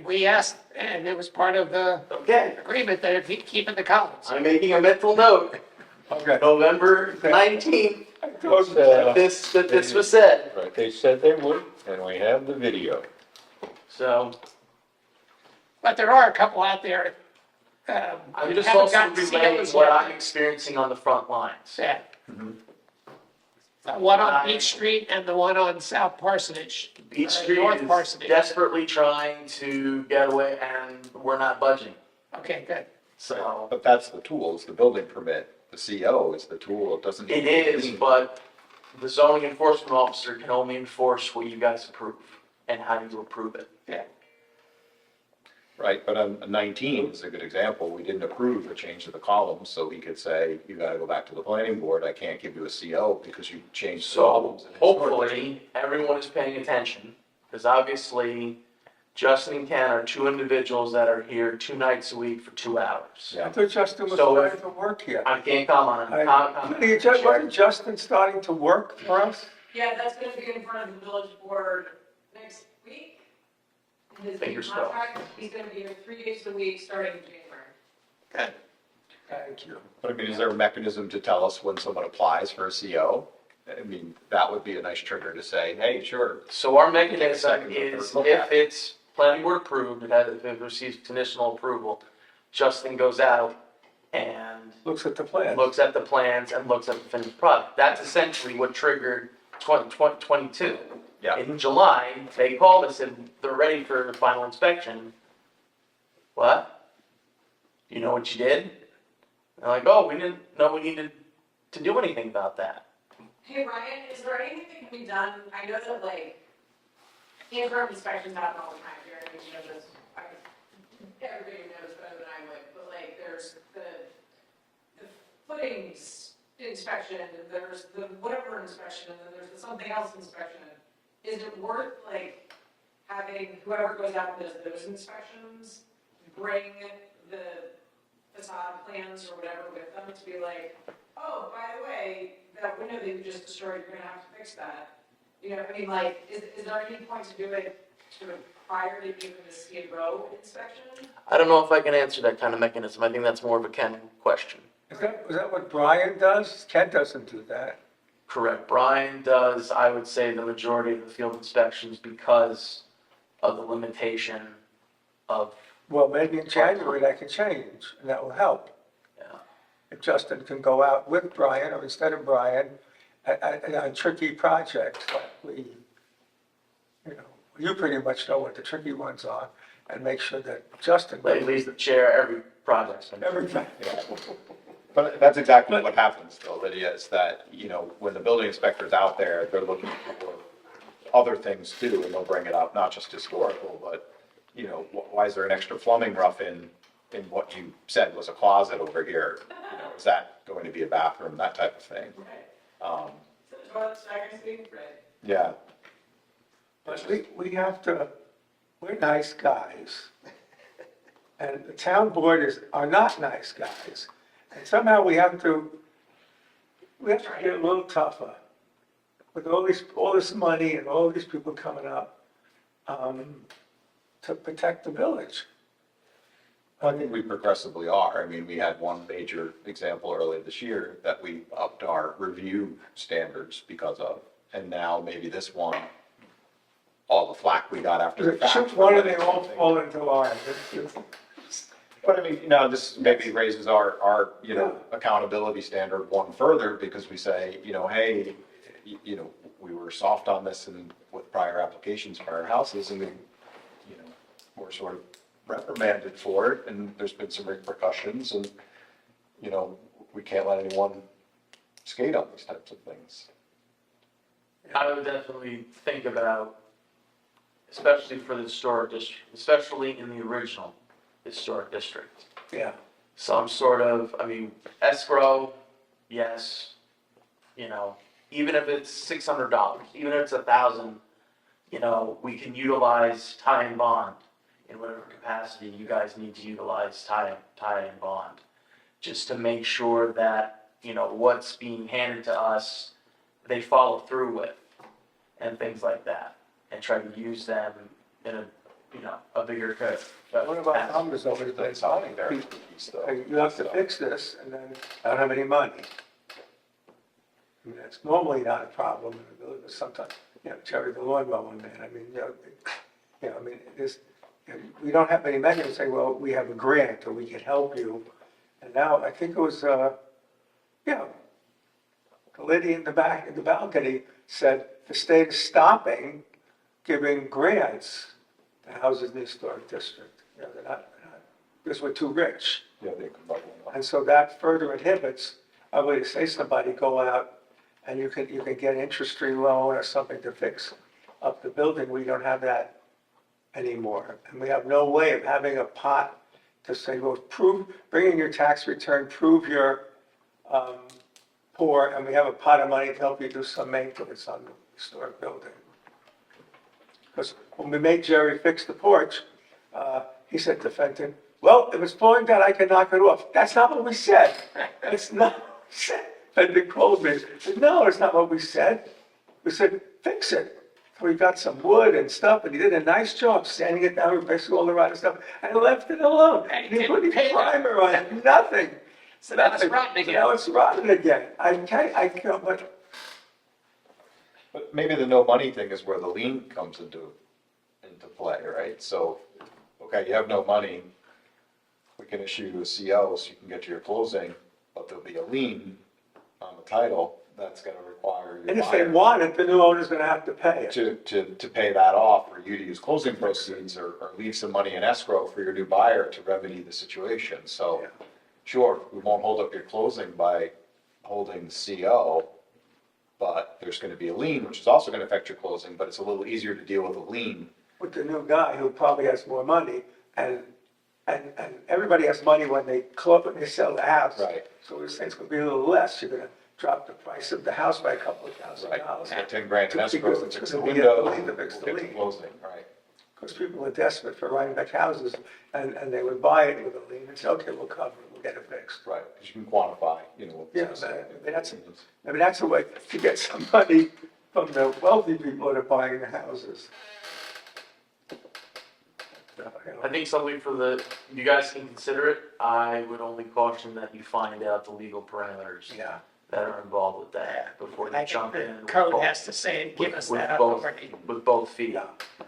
We asked, and it was part of the Okay, agreement that if he keeping the columns. I'm making a mental note, Okay. November 19th, Those, that this was said, Right, they said they would, and we have the video. so. But there are a couple out there. I'm who just haven't also gotten relaying COs what yet. I'm experiencing on the front lines. Yeah. The one on I- Beach Street and the one on South Parsonage. Beach or Street North is Parsonage. desperately trying to get away, and we're not budging, Okay, good. so. But that's the tool, it's the building permit. The CO is the tool, it doesn't. It is, but the zoning enforcement officer can only enforce what you guys approve, and how you approve it. Yeah. Right, but on 19 is a good example. We didn't approve a change to the columns, so he could say, you gotta go back to the planning board. I can't give you a CO because you changed the So columns. hopefully, everyone is paying attention, because obviously, Justin and Ken are two individuals that are here 2 nights a week for 2 hours. I thought Justin was So starting to work here. I can't comment on Wasn't Justin starting to work for us? Yeah, that's gonna be in front of the village board next week. In his new Fingers crossed. contract, he's gonna be here 3 days a week, starting in January. Good. Thank you. But I mean, is there a mechanism to tell us when someone applies for a CO? I mean, that would be a nice trigger to say, hey, sure. So our mechanism Second or is, third look if at it. it's planning board approved, if it receives conditional approval, Justin goes out and Looks at the plan. looks at the plans and looks at the finished product. That's essentially what triggered 2022. Yeah. In July, they called us and they're ready for final inspection. What? You know what you did? They're like, oh, we didn't know we needed to do anything about that. Hey Ryan, is there anything that can be done? I know that like interim inspections happen all the time here, and you know this, everybody knows better than I would, but like there's the footings inspection, and there's the whatever inspection, and then there's the something else inspection. Is it worth like having whoever goes out and does those inspections bring the facade plans or whatever with them to be like, oh, by the way, that window that you just destroyed, you're gonna have to fix that. You know, I mean, like, is there any point to do it sort of prior to doing the CRO inspection? I don't know if I can answer that kind of mechanism. I think that's more of a Ken question. Is that what Brian does? Ken doesn't do that. Correct. Brian does, I would say, the majority of the field inspections because of the limitation of, Well, maybe in January that can change, and that will help. yeah. If Justin can go out with Brian or instead of Brian on tricky projects like you pretty much know what the tricky ones are, and make sure that Justin. Leaves the chair every project. Everything. But that's exactly what happens though, Lydia, is that, when the building inspector's out there, they're looking for other things too, and they'll bring it up, not just historical, but, why is there an extra plumbing rough in what you said was a closet over here? Is that going to be a bathroom, that type of thing? So the toilet's not gonna be, right? Yeah. But we have to, we're nice guys. And the town board are not nice guys. And somehow we have to get a little tougher. With all this money and all these people coming up, to protect the village. I think we progressively are. I mean, we had one major example earlier this year that we upped our review standards because of. And now maybe this one, all the flack we got after the fact. Why do they all fall into line? But I mean, this maybe raises our accountability standard one further because we say, hey, we were soft on this and with prior applications for our houses and we, we're sort of reprimanded for it and there's been some repercussions and, we can't let anyone skate on these types of things. I would definitely think about, especially for the historic district, especially in the original historic district. Yeah. Some sort of, escrow, yes, even if it's $600, even if it's $1,000, we can utilize tie and bond in whatever capacity you guys need to utilize tie and bond, just to make sure that, what's being handed to us, they follow through with, and things like that, and try to use them in a, you know, a bigger code. One of our numbers though is That's that something there. you have to fix this, and then I don't have any money. I mean, that's normally not a problem in the village, but sometimes, Jerry the lawnmower man, I mean, I mean, this, we don't have any mechanism to say, well, we have a grant, or we can help you. And now, I think it was, the lady in the back, in the balcony, said the state is stopping giving grants to houses in the historic district. They're not, because we're too rich. Yeah, they can bubble up. And so that further inhibits, I would say somebody go out and you can get interest-free loan or something to fix up the building. We don't have that anymore. And we have no way of having a pot to say, well, bring in your tax return, prove you're poor, and we have a pot of money to help you do some maintenance on the historic building. Because when we made Jerry fix the porch, he said to Fenton, well, if it's falling down, I can knock it off. That's not what we said. It's not what we said. Fenton called me. I said, no, it's not what we said. We said, fix it. So we got some wood and stuff, and he did a nice job sanding it down, replacing all the rotten stuff, and left it alone. And He put didn't pay any primer on it, nothing. So now it's Nothing. rotten So again. now it's rotten again. I can't, but But maybe the no money thing is where the lien comes into play, right? So, okay, you have no money, we can issue you a CO so you can get to your closing, but there'll be a lien on the title that's gonna require your and if they buyer want it, the new owner's gonna have to pay it. to pay that off, or you to use closing proceeds, or leave some money in escrow for your new buyer to remedy the situation. So, Yeah. sure, we won't hold up your closing by holding the CO, but there's gonna be a lien, which is also gonna affect your closing, but it's a little easier to deal with a lien. With the new guy who probably has more money, and everybody has money when they sell the house. Right. So we're saying it's gonna be a little less, you're gonna drop the price of the house by a couple of $1,000. Right, so 10 grand in escrow, Because to it's fix the gonna be a window, lien to fix the fix the lien. closing, right? Because people are desperate for Rhinebeck houses, and they would buy it with a lien and say, okay, we'll cover it, we'll get it fixed. Right, because you can quantify, what the Yeah, specific I mean, that's a way to get some money from the wealthy people that are buying the houses. I think something you guys can consider it. I would only caution that you find out the legal parameters Yeah. that are involved with that before And I you jump think in. the with code both- has to say, give us with that both- authority. With both feet. Yeah,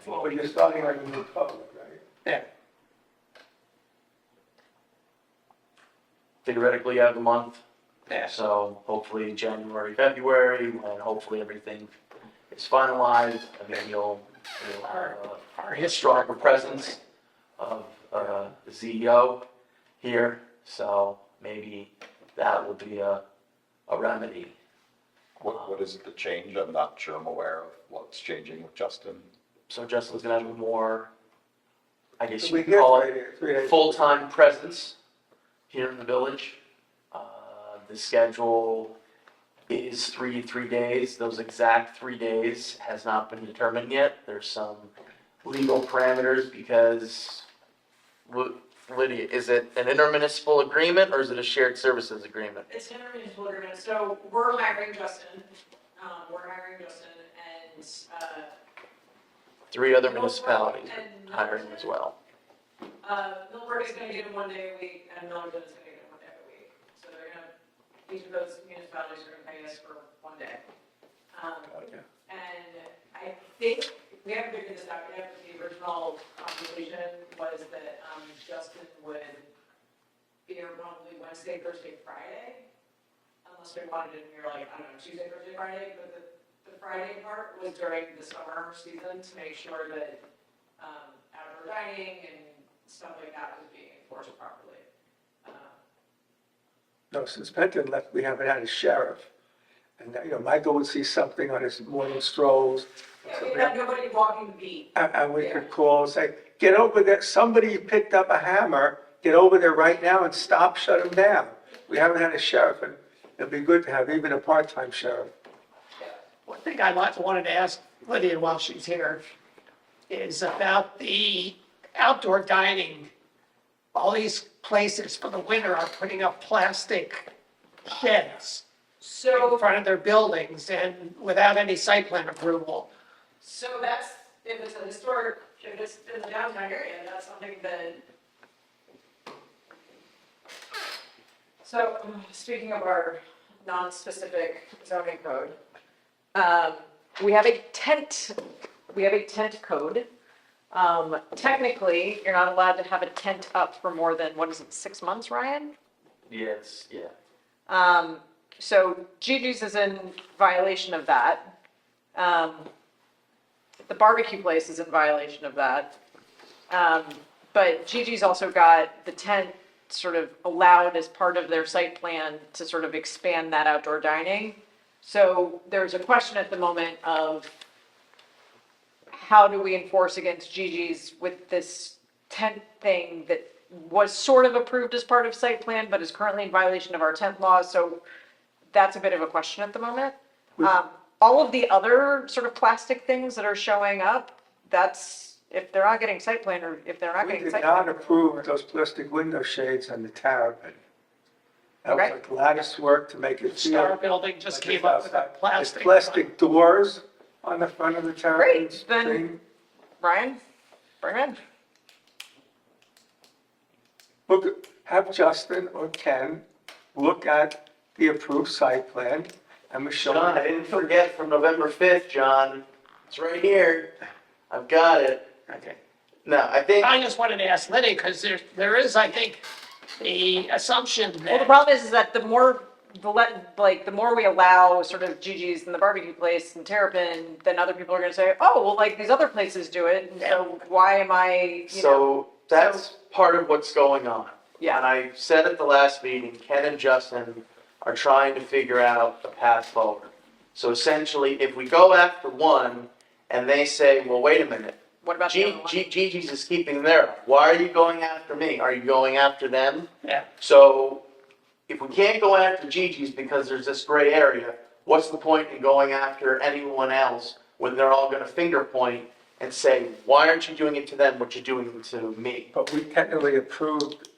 but you're starting on a new code, right? Yeah. Theoretically, you have a month. Yeah. So hopefully January, February, when hopefully everything is finalized, and then you'll have Our a history. stronger presence of the CEO here. So maybe that will be a remedy. What is the change? I'm not sure I'm aware of what's changing with Justin. So Justin's gonna have a more, I guess We you could get call 3 days. it, full-time presence here in the village. The schedule is three days. Those exact 3 days has not been determined yet. There's some legal parameters because, Lydia, is it an intermunicipal agreement or is it a shared services agreement? It's an intermunicipal agreement, so we're hiring Justin, and, 3 other municipalities And- are hiring as well. Millbrook is gonna get him 1 day a week, and Millington is gonna get him 1 day a week. So they're gonna, each of those municipalities are gonna pay us for 1 day. And I think, we haven't figured this out yet, but the original conversation was that, Justin would be here probably Wednesday, Thursday, Friday. Unless we wanted him here like, I don't know, Tuesday, Thursday, Friday, but the Friday part was during the summer season to make sure that, outdoor dining and stuff like that was being enforced properly. No, since Penton left, we haven't had a sheriff. And, Michael would see something on his morning strolls. Yeah, we had nobody walking the beat. And we could call and say, get over there, somebody picked up a hammer, get over there right now and shut him down. We haven't had a sheriff, and it'd be good to have even a part-time sheriff. One thing I wanted to ask Lydia while she's here is about the outdoor dining. All these places for the winter are putting up plastic sheds in So, front of their buildings and without any site plan approval. so that's, if it's a historic if it's in the downtown area, that's something that. So, speaking of our non-specific zoning code, we have a tent code. Technically, you're not allowed to have a tent up for more than, what is it, 6 months, Ryan? Yes, yeah. So Gigi's is in violation of that. The barbecue place is in violation of that. But Gigi's also got the tent sort of allowed as part of their site plan to sort of expand that outdoor dining. So there's a question at the moment of how do we enforce against Gigi's with this tent thing that was sort of approved as part of site plan, but is currently in violation of our tent laws. So that's a bit of a question at the moment. All of the other sort of plastic things that are showing up, that's, if they're not getting site plan or if they're not We getting did site not plan. approve those plastic window shades on the terrapin. That was Okay. like lattice work to make it Star feel. Building just like came up with a outside. plastic. There's plastic doors on the front of the terrapin. Great, then- thing. Ryan, bring it in. Look, have Justin or Ken look at the approved site plan and we show John, I them. didn't forget from November 5th, John. It's right here. I've got it. Okay. No, I think, I just wanted to ask Lenny, because there is, I think, the assumption Well, the that, problem is that the more we allow sort of Gigi's and the barbecue place and Terrapin, then other people are gonna say, oh, well, like these other places do it, and so why am I, you know? so that's part of what's going on. Yeah. And I said at the last meeting, Ken and Justin are trying to figure out a path forward. So essentially, if we go after one and they say, well, wait a minute, What about the other one? Gigi's is keeping their, why are you going after me? Are you going after them? yeah, So if we can't go after Gigi's because there's this gray area, what's the point in going after anyone else when they're all gonna finger point and say, why aren't you doing it to them what you're doing to me? But we technically approved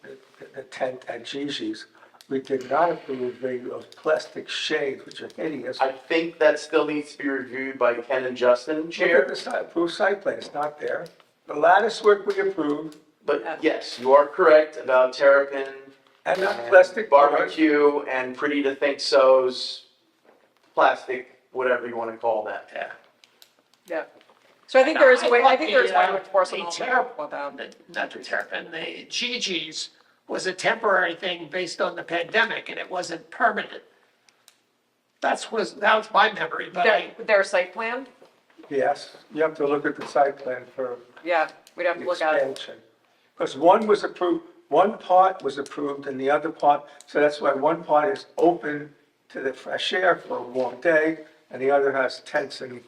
the tent at Gigi's. We did not approve those plastic shades, which are hideous. I think that still needs to be reviewed by Ken and Justin, Look at Chair. the approved site plan, it's not there. The lattice work we approved, But yes, you are correct about Terrapin and not plastic doors. barbecue and Pretty to Think So's plastic, whatever you wanna call that. yeah. Yeah. So I think there is a way, I thought think there's a way to enforce the it all. Terrapin, not the Terrapin, the Gigi's was a temporary thing based on the pandemic, and it wasn't permanent. That was my memory, but Their site plan? Yes, you have to look at the site plan for Yeah, we'd have to look at it. expansion. Because one was approved, one part was approved and the other part, so that's why one part is open to the fresh air for a warm day and the other has tents and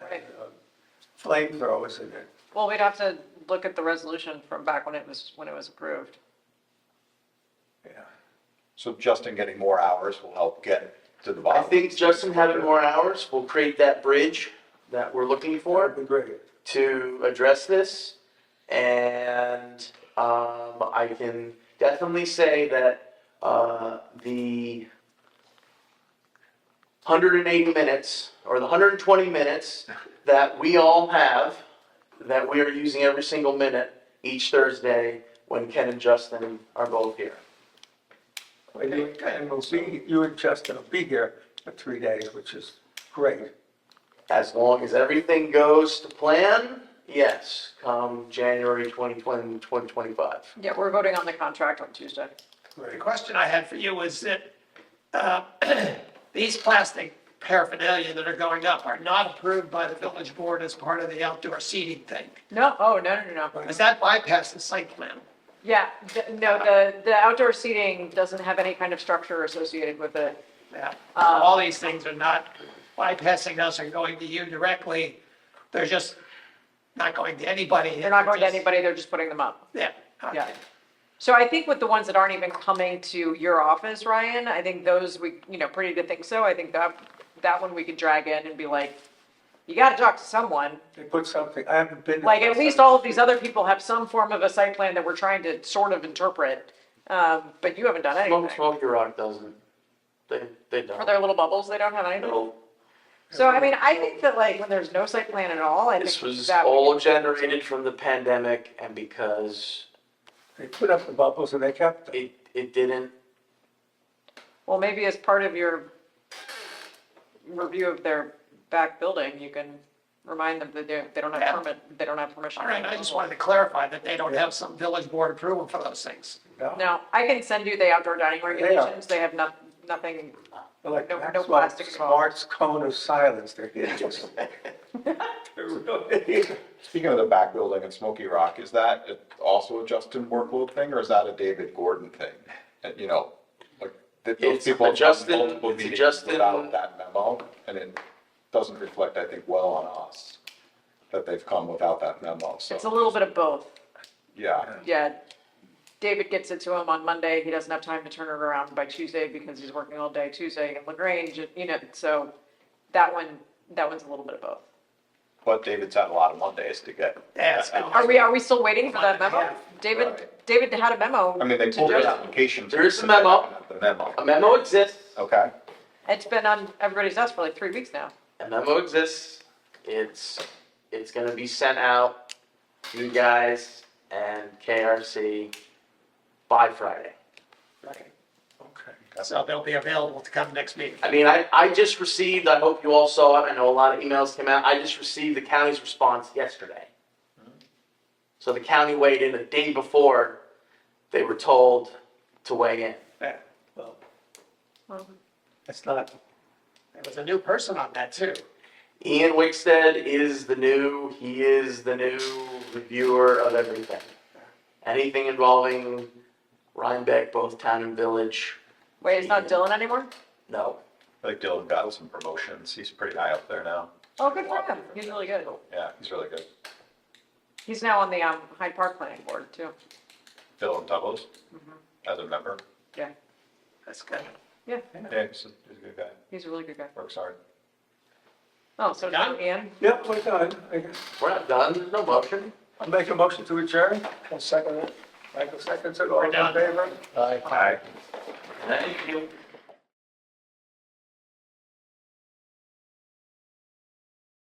Right. flamethrowers in it. Well, we'd have to look at the resolution from back when it was approved. Yeah. So Justin getting more hours will help get to the I bottom. think Justin having more hours will create that bridge that we're looking for That'd be great. to address this. And I can definitely say that the 180 minutes or the 120 minutes that we all have, that we are using every single minute each Thursday when Ken and Justin are both here. Well, you and Justin will be here for 3 days, which is great. As long as everything goes to plan, yes, come January 2020, 2025. Yeah, we're voting on the contract on Tuesday. the question I had for you was that these plastic paraphernalia that are going up are not approved by the village board as part of the outdoor seating thing. No, no. Does that bypass the site plan? Yeah, no, the outdoor seating doesn't have any kind of structure associated with it. Yeah, all these things are not bypassing us or going to you directly. They're just not going to anybody. They're not going to just- anybody, they're just putting them up. Yeah, okay. Yeah. So I think with the ones that aren't even coming to your office, Ryan, I think those Pretty to Think So, I think that one we could drag in and be like, you gotta talk to someone. They put something, I haven't been. Like, at least all of these other people have some form of a site plan that we're trying to sort of interpret, but you haven't done anything. Smoky Rock doesn't. They For don't. their little bubbles, they don't have anything? No. So, I mean, I think that like, when there's no site plan at all, I This think was that. all generated from the pandemic and because They put up the bubbles and they kept them. it didn't, Well, maybe as part of your review of their back building, you can remind them that they don't Yeah. have permit, they don't have permission. All right, I just wanted to clarify that they don't have some village board approval for those things. No, I can send you the outdoor dining regulations, they have nothing, They're like No Maxwell plastic involved. Smart's cone of silence, they're hideous. They're really. Speaking of the back building in Smoky Rock, is that also a Justin workload thing, or is that a David Gordon thing? And, you know, like, those It's people a have done Justin- multiple it's a meetings Justin- without that memo, and it doesn't reflect, I think, well on us, that they've come without that memo, so, it's a little bit of both. yeah. Yeah, David gets it to him on Monday, he doesn't have time to turn it around by Tuesday because he's working all day Tuesday in LaGrange, you know, so that one's a little bit of both. But David's had a lot of Mondays to get Yes. that out. Are we still waiting for that memo? Yeah. David, Right. David had a memo. I mean, they to pulled their just- applications. There is a but they memo. haven't had The memo, a memo exists. okay? It's been on everybody's desk for like 3 weeks now. A memo exists. It's gonna be sent out to you guys and KRC by Friday. Okay. So they'll be available to come next meeting. I mean, I just received, I hope you all saw it, I know a lot of emails came out, I just received the county's response yesterday. So the county weighed in the day before they were told to weigh in. Yeah. It's not, There was a new person on that too. Ian Wickstead is the new reviewer of everything. Anything involving Rhinebeck, both town and village, Wait, it's not Dylan anymore? no. I think Dylan got some promotions, he's pretty high up there now. Oh, good for him, he's really good. Yeah, he's really good. He's now on the Hyde Park Planning Board too. Dylan Douglas, as a member. That's good. Yeah, he's a good guy, He's a really good guy. works hard. Oh, so now Ian? yep, we're done. I guess. We're not done, there's no motion. I'll make a motion to adjourn. I'll second it. Michael seconds it, all We're in done. favor? Aye. Thank you.